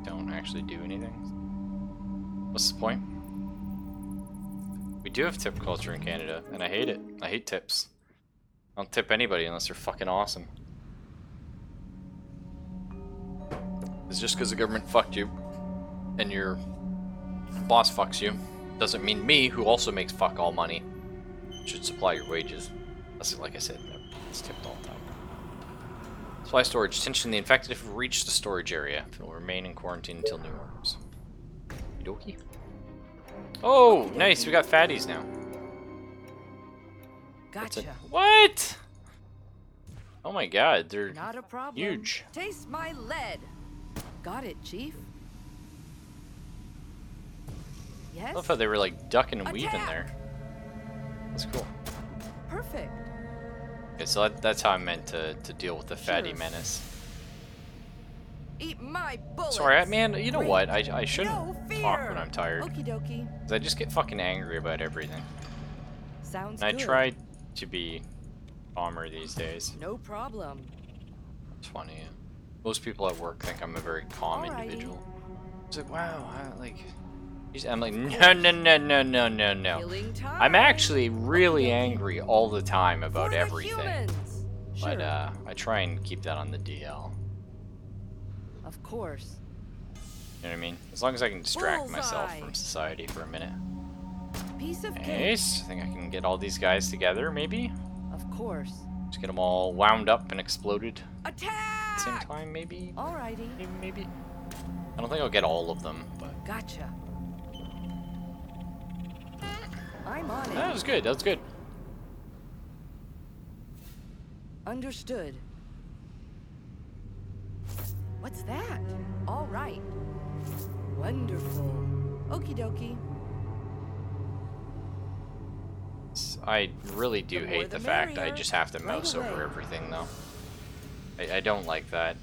don't actually do anything. What's the point? We do have tip culture in Canada, and I hate it. I hate tips. I don't tip anybody unless they're fucking awesome. It's just because the government fucked you, and your boss fucks you, doesn't mean me, who also makes fuck all money, should supply your wages. That's like I said, it's tipped all the time. Supply storage. Attention, the infected have reached the storage area. It will remain in quarantine until new orders. Okie dokie. Oh, nice. We got fatties now. That's Gotcha. what? Oh my god, they're Not a problem. huge. Taste my lead. Got it, Chief. I Yes? love how they were like ducking and weaving Attack! there. That's cool. Perfect. Okay, so that's how I meant to deal with the fatty Sure. menace. Eat my bullets. Sorry, man, you know Great. what? I shouldn't No talk fear. when I'm tired. Okie dokie. 'Cause I just get fucking angry about everything. Sounds And I good. try to be calmer these days. No problem. It's funny. Yeah. Most people at work think I'm a very calm Alrighty. individual. It's like, wow, I'm like, no, no, no, no, no, no, no. Killing time. I'm actually really Okey-dokey. angry all the time For about the everything. humans. Sure. But I try and keep that on the DL. Of course. You know what I mean? As long as I can distract myself Bullseye. from society for a minute. Piece of cake. Nice. I think I can get all these guys together, maybe? Of course. Just get them all wound up and exploded at Attack! the same time, maybe? Alrighty. Maybe? I don't think I'll get all of them, but... Gotcha. I'm on it. That was good, that was good. Understood. What's that? All right. Wonderful. Okie dokie. I really do The more hate the the fact I merrier. just have to Right mouse over away. everything, though. I don't like that.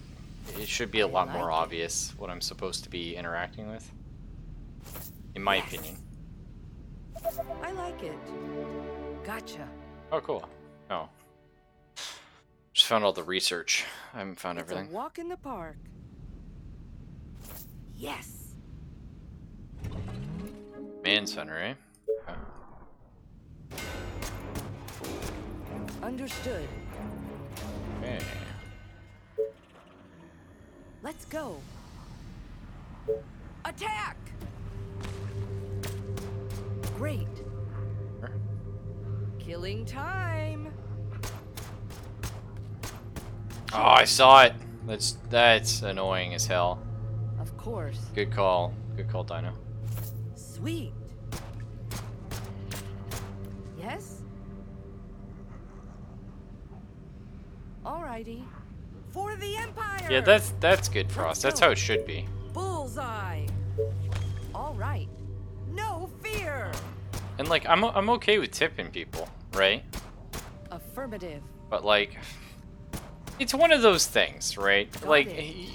It should be a lot more like it. obvious what I'm supposed to be interacting with. In my Yes. opinion. I like it. Gotcha. Oh, cool. Oh. Just found all the research. I haven't found It's everything. a walk in the park. Yes. Man Center, eh? Okay. Understood. Okay. Let's go. Attack! Great. Sure. Killing time. Oh, I saw it. That's annoying as hell. Of course. Good call. Good call, Dino. Sweet. Yes? Alrighty. For the Empire! Yeah, that's good for us. That's how it should be. Bullseye. All right. No fear. And like I'm okay with tipping people, right? Affirmative. But like it's one of those things, right? Got Like it.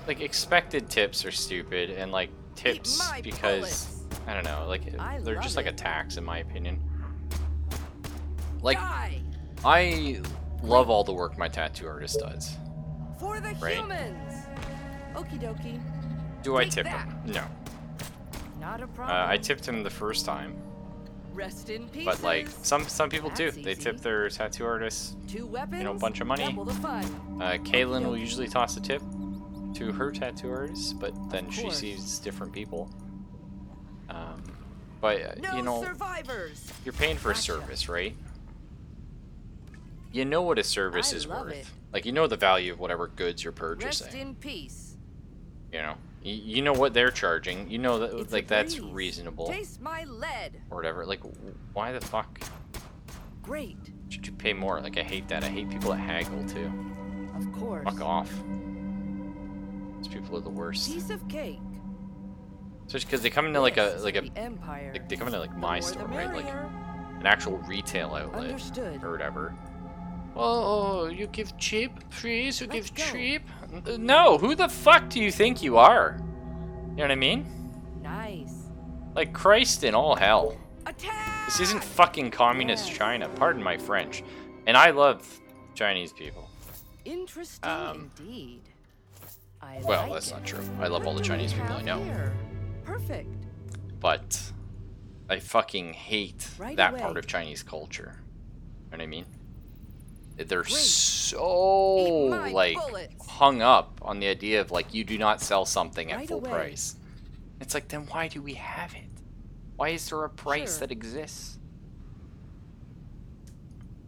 like expected tips are stupid and like tips my because bullets. I don't know, like I they're love just like a it. tax in my opinion. Like Die. I love all the work my tattoo artist does. For the Right. humans. Okie dokie. Do I Take tip that. him? No. Not a problem. I tipped him the first time, Rest in peace. but like some people do. That's They tip easy. their tattoo artists. 2 weapons. a bunch of money. Double the fun. Kaylin will usually toss a tip to her tattoo artist, but then she course. sees different people. But No you know, survivors. you're paying for a Gotcha. service, right? You know what a service I is love worth. it. Like you know the value of whatever goods you're Rest purchasing. in peace. You know, you know what they're charging. You know that It's a like that's breeze. reasonable Taste my lead. or whatever. Like why the fuck Great. should you pay more? Like I hate that. I hate people that haggle too. Of course. Fuck off. Those people are the worst. Piece of cake. Especially because they come into like a This like a is the Empire. like they come into like The my more store, the right? Like merrier. an actual retail outlet Understood. or whatever. Oh, you give cheap, please. You Let's give go. cheap. No, who the fuck do you think you are? You know what I mean? Nice. Like Christ in all hell. Attack! This isn't fucking communist Yes. China. Pardon my French. And I love Chinese people. Interesting indeed. I Well, like that's it. not true. I love all What the do we Chinese people I have know. here? Perfect. But I fucking hate Right that away. part of Chinese culture. You know what I mean? They're Great. so Eat my like bullets. hung up on the idea of like you do not sell something at Right full away. price. It's like then why do we have it? Why is there a price Sure. that exists?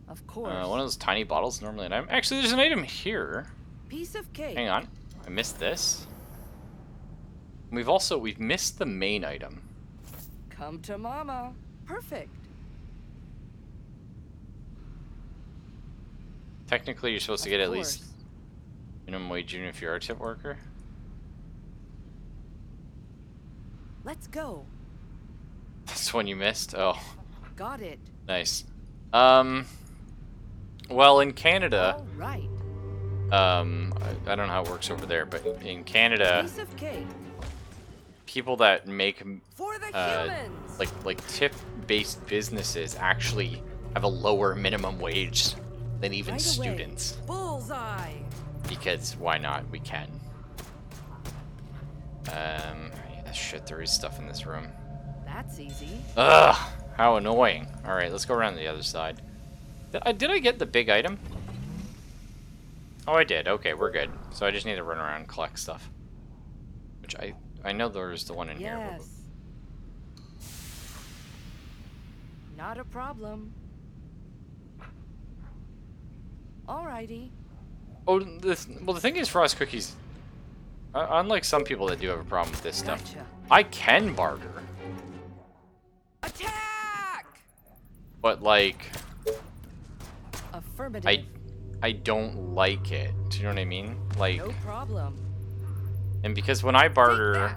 Of course. One of those tiny bottles normally an item. Actually, there's an item here. Piece of cake. Hang on, I missed this. We've missed the main item. Come to mama. Perfect. Technically, you're supposed to Of get at course. least minimum wage even if you're a tip worker. Let's go. That's one you missed. Oh, Got it. nice. Well, in Canada, All right. I don't know how it works over there, but in Canada, Piece of cake. people that make For the uh, humans. like tip-based businesses actually have a lower minimum wage than even Right away. students. Bullseye. Because why not? We can. Yeah, shit, there is stuff in this room. That's easy. Ugh, how annoying. All right, let's go around to the other side. Did I get the big item? Oh, I did. Okay, we're good. So I just need to run around and collect stuff. Which I know there's the one in here. Yes. Not a problem. Alrighty. Oh, well, the thing is, Frost Cookies, unlike some people that do have a problem with this stuff, Gotcha. I can barter. Attack! But, like, Affirmative. I don't like it. Do you know what I mean? Like, No problem. And because when I barter,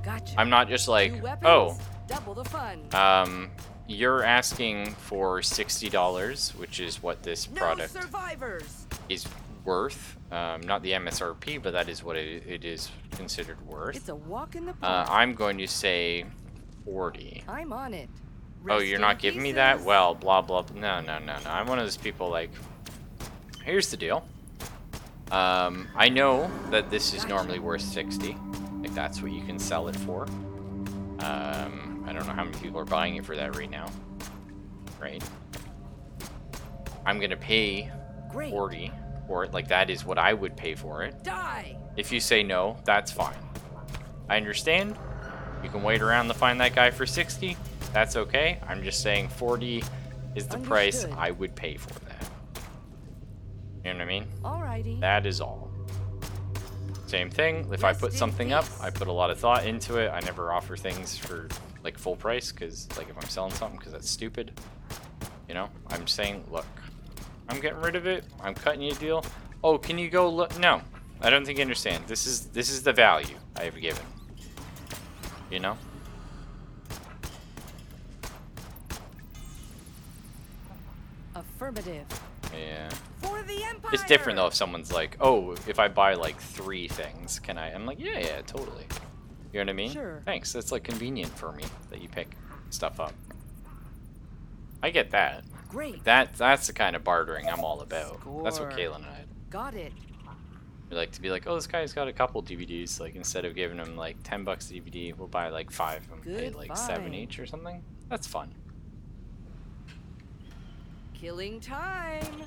Gotcha. I'm not just like, 2 weapons, oh, double the fun. you're asking for $60, which is what this No product survivors. is worth. Not the MSRP, but that is what it is considered worth. It's a walk in the park. I'm going to say 40. I'm on it. Oh, Rest you're in not giving me that? pieces. Well, blah, blah, blah. No, no, no, no. I'm one of those people like, here's the deal. I know that this is normally worth 60. Like, that's what you can sell it for. I don't know how many people are buying it for that right now. Right? I'm gonna pay Great. 40 for it. Like, that is what I would pay for it. Die. If you say no, that's fine. I understand. You can wait around to find that guy for 60. That's okay. I'm just saying 40 is the price Understood. I would pay for that. You know what I mean? Alrighty. That is all. Same thing. If I Rest put in something up, peace. I put a lot of thought into it. I never offer things for like full price because like if I'm selling something because that's stupid. You know, I'm saying, look, I'm getting rid of it. I'm cutting you a deal. Oh, can you go look? No, I don't think you understand. This is the value I have given. You know? Affirmative. Yeah. For the Empire. It's different though if someone's like, oh, if I buy like 3 things, can I? I'm like, yeah, yeah, totally. You know what I mean? Sure. Thanks. That's like convenient for me that you pick stuff up. I get that. Great. That's the kind of bartering I'm all about. That's what Score. Kaylin and I Got it. we like to be like, oh, this guy's got a couple DVDs. Like instead of giving him like $10 a DVD, we'll buy like 5 and pay Good like 7 find. each or something. That's fun. Killing time.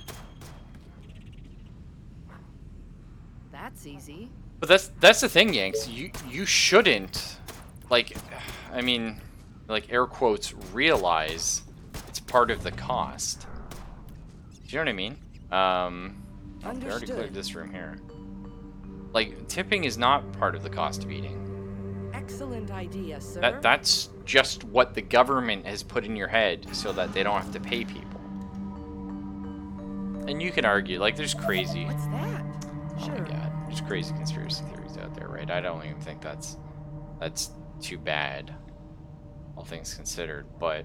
That's easy. But that's the thing, Yanks. You shouldn't, like, I mean, like air quotes, realize it's part of the cost. Do you know what I mean? I already Understood. cleared this room here. Like tipping is not part of the cost of eating. Excellent idea, sir. That's just what the government has put in your head so that they don't have to pay people. And you can argue, like, there's crazy. What's that? Oh Sure. my god, there's crazy conspiracy theories out there, right? I don't even think that's too bad, all things considered. But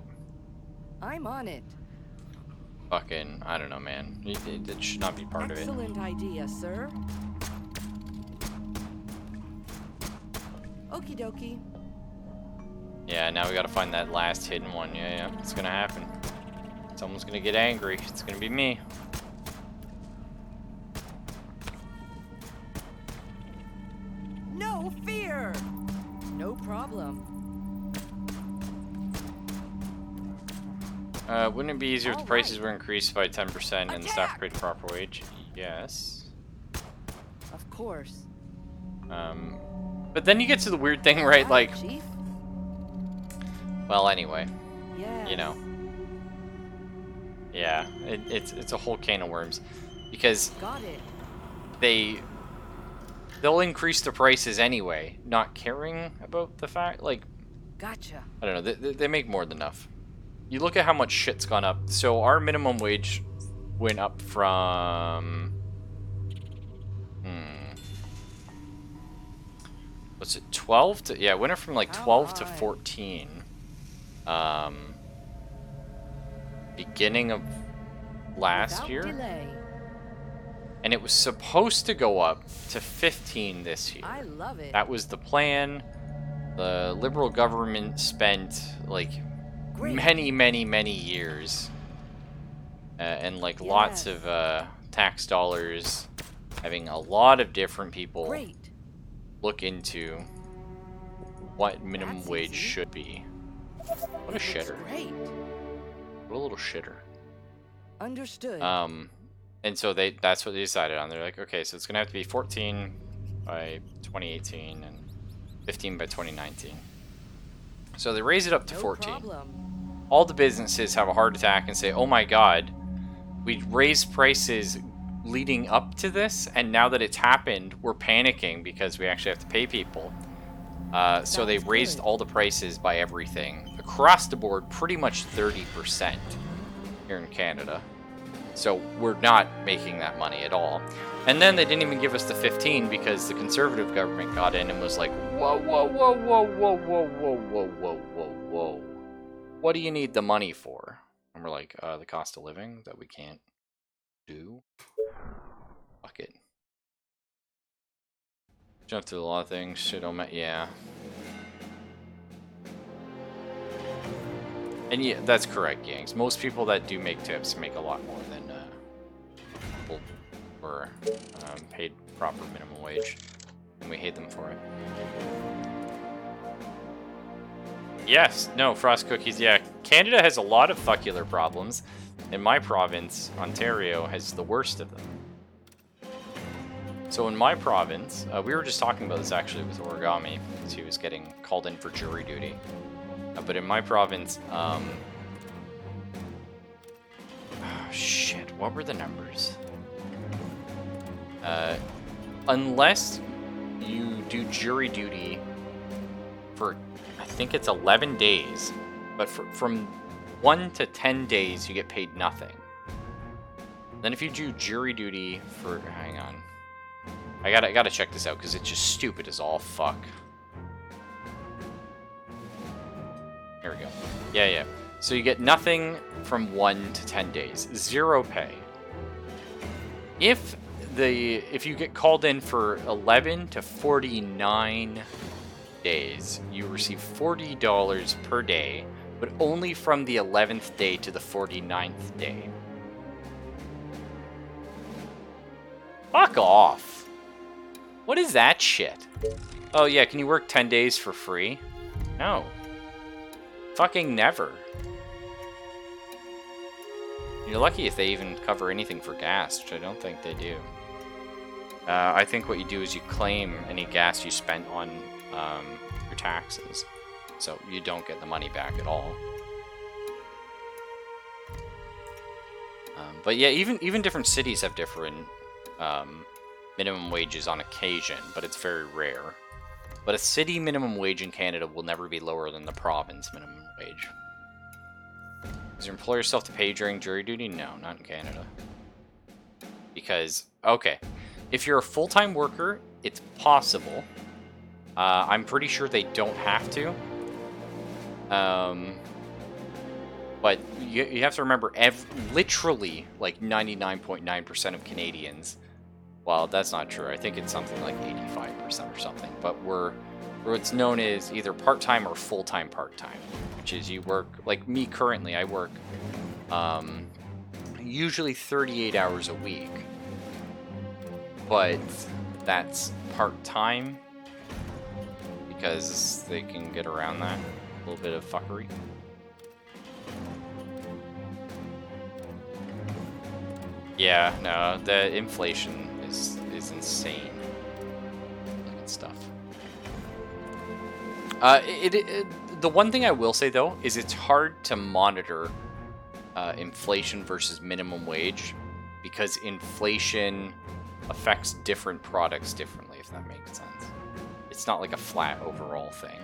I'm on it. fucking, I don't know, man. It should not be part of it. Excellent idea, sir. Okie dokie. Yeah, now we gotta find that last hidden one. Yeah, yeah, it's gonna happen. Someone's gonna get angry. It's gonna be me. No fear. No problem. Wouldn't it be easier if the All prices right. were increased by 10% and the staff Attack! paid a proper wage? Yes. Of course. But then you get to the weird thing, right? Aye, Like, Chief. well, anyway, Yes. you know. Yeah, it's a whole can of worms, because Got it. they'll increase the prices anyway, not caring about the fact, like, Gotcha. I don't know, they make more than enough. You look at how much shit's gone up. So our minimum wage went up from was it 12 to, yeah, it went up from like Come 12 to on. 14 beginning of last Without year. delay. And it was supposed to go up to 15 this year. I love it. That was the plan. The Liberal government spent like Great. many years and like lots Yes. of tax dollars, having a lot of different people Great. look into what minimum That's wage easy. should be. What a It looks shitter. Great. What a little shitter. Understood. And so that's what they decided on. They're like, okay, so it's gonna have to be 14 by 2018 and 15 by 2019. So they raise it up to no 14. problem. All the businesses have a heart attack and say, oh my god, we raised prices leading up to this, and now that it's happened, we're panicking because we actually have to pay people. So they Sounds raised good. all the prices by everything across the board, pretty much 30% here in Canada. So we're not making that money at all. And then they didn't even give us the 15 because the conservative government got in and was like, whoa, whoa, whoa, whoa, whoa, whoa, whoa, whoa, whoa, whoa, whoa. What do you need the money for? And we're like, the cost of living that we can't do. Fuck it. Jump through a lot of things. Shit don't matter. Yeah. And yeah, that's correct, Yanks. Most people that do make tips make a lot more than people who are paid proper minimum wage. And we hate them for it. Yes, no, frost cookies, yeah. Canada has a lot of fuckular problems. And my province, Ontario, has the worst of them. So in my province, we were just talking about this actually with Origami, because he was getting called in for jury duty. But in my province, shit, what were the numbers? Unless you do jury duty for, I think it's 11 days, but from 1 to 10 days, you get paid nothing. Then if you do jury duty for, hang on, I gotta check this out because it's just stupid as all fuck. Here we go. Yeah. So you get nothing from 1 to 10 days, 0 pay. If you get called in for 11 to 49 days, you receive $40 per day, but only from the 11th day to the 49th day. Fuck off. What is that shit? Oh yeah, can you work 10 days for free? No. Fucking never. You're lucky if they even cover anything for gas, which I don't think they do. I think what you do is you claim any gas you spent on your taxes, so you don't get the money back at all. But yeah, even different cities have different minimum wages on occasion, but it's very rare. But a city minimum wage in Canada will never be lower than the province minimum wage. Does your employer still have to pay during jury duty? No, not in Canada. Because, okay, if you're a full-time worker, it's possible. I'm pretty sure they don't have to. But you have to remember, literally, like 99.9% of Canadians, well, that's not true. I think it's something like 85% or something. But we're what's known as either part-time or full-time part-time, which is you work, like me currently, I work usually 38 hours a week. But that's part-time because they can get around that. A little bit of fuckery. Yeah, no, the inflation is insane. Look at stuff. The one thing I will say though is it's hard to monitor inflation versus minimum wage because inflation affects different products differently, if that makes sense. It's not like a flat overall thing.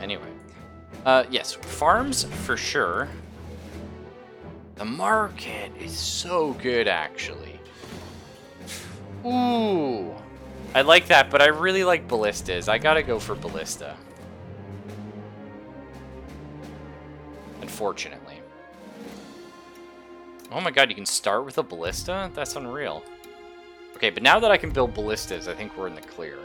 Anyway. Yes, farms for sure. The market is so good, actually. Ooh. I like that, but I really like ballistas. I gotta go for ballista. Unfortunately. Oh my god, you can start with a ballista? That's unreal. Okay, but now that I can build ballistas, I think we're in the clear.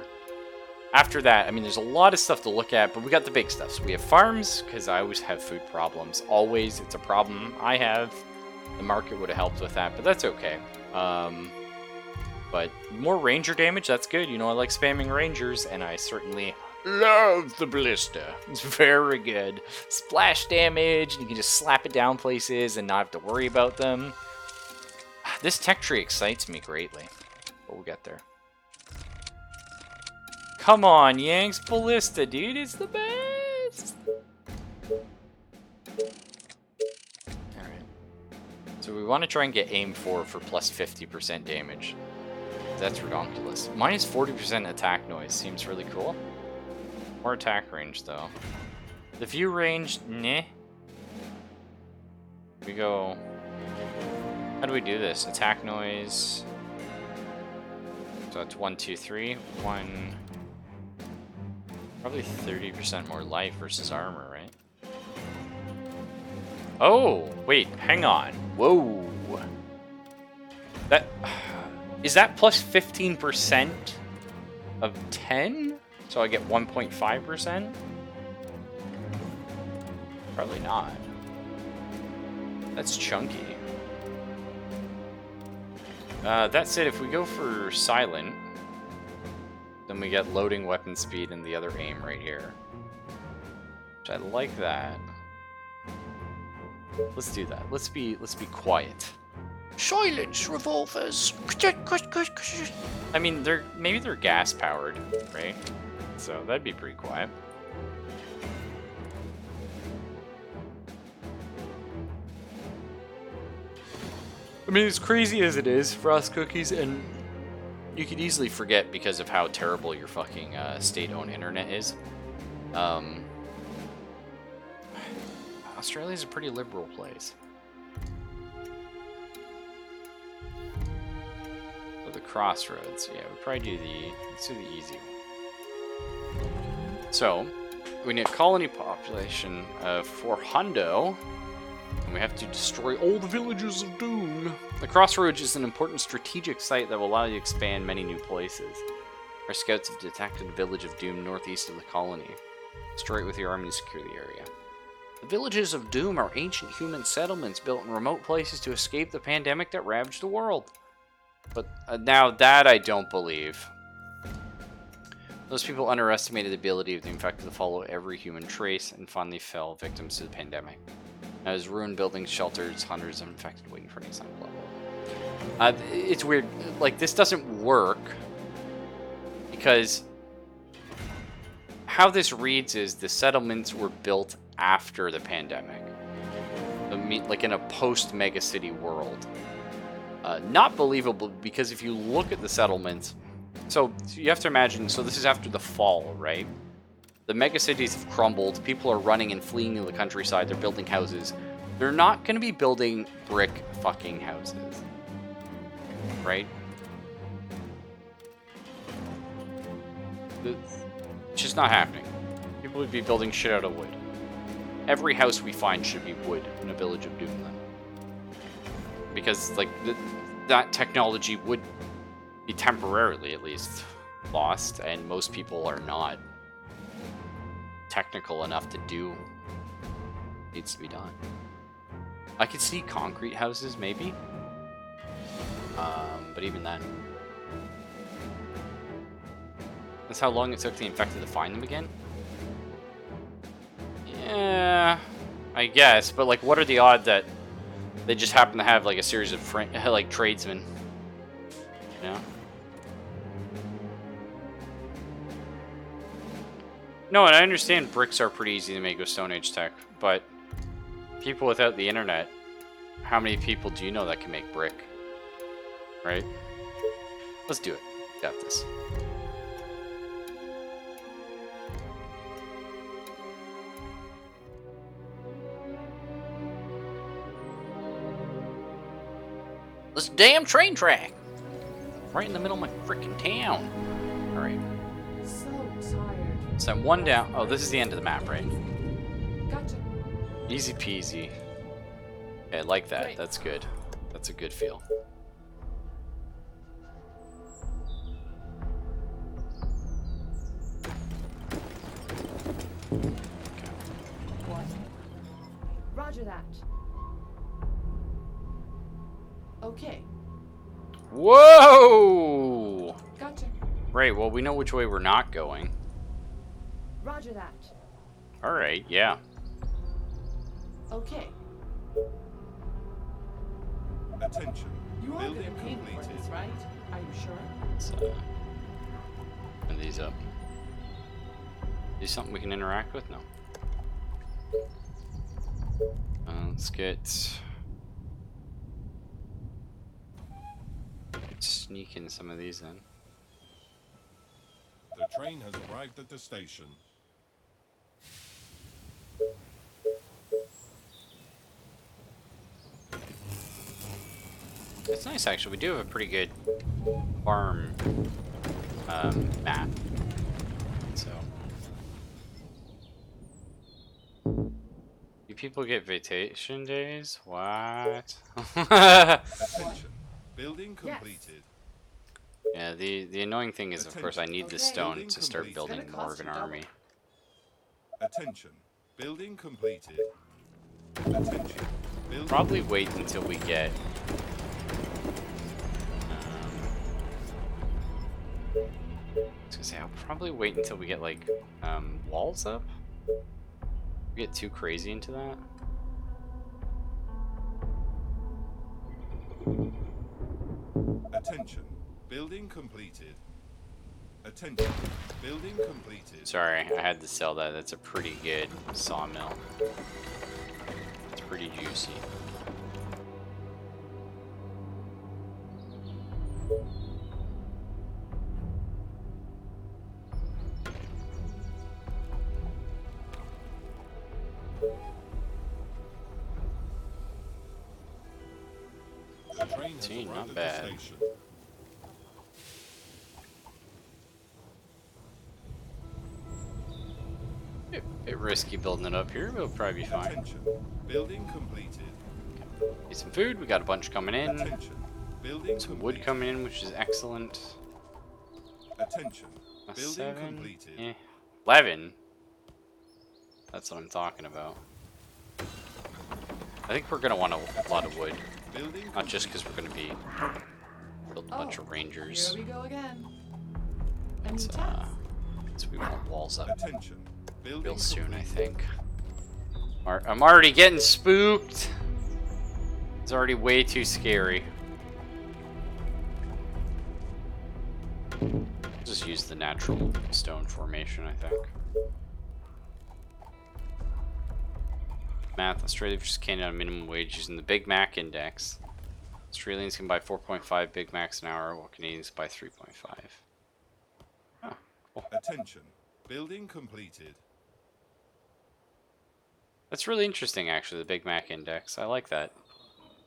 After that, I mean, there's a lot of stuff to look at, but we got the big stuff. So we have farms, because I always have food problems. Always, it's a problem I have. The market would have helped with that, but that's okay. But more ranger damage, that's good. You know, I like spamming rangers, and I certainly love the ballista. It's very good. Splash damage, and you can just slap it down places and not have to worry about them. This tech tree excites me greatly, but we'll get there. Come on, Yanks ballista, dude, it's the best! Alright. So we want to try and get aim for plus 50% damage. That's ridiculous. Minus 40% attack noise seems really cool. More attack range, though. The view range, nah. We go... How do we do this? Attack noise. So that's 1, 2, 3. 1... Probably 30% more life versus armor, right? Oh! Wait, hang on. Whoa! That... Is that plus 15% of 10? So I get 1.5%? Probably not. That's chunky. That said, if we go for silent, then we get loading weapon speed and the other aim right here. Which I like that. Let's do that. Let's be quiet. Silence revolvers. I mean, maybe they're gas powered, right? So that'd be pretty quiet. I mean, as crazy as it is, Frost Cookies, and you could easily forget because of how terrible your fucking state-owned internet is. Australia's a pretty liberal place. So the crossroads, yeah, we probably do let's do the easy one. So, we need a colony population of 400. And we have to destroy all the villages of Doom. The Crossroads is an important strategic site that will allow you to expand many new places. Our scouts have detected a village of Doom northeast of the colony. Destroy it with your army to secure the area. The villages of Doom are ancient human settlements built in remote places to escape the pandemic that ravaged the world. But now that I don't believe. Those people underestimated the ability of the infected to follow every human trace and finally fell victims to the pandemic. Now, there's ruined buildings, shelters, hundreds of infected waiting for an example level. It's weird. Like, this doesn't work because how this reads is the settlements were built after the pandemic. Like in a post-megacity world. Not believable because if you look at the settlements... So you have to imagine, so this is after the fall, right? The megacities have crumbled, people are running and fleeing to the countryside, they're building houses. They're not going to be building brick fucking houses. Right? It's just not happening. People would be building shit out of wood. Every house we find should be wood in a village of Doom then. Because, like, that technology would be temporarily, at least, lost, and most people are not technical enough to do what needs to be done. I could see concrete houses, maybe. But even then. That's how long it took the infected to find them again? Yeah, I guess. But, like, what are the odds that they just happen to have, like, a series of, like, tradesmen? Yeah. No, and I understand bricks are pretty easy to make with Stone Age tech, but people without the internet, how many people do you know that can make brick? Right? Let's do it. Got this. This damn train track! Right in the middle of my freaking town. Alright. So tired. So I'm one down. Oh, this is the end of the map, right? Gotcha. Easy peasy. Okay, I like that. Great. That's good. That's a good feel. What? Roger that. Okay. Whoa! Gotcha. Right, well, we know which way we're not going. Roger that. Alright, yeah. Okay. Attention. You are Building gonna pay me for completed. this, right? Are you sure? Let's open these up. Is something we can interact with? No. Let's sneak in some of these then. The train has arrived at the station. It's nice, actually. We do have a pretty good farm map. So, do people get vacation days? What? Attention. Building completed. Yeah, the annoying thing is, of course, I need the Okay. stone Building to start complete. building It's gonna more cost of an you double. army. Attention. Building completed. Attention. Building Probably wait until we get. I was gonna say, I'll probably wait until we get like walls up. We get too crazy into that. Attention. Building completed. Attention. Building completed. Sorry, I had to sell that. That's a pretty good sawmill. It's pretty juicy. The train has 18, arrived not at bad. the station. Bit risky building it up here, but we'll probably be fine. Attention. Building completed. Get some food. We got a bunch coming in. Attention. Building Some wood completed. coming in, which is excellent. Attention. A Building 7. completed. 11. That's what I'm talking about. I think we're gonna want a lot of wood, Building not just complete. because we're gonna be building a bunch of rangers. Here we go again. A new It's, task. so we want walls up Attention. Building real soon, I completed. think. I'm already getting spooked. It's already way too scary. Just use the natural stone formation, I think. Math: Australia just came down minimum wage using the Big Mac index. Australians can buy 4.5 Big Macs an hour, while Canadians buy 3.5. Oh, cool. Attention. Building completed. That's really interesting, actually, the Big Mac index. I like that.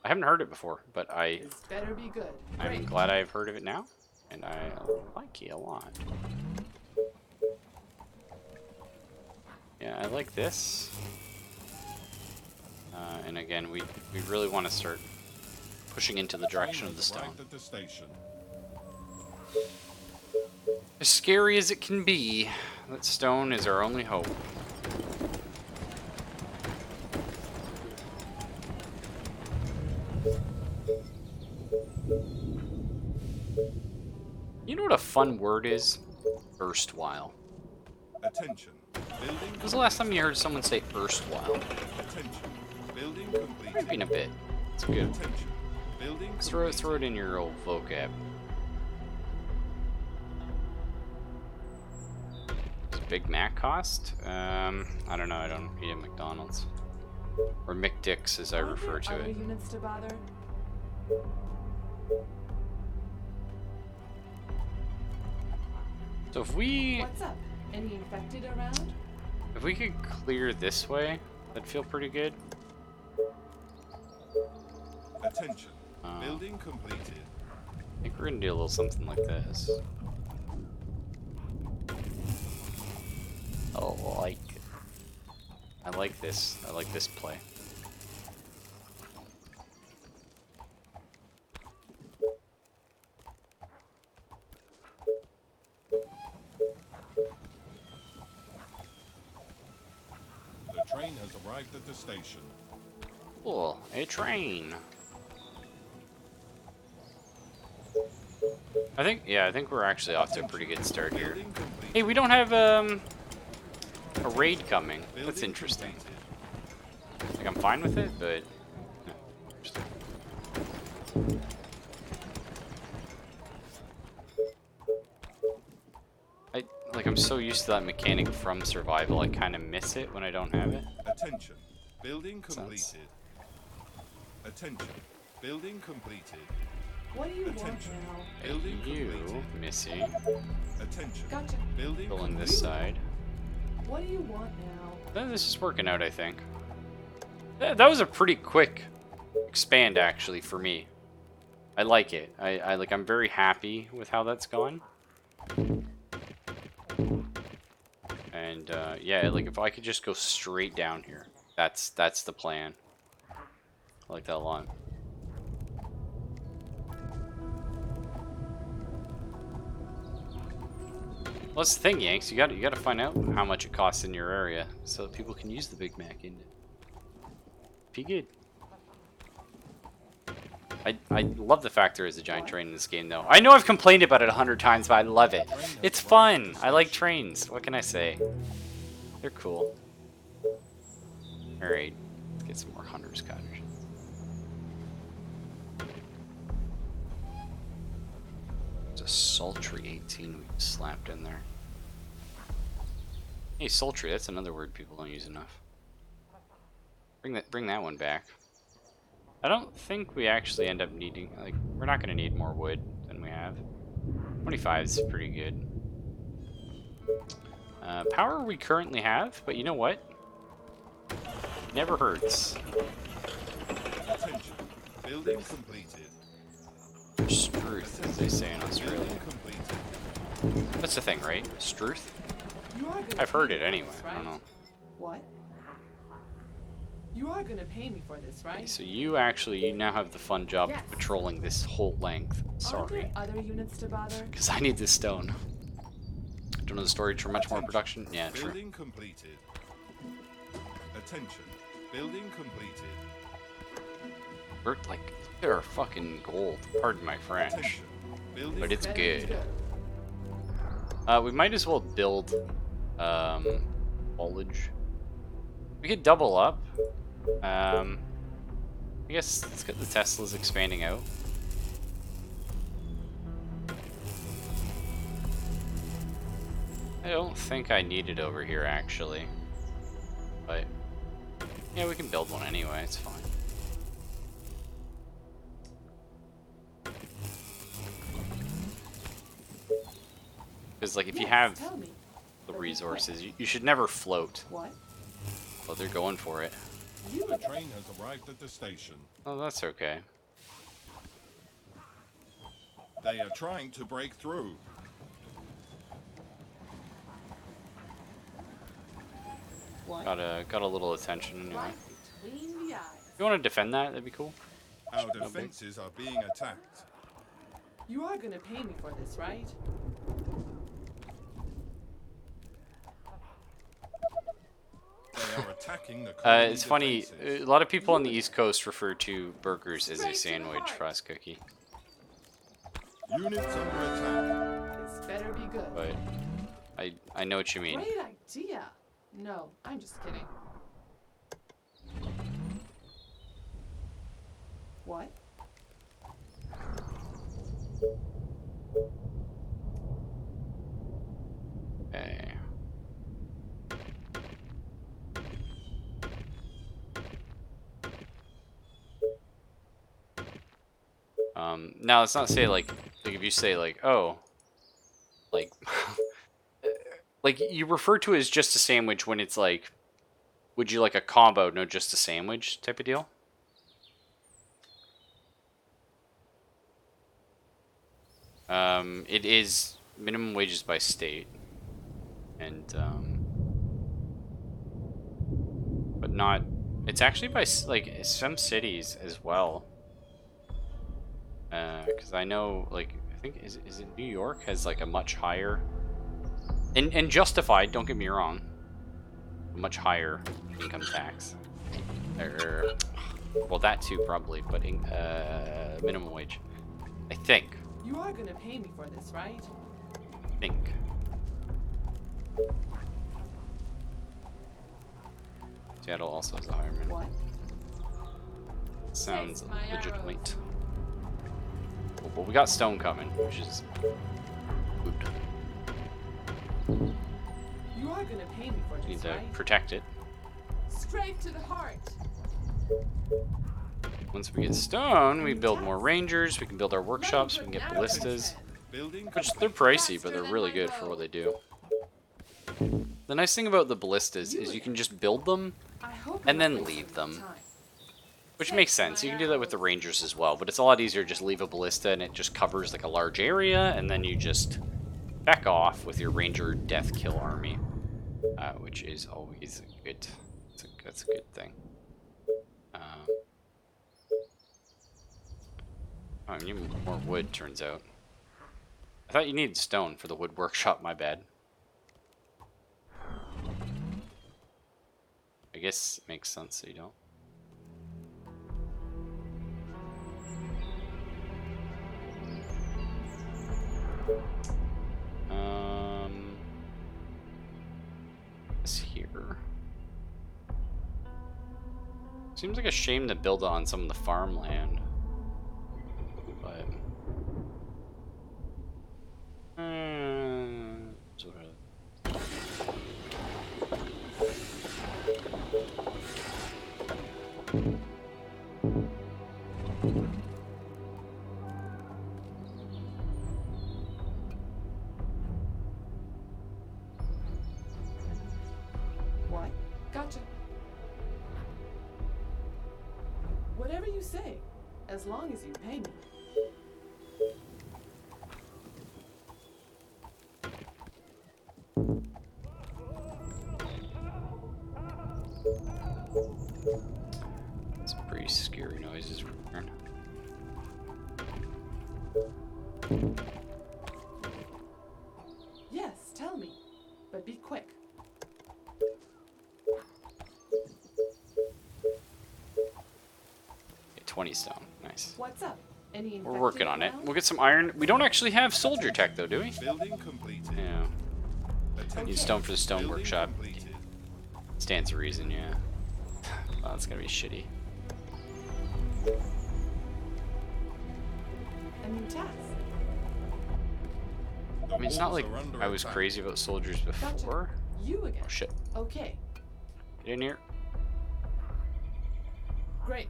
I haven't heard it before, but This better be good. I'm Great. glad I've heard of it now, and I like it a lot. Yeah, I like this. And again, we really want to start pushing into the direction of the Train has stone. arrived at the station. As scary as it can be, that stone is our only hope. You know what a fun word is? Erstwhile. Attention. Building When was the last time you heard someone say erstwhile? Attention. Building completed. Maybe in a bit. It's good. Attention. Building Throw it in your old vocab. Does Big Mac cost? I don't know. I don't eat at McDonald's. Or McDick's, as I Are refer there to other it. units to bother? So if we What's up? Any infected around? could clear this way, that'd feel pretty good. Attention. Uh, Building completed. I think we're gonna do a little something like this. Oh, I like this. I like this play. The train has arrived at the station. Cool, a train. I think we're actually off to a pretty good start here. Building completed. Hey, we don't have a raid coming. That's Building interesting. completed. Like, I'm fine with it, but yeah, interesting. I'm so used to that mechanic from Survival, I kind of miss it when I don't have it. Attention. Building Sense. completed. Attention. Building completed. What do you want Attention. now? Building You, completed. Missy, Attention. Gotcha. Building filling this completed. side. What do you want now? This is working out, I think. That was a pretty quick expand, actually, for me. I like it. I'm very happy with how that's gone. And yeah, like if I could just go straight down here, that's the plan. I like that a lot. Well, that's the thing, Yanks. You gotta find out how much it costs in your area so that people can use the Big Mac in it. Be good. I love the fact there is a giant train in this game, though. I know I've complained about it 100 times, but I love it. It's fun. I like trains. What can I say? They're cool. All right, let's get some more hunters cottages. It's a sultry 18 we slapped in there. Hey, sultry. That's another word people don't use enough. Bring that one back. I don't think we actually end up needing, like, we're not going to need more wood than we have. 25 is pretty good. Power we currently have, but you know what? Never hurts. Attention. Building completed. Struth, as they say in Australia. Building completed. That's the thing, right? Struth? You are gonna I've heard pay it me for anyway. this, I don't right? know. What? You are gonna pay me for this, right? Okay, so you now have the fun job Yes. of patrolling this whole length. Aren't Sorry. there other units to bother? Because I need this stone. Don't know the storage for much more production? Yeah, true. Building completed. Attention. Building completed. We're, like, they're fucking gold. Pardon my French. Attention. Building But it's Very good. We might as well build foliage. We could double up. I guess let's get the Teslas expanding out. I don't think I need it over here actually. But yeah, we can build one anyway, it's fine. Because like if you Yes, have tell me. the resources, you should never float. What? Well, they're going for it. The train has arrived at the station. Oh, that's okay. They are trying to break through. What? Got a little attention anyway. Right between the eyes. You want to defend that? That'd be cool. Our defenses are being attacked. You are gonna pay me for this, right? They are attacking the colony It's funny. defenses. A lot of people on the East Coast refer to burgers as a sandwich, Frost Cookie. Units under attack. This better be good. But I know what you mean. Great idea. No, I'm just kidding. What? Okay. Now let's not say like if you say like, oh, like like you refer to it as just a sandwich when it's like, would you like a combo, no just a sandwich type of deal? It is minimum wages by state, and but not. It's actually by like some cities as well. Because I know, like, I think is it New York has like a much higher, and justified. Don't get me wrong, a much higher income tax. Well, that too probably, but minimum wage. I think. You are gonna pay me for this, right? Think. Seattle also has a higher minimum. What? Sounds Taste my legitimate. Cool, but we got stone coming, which is good. You are gonna pay me for Need this, to right? protect it. Straight to the heart. Once we get stone, we build more rangers. We can build our workshops. We can get ballistas, Building which they're pricey, but they're really good for what they do. The nice thing about the ballistas is you can just build them I hope and you're then not wasting leave them. time. Which makes sense. You can do that with the Rangers as well, but it's a lot easier to just leave a ballista and it just covers like a large area, and then you just back off with your Ranger death kill army, which is always good. That's a good thing. Oh, I need more wood, turns out. I thought you needed stone for the wood workshop, my bad. I guess it makes sense that you don't. This here. Seems like a shame to build on some of the farmland. But sort of. What? Gotcha. Whatever you say, as long as you pay me. Some pretty scary noises from here. Yes, tell me, but be quick. Okay, 20 stone. Nice. What's up? Any We're working infected on it. around? We'll get some iron. We don't actually have soldier tech though, do we? Building completed. Yeah. Attention. Need stone for the stone Building workshop. completed. Stands to reason, yeah. Oh, that's gonna be shitty. A new task. The I mean, it's not walls like are under I was attack. crazy about soldiers Gotcha. before. You again. Oh shit. Okay, Get in here. great.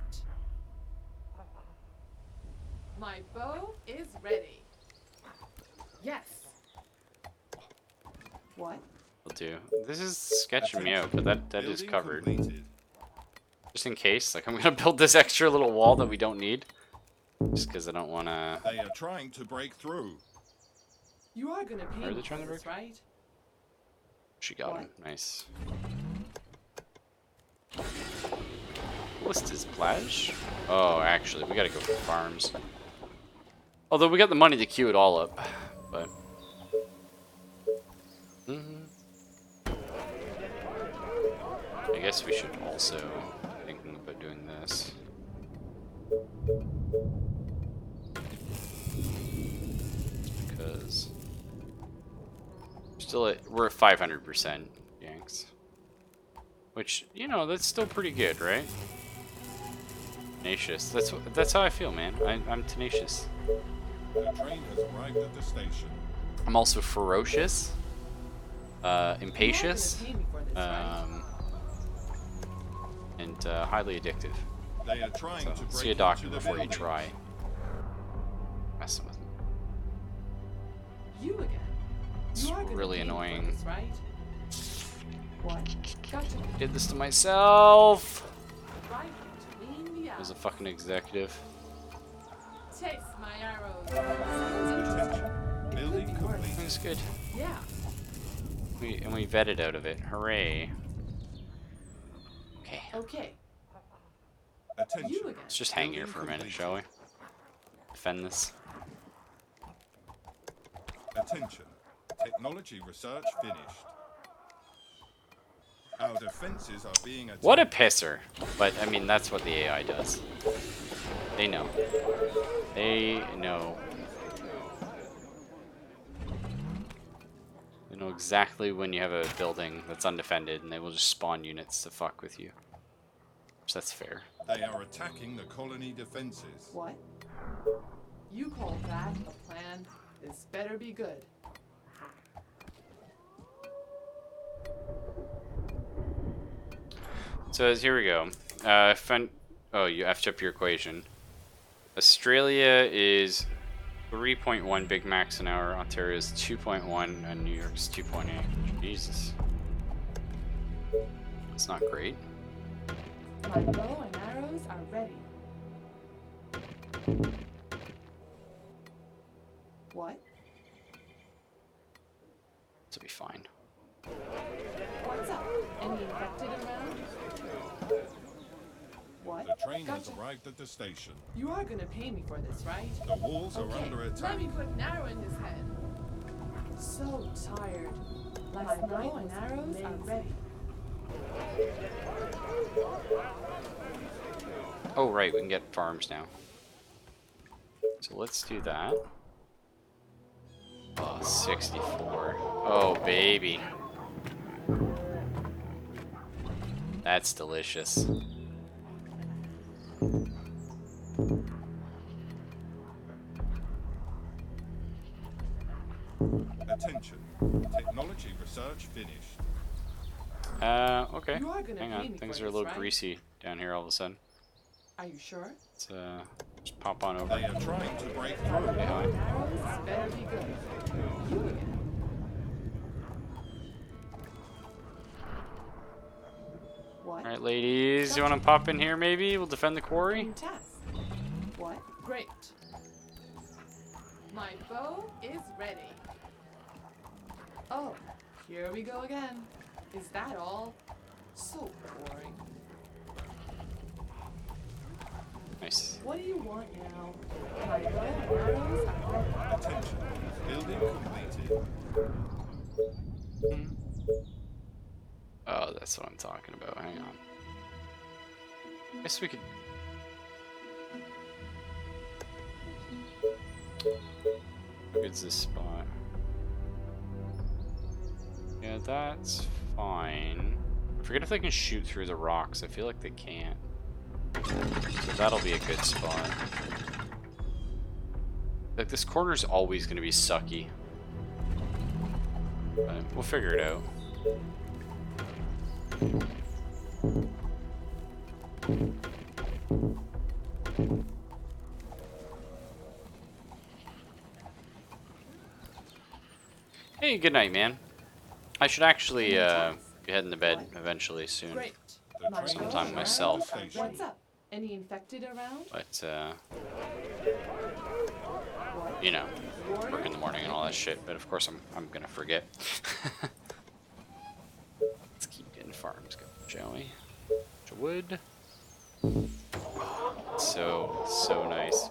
My bow is ready. Yes. What? Will do. This is sketching me out, but that is Building covered. completed. Just in case. Like, I'm gonna build this extra little wall that we don't need. Just because I don't wanna... They are trying to break through. You are gonna pay Are they me trying for to this, right? She got What? him. Nice. List is Plage? Oh, actually, we gotta go for farms. Although we got the money to queue it all up, but... I guess we should also thinking about doing this. Because we're at 500% Yanks. Which, you know, that's still pretty good, right? Tenacious. That's how I feel, man. I'm tenacious. The train has arrived at the station. I'm also ferocious, impatient, You are gonna pay me for this, right? and highly addictive. They are trying So to break see a doctor into the before you building. try messing with me. You again. It's You are gonna really pay me for annoying. this, right? What? Gotcha. Did this to myself. Right between the As eyes. a fucking executive. Taste my arrows. Sounds interesting. Attention. It Building could be worse. complete. That's good. Yeah. We vetted out of it. Hooray. Okay. Okay. Attention. You again. Let's just hang here for a minute, shall we? Defend this. Attention. Technology research finished. Our defenses are being attacked. What a pisser. But, I mean, that's what the AI does. They know. They know. They know exactly when you have a building that's undefended, and they will just spawn units to fuck with you. Which, that's fair. They are attacking the colony defenses. What? You call that a plan? This better be good. So here we go. Oh, you effed up your equation. Australia is 3.1 Big Macs an hour. Ontario is 2.1, and New York's 2.8. Jesus, it's not great. My bow and arrows arrows are ready. What? This will be fine. What's up? Any infected around? What? The train has Gotcha. arrived at the station. You are gonna pay me for this, right? The walls are Okay, under let attack. me put an arrow in his head. So tired. My bow and arrows are ready. Oh, right, we can get farms now. So let's do that. Oh, 64. Oh, baby. That's delicious. Attention. Technology research finished. Okay. You are gonna Hang pay on. me Things for are a this, little right? greasy down here all of a sudden. Are you sure? Let's, just pop on over. They are trying to break through. Say hi. Arrows better be good. You again. What? Alright, ladies, you want to pop in here maybe? We'll defend the quarry? New task. What? Great. My bow is ready. Oh, here we go again. Is that all? So boring. Nice. What do you want now? My bow and arrows are ready. Attention. Building completed. Oh, that's what I'm talking about. Hang on. Guess we could. How good's this spot? Yeah, that's fine. I forget if they can shoot through the rocks. I feel like they can't. So that'll be a good spot. Like, this corner's always going to be sucky. But we'll figure it out. Hey, good night, man. I should actually be heading to bed eventually soon. Great. The My train bow Sometime and myself. arrows are ready. What's up? Any infected around? But What? you know, Warrior? work in the morning and all that shit. But of course, I'm gonna forget. Let's keep getting farms going, shall we? Bunch of wood. So nice.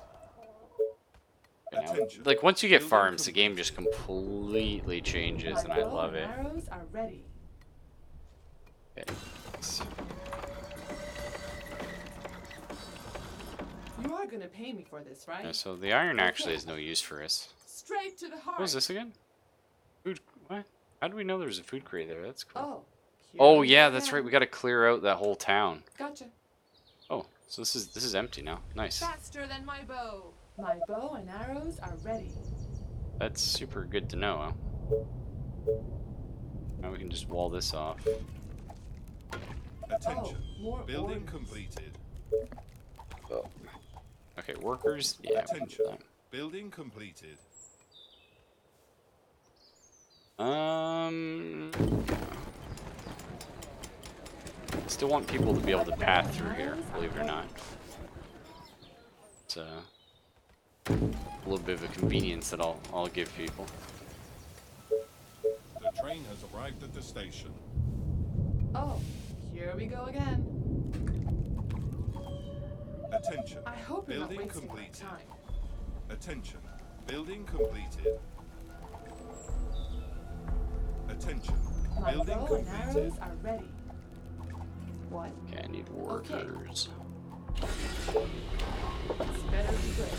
You know, Attention. like once you get Building farms, the complete. game just completely changes, and My I bow love and it. arrows are ready. Okay. You are gonna pay me for this, right? Yeah, so the iron actually has no use for us. Straight to the heart. What was this again? Food? What? How do we know there's a food crate there? That's cool. Oh. here Oh we yeah, go that's right. again. We got to clear out that whole town. Gotcha. Oh, so this is empty now. Nice. Faster than my bow. My bow and arrows are ready. That's super good to know. Huh? Now we can just wall this off. Attention. Oh, more Building orders. completed. Oh. Okay, workers. Yeah. we'll do Attention. Building completed. that. Still want people to be able to path through here, believe it or not. It's a little bit of a convenience that I'll give people. The train has arrived at the station. Oh, here we go again. Attention. I hope you're not Building wasting my completed. time. Attention. Building completed. Attention. My Building bow and completed. arrows are ready. What? Okay, I need workers. This better be good.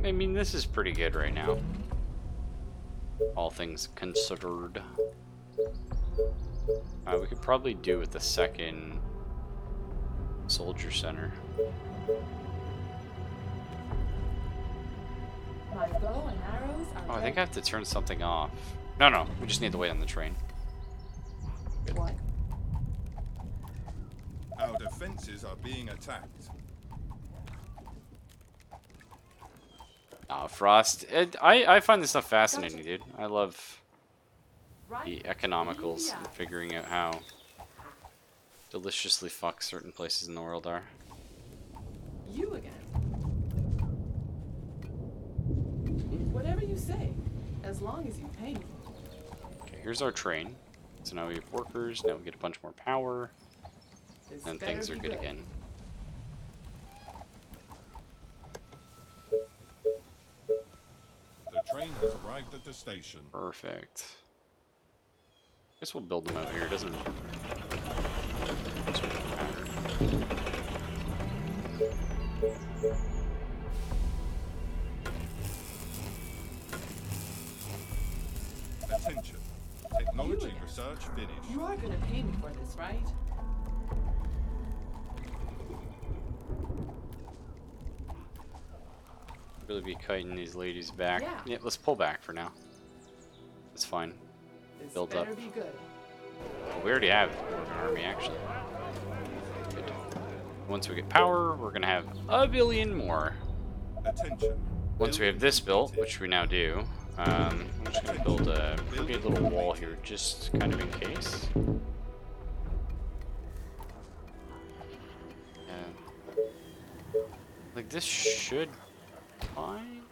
I mean, this is pretty good right now. All things considered. We could probably do with the second soldier center. My bow and arrows are Oh, I ready. think I have to turn something off. No, we just need to wait on the train. What? Our defenses are being attacked. Frost. I find this stuff fascinating, dude. I love the economicals and figuring out how deliciously fucked certain places in the world are. You again. Whatever you say, as long as you pay me. Okay, here's our train. So now we have workers, now we get a bunch more power, This and better things are be good again. The train has arrived at the station. Perfect. Guess we'll build them out here, doesn't matter. Attention. Technology research finished. You are gonna pay me for this, right? Really be kiting these ladies back. Yeah. Let's pull back for now. That's fine. This Build better up. be good. Well, we already have an army, actually. Good. Once we get power, we're gonna have a billion more. Attention. Once we have this built, which we now do, I'm just gonna build a pretty little wall here, just kind of in case. Like this should be fine.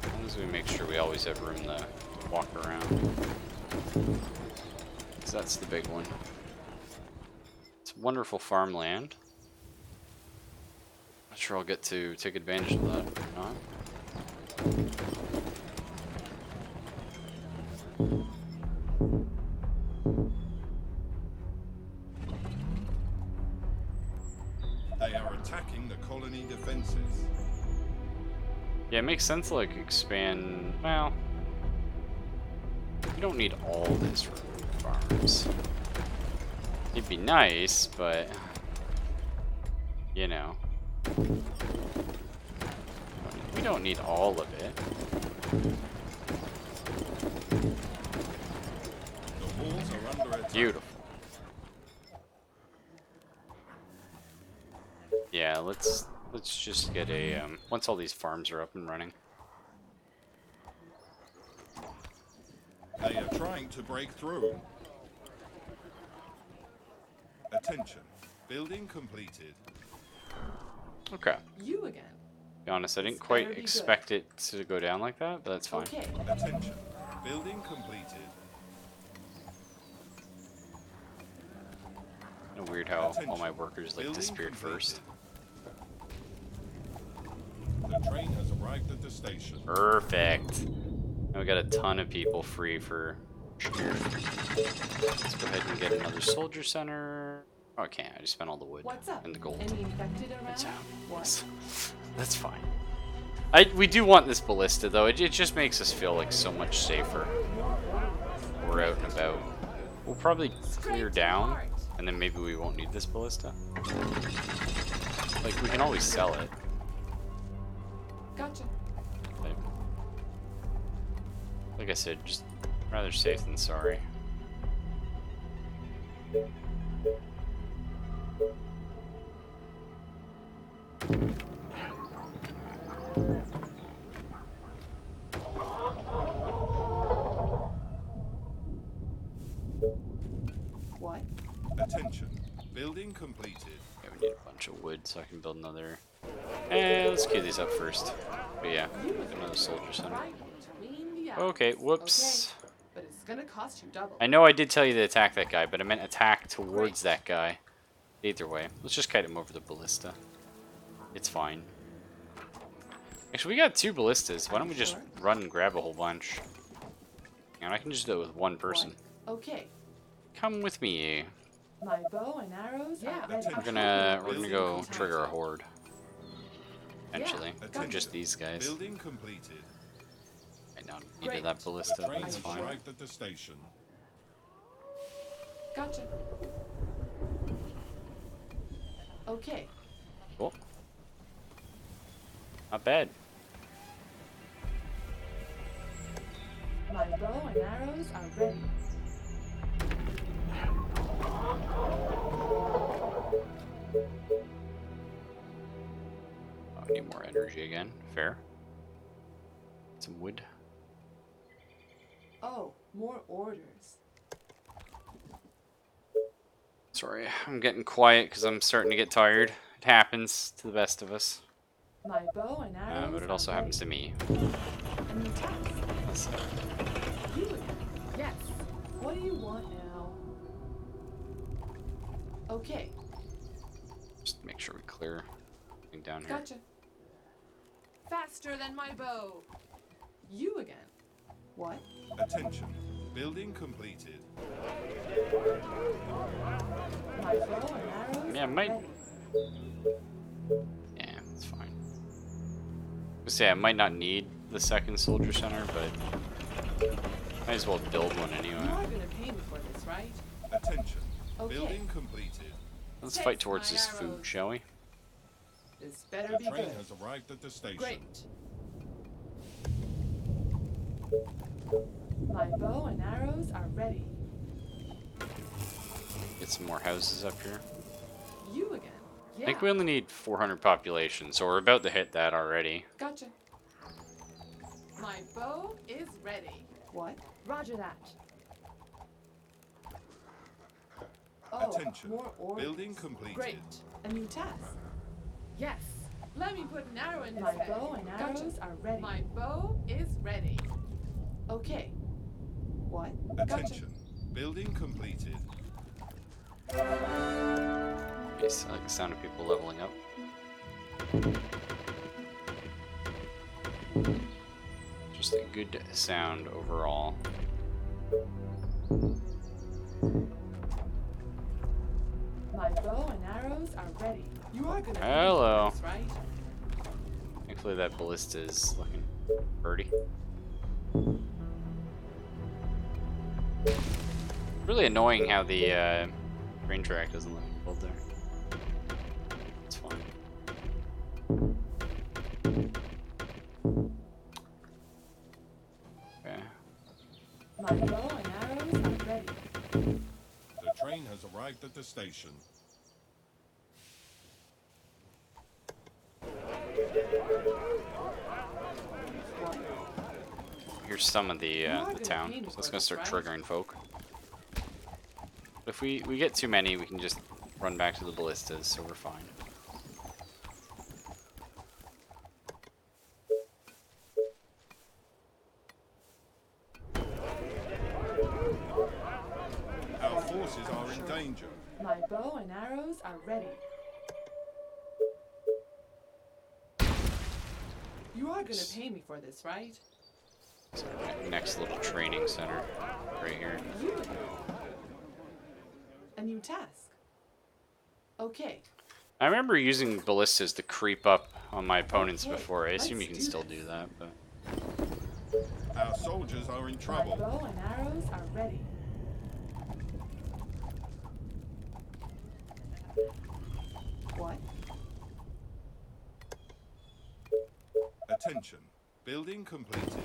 As long as we make sure we always have room to walk around. So that's the big one. It's wonderful farmland. Not sure I'll get to take advantage of that or not. They are attacking the colony defenses. Yeah, it makes sense to like expand. Well, you don't need all this for farms. It'd be nice, but you know, we don't need all of it. The walls are under attack. Beautiful. Yeah, let's just get a once all these farms are up and running. They are trying to break through. Attention. Building completed. Okay. You again. To be honest, I didn't This quite better be good. expect it to go down like that, but that's fine. Okay. Attention. Building completed. Kind of weird how all my workers like Building disappeared completed. first. The train has arrived at the station. Perfect. Now we got a ton of people free for sure. Let's go ahead and get another soldier center. Oh, I can't. I just spent all the wood What's up? and the gold. Any infected around? That's how. What? That's fine. We do want this ballista though. It just makes us feel like so much safer. We're out and about. We'll probably clear down, and then maybe we won't need this ballista. Like we can always sell it. Gotcha. Like I said, just rather safe than sorry. What? Attention. Building completed. Yeah, we need a bunch of wood so I can build another. Let's queue these up first. But yeah, another soldier center. Right between the eyes. Okay, whoops. Okay, but it's gonna cost you double. I know I did tell you to attack that guy, but I meant attack towards that guy. Either way, let's just kite him over the ballista. It's fine. Actually, we got 2 ballistas. Why don't we just run and grab a whole bunch? And I can just do it with one person. Okay. Come with me. My bow and arrows are ready. We're gonna go trigger a horde. Eventually. Attention. Just these guys. Building completed. I know, needed that The ballista. train That's has fine. arrived at the station. Gotcha. Okay. Cool. Not bad. My bow and arrows are ready. we need more energy again. Fair. Some wood. Oh, more orders. Sorry, I'm getting quiet because I'm starting to get tired. It happens to the best of us. My bow and arrows But it also are happens to ready. me. A new task. That's, You again. Yes. What do you want now? Okay. just make sure we clear everything down here. Gotcha. Faster than my bow. You again. What? Attention. Building completed. My bow and arrows Yeah, are might- ready. Yeah, it's fine. I say I might not need the second soldier center, but might as well build one You anyway. are gonna pay me for this, right? Attention. Okay. Building completed. Let's Take fight towards my this arrows. food, shall we? This better The be train good. has arrived at the station. Great. My bow and arrows are ready. Get some more houses up here. You again. Yeah. I think we only need 400 population, so we're about to hit that already. Gotcha. My bow is ready. What? Roger that. Oh, Attention. more orders. Building completed. Great. A new task. Yes. Let me put an arrow in my bow and arrows are ready. My bow is ready. Okay. What? Attention. Building completed. Nice. I like the sound of people leveling up. Just a good sound overall. My bow and arrows are ready. You are gonna Hello. finish this, right? Thankfully that ballista is looking pretty. Really annoying how the train track doesn't let me build there. It's fine. Okay. My bow and arrows are ready. The train has arrived at the station. Here's some of the town, so it's gonna start triggering folk. But if we get too many, we can just run back to the ballistas, so we're fine. Our forces are in danger. My bow and arrows are ready. You are gonna pay me for this, right? So next little training center, right here. You again. A new task. Okay. I remember using ballistas to creep up on my opponents Okay, before. I assume you let's can do still this. do that, but Our soldiers are in My trouble. bow and arrows are ready. What? Attention. Building completed.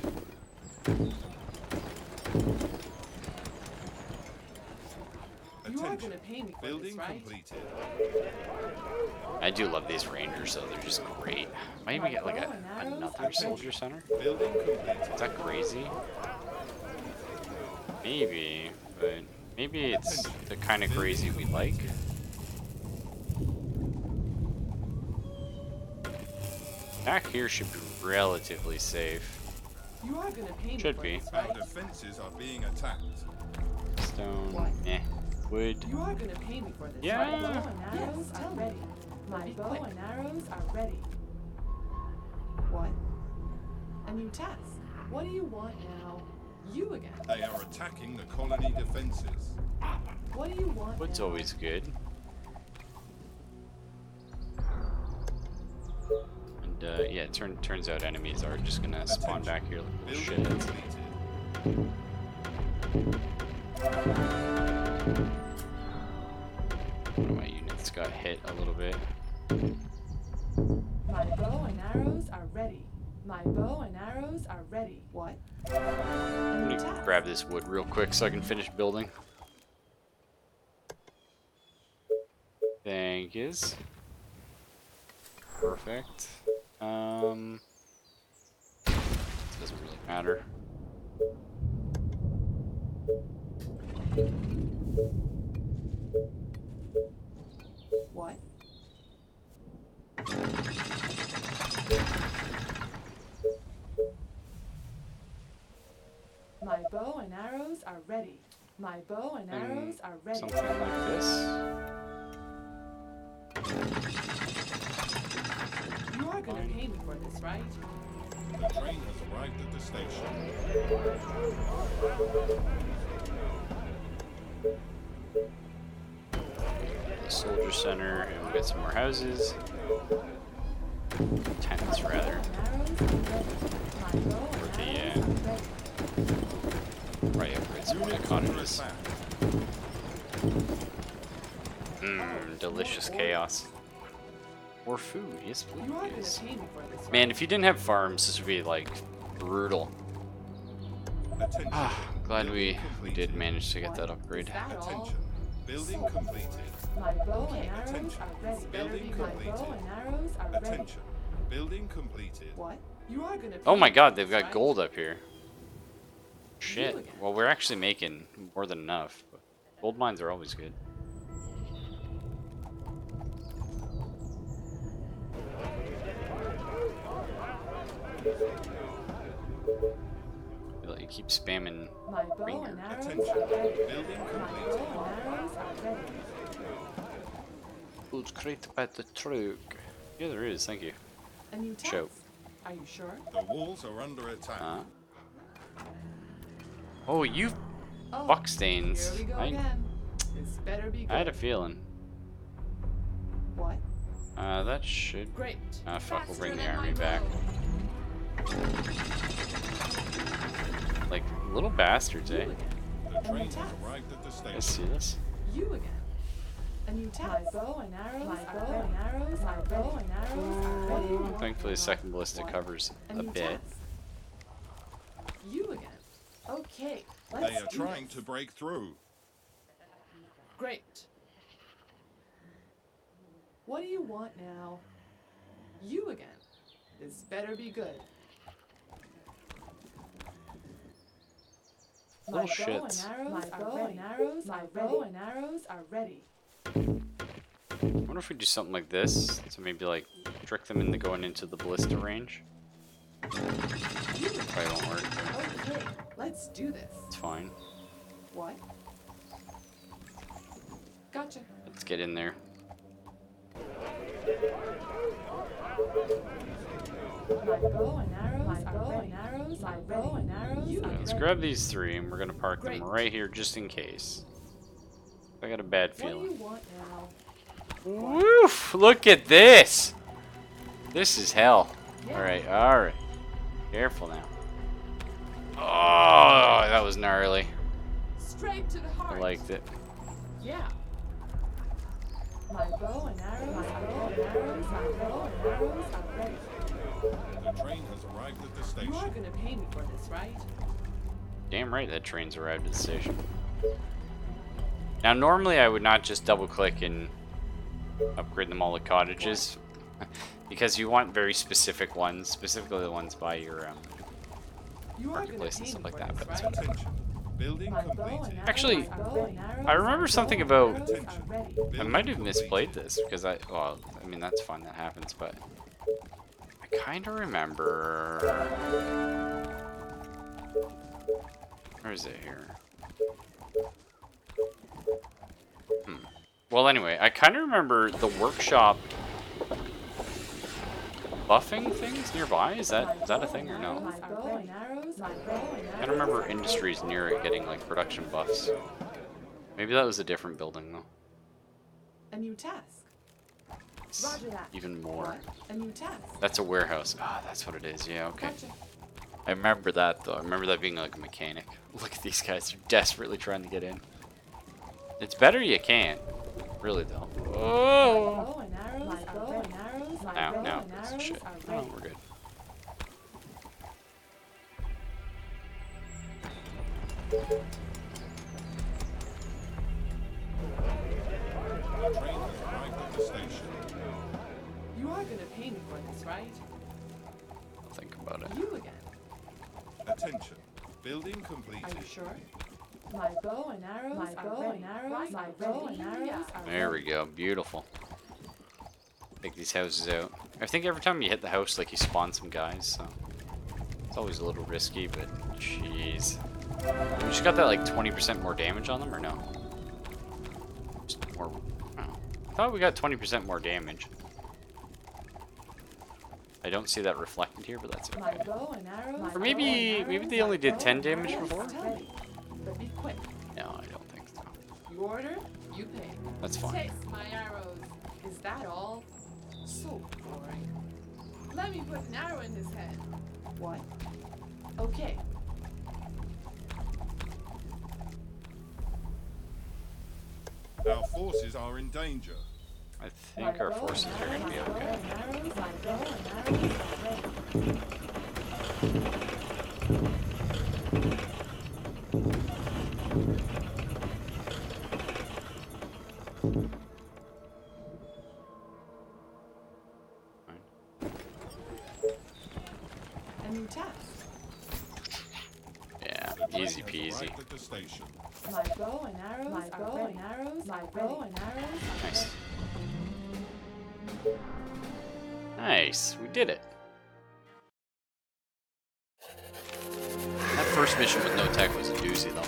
You are Attention. gonna pay me for Building this, right? completed. I do love these rangers though. They're just great. Might even get like another soldier center. Building completed. Is that crazy? Maybe, but maybe it's the kind of crazy we like. Back here should be relatively safe. You are gonna pay me Should for be. this, Our right? defenses are being attacked. Stone, What? wood. You are gonna pay me for this, Yeah. right? My bow and arrows are ready. My bow and arrows are ready. What? A new task. What do you want now? You again. They are attacking the colony defenses. What do you want Wood's now? always good. And yeah, turns out enemies are just gonna spawn back here like little Building shitheads. completed. One of my units got hit a little bit. My bow and arrows are ready. My bow and arrows are ready. What? A Let new me task. grab this wood real quick so I can finish building. Thank yous. Perfect. Doesn't really matter. What? My bow and arrows are ready. My bow and arrows are ready. Something like this. You are gonna pay me for this, right? The train has arrived at the station. The soldier center, and we'll get some more houses. Tents, rather. For the, right, upgrade some of the cottages. Delicious chaos. Or food, yes You are gonna please. pay me for this, right? Man, if you didn't have farms, this would be, like, brutal. Attention. Glad we Building did completed. manage to get that upgrade. Is that all? Attention. Building completed. My bow and arrows Attention. are ready. Better be Building my bow completed. and arrows are ready. Attention. Building completed. What? You are gonna. Oh pay my me god, for they've this, got right? gold up here. Shit. again. Well, we're actually making more than enough. But gold mines are always good. Feel like you keep spamming. My bow Ringer. and arrows Attention. are ready. Building My completed. bow and arrows are ready. Who's great about the truck? Yeah, there is. Thank you. A new task. Show. Are you sure? The walls are under attack. Oh, you Oh, fuck stains. here we go I again. This better be good. had a feeling. What? That should. Great. Ah, fuck. We'll bring the Faster than army my back. bow. Like little bastards, You eh? again. The train has task. arrived at the I station. see this. You again. A new task. My bow and arrows. My bow and arrows. My bow and arrows are ready. Thankfully, the second ballista What? covers A a new bit. task. You again. Okay. They Let's are do trying this. to break through. Great. What do you want now? You again. This better be good. My bow Bullshit. and arrows are ready. My bow and arrows are ready. I wonder if we do something like this to maybe like trick them into going into the ballista range. You again. Probably won't work. But Okay, let's do this. it's fine. What? Gotcha. Let's get in there. My bow and arrows. My bow and arrows. My bow and arrows. You Let's again. grab these three and we're gonna park them Great. right here just in case. I got a bad What do you feeling. want now? Woof! Look at this! This is hell. Yeah. Alright, alright. Careful now. Oh, that was gnarly. Straight to the I heart. liked it. Yeah. My bow and arrows. My bow and arrows. My bow and arrows are ready. The train has arrived at the You are station. gonna pay me for this, right? Damn right that train's arrived at the station. Now normally I would not just double click and upgrade them all to cottages. Because you want very specific ones, specifically the ones by your You are gonna marketplace pay and stuff me like for that. this, But right? Attention. Building My bow and completed. arrows. Actually, My bow and arrows. I remember My something bow about- and arrows are ready. I might have misplayed this because well, I mean that's fun, that happens, but I kind of remember. Where is it here? Well, anyway, I kind of remember the workshop buffing things nearby. Is that a thing or no? My bow and arrows. My bow and I don't remember industries near it getting like production buffs. Maybe that was a different building though. A new task. It's Roger that. even more. A new task. That's a warehouse. Ah, that's what it is. Yeah, okay. Gotcha. I remember that though. I remember that being like a mechanic. Look at these guys. They're desperately trying to get in. It's better you can't. Really though. Oh! Bow and arrows. My bow and arrows. My Now, bow now, and that's arrows shit. are Oh, ready. we're good. The train has arrived at the station. You are gonna pay me for this, right? about it. You again. Attention. Building Are completed. you sure? My bow and arrows My are bow ready. and arrows Right, my are bow ready. and arrows are There ready. we go. Beautiful. Take these houses out. I think every time you hit the house, like, you spawn some guys, so... It's always a little risky, but... Jeez. We just got that, like, 20% more damage on them, or no? Just more... Oh. I thought we got 20% more damage. I don't see that reflected here, but that's My okay. bow and arrows. Or my maybe- bow and maybe arrows, they my only did bow 10 and damage arrows before? are ready. But be quick. No, I don't think so. You order, you pay. That's fine. Taste my arrows. Is that all? So boring. Let me put an arrow in his head. What? Okay. Our forces are in danger. I think our forces are going to be okay. My bow and arrows are ready. A new task. Yeah, The easy train has peasy. arrived at the station. My bow and arrows. My bow and arrows. My bow and arrows. Nice. Nice, we did it. That first mission with no tech was a doozy, though.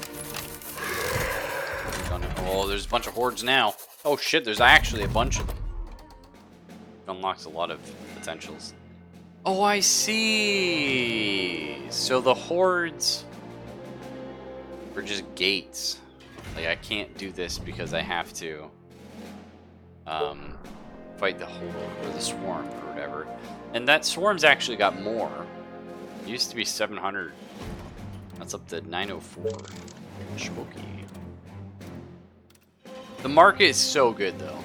Oh, there's a bunch of hordes now. Oh shit, there's actually a bunch of them. It unlocks a lot of potentials. Oh, I see. So the hordes are just gates. Like, I can't do this because I have to fight the horde or the swarm or whatever. And that swarm's actually got more. It used to be 700. That's up to 904. Spooky. The market is so good though.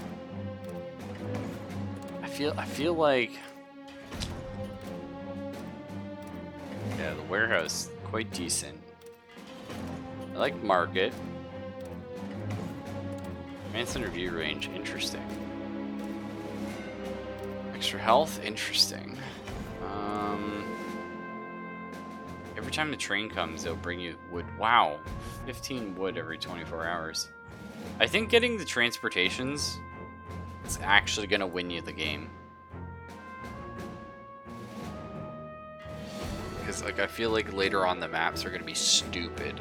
I feel like, yeah, the warehouse quite decent. I like market. Command center view range, interesting. Extra health, interesting. Every time the train comes, they'll bring you wood. Wow, 15 wood every 24 hours. I think getting the transportations is actually gonna win you the game. Because, like, I feel like later on the maps are gonna be stupid.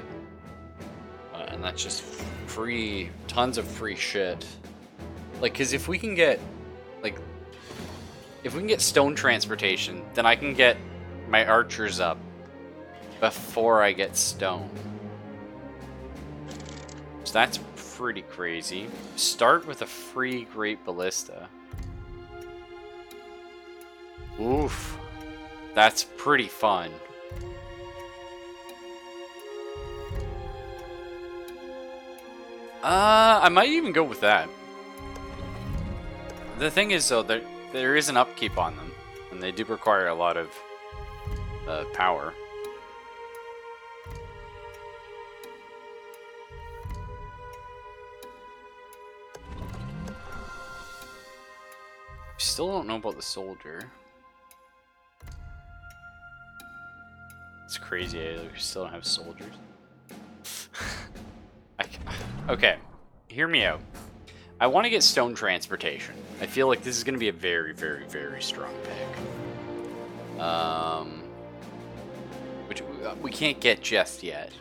And that's just free, tons of free shit. Like, because if we can get, like, if we can get stone transportation, then I can get my archers up before I get stone. So that's pretty crazy. Start with a free great ballista. Oof. That's pretty fun. I might even go with that. The thing is, though, there is an upkeep on them, and they do require a lot of power. Still don't know about the soldier. It's crazy, we still don't have soldiers. Okay, hear me out. I want to get stone transportation. I feel like this is going to be a very, very, very strong pick. Which we can't get just yet.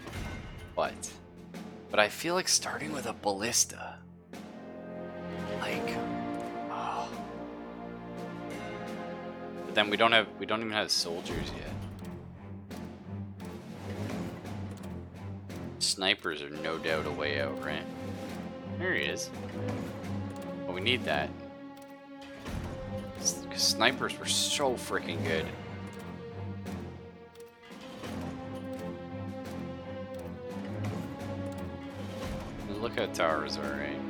But I feel like starting with a ballista. Like, oh. But then we don't even have soldiers yet. Snipers are no doubt a way out, right? There he is. Well, we need that. Because snipers were so freaking good. The lookout towers are right.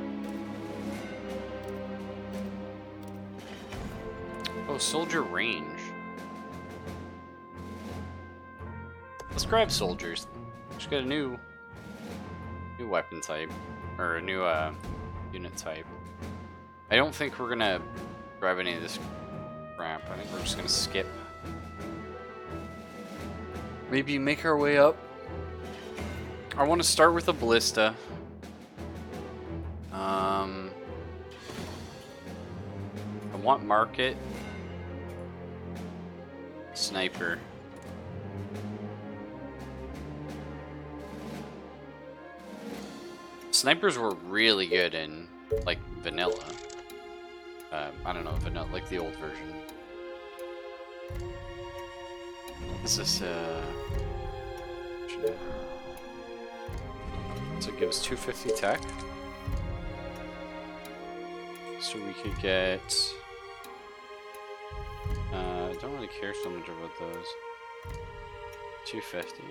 Oh, soldier range. Let's grab soldiers. Just got a new weapon type, or a new unit type. I don't think we're gonna grab any of this crap. I think we're just gonna skip. maybe make our way up. I want to start with a ballista. I want market. Sniper. Snipers were really good in, like, vanilla. I don't know, vanilla, like the old version. Is this, so it gives 250 tech. So we could get, I don't really care so much about those. 250.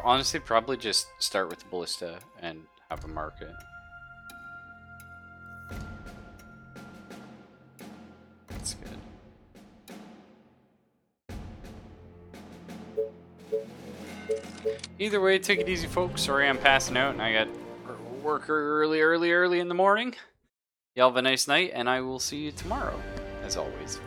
Honestly, probably just start with the ballista and have a market. That's good. Either way, take it easy, folks. Sorry I'm passing out and I got work early in the morning. Y'all have a nice night, and I will see you tomorrow, as always.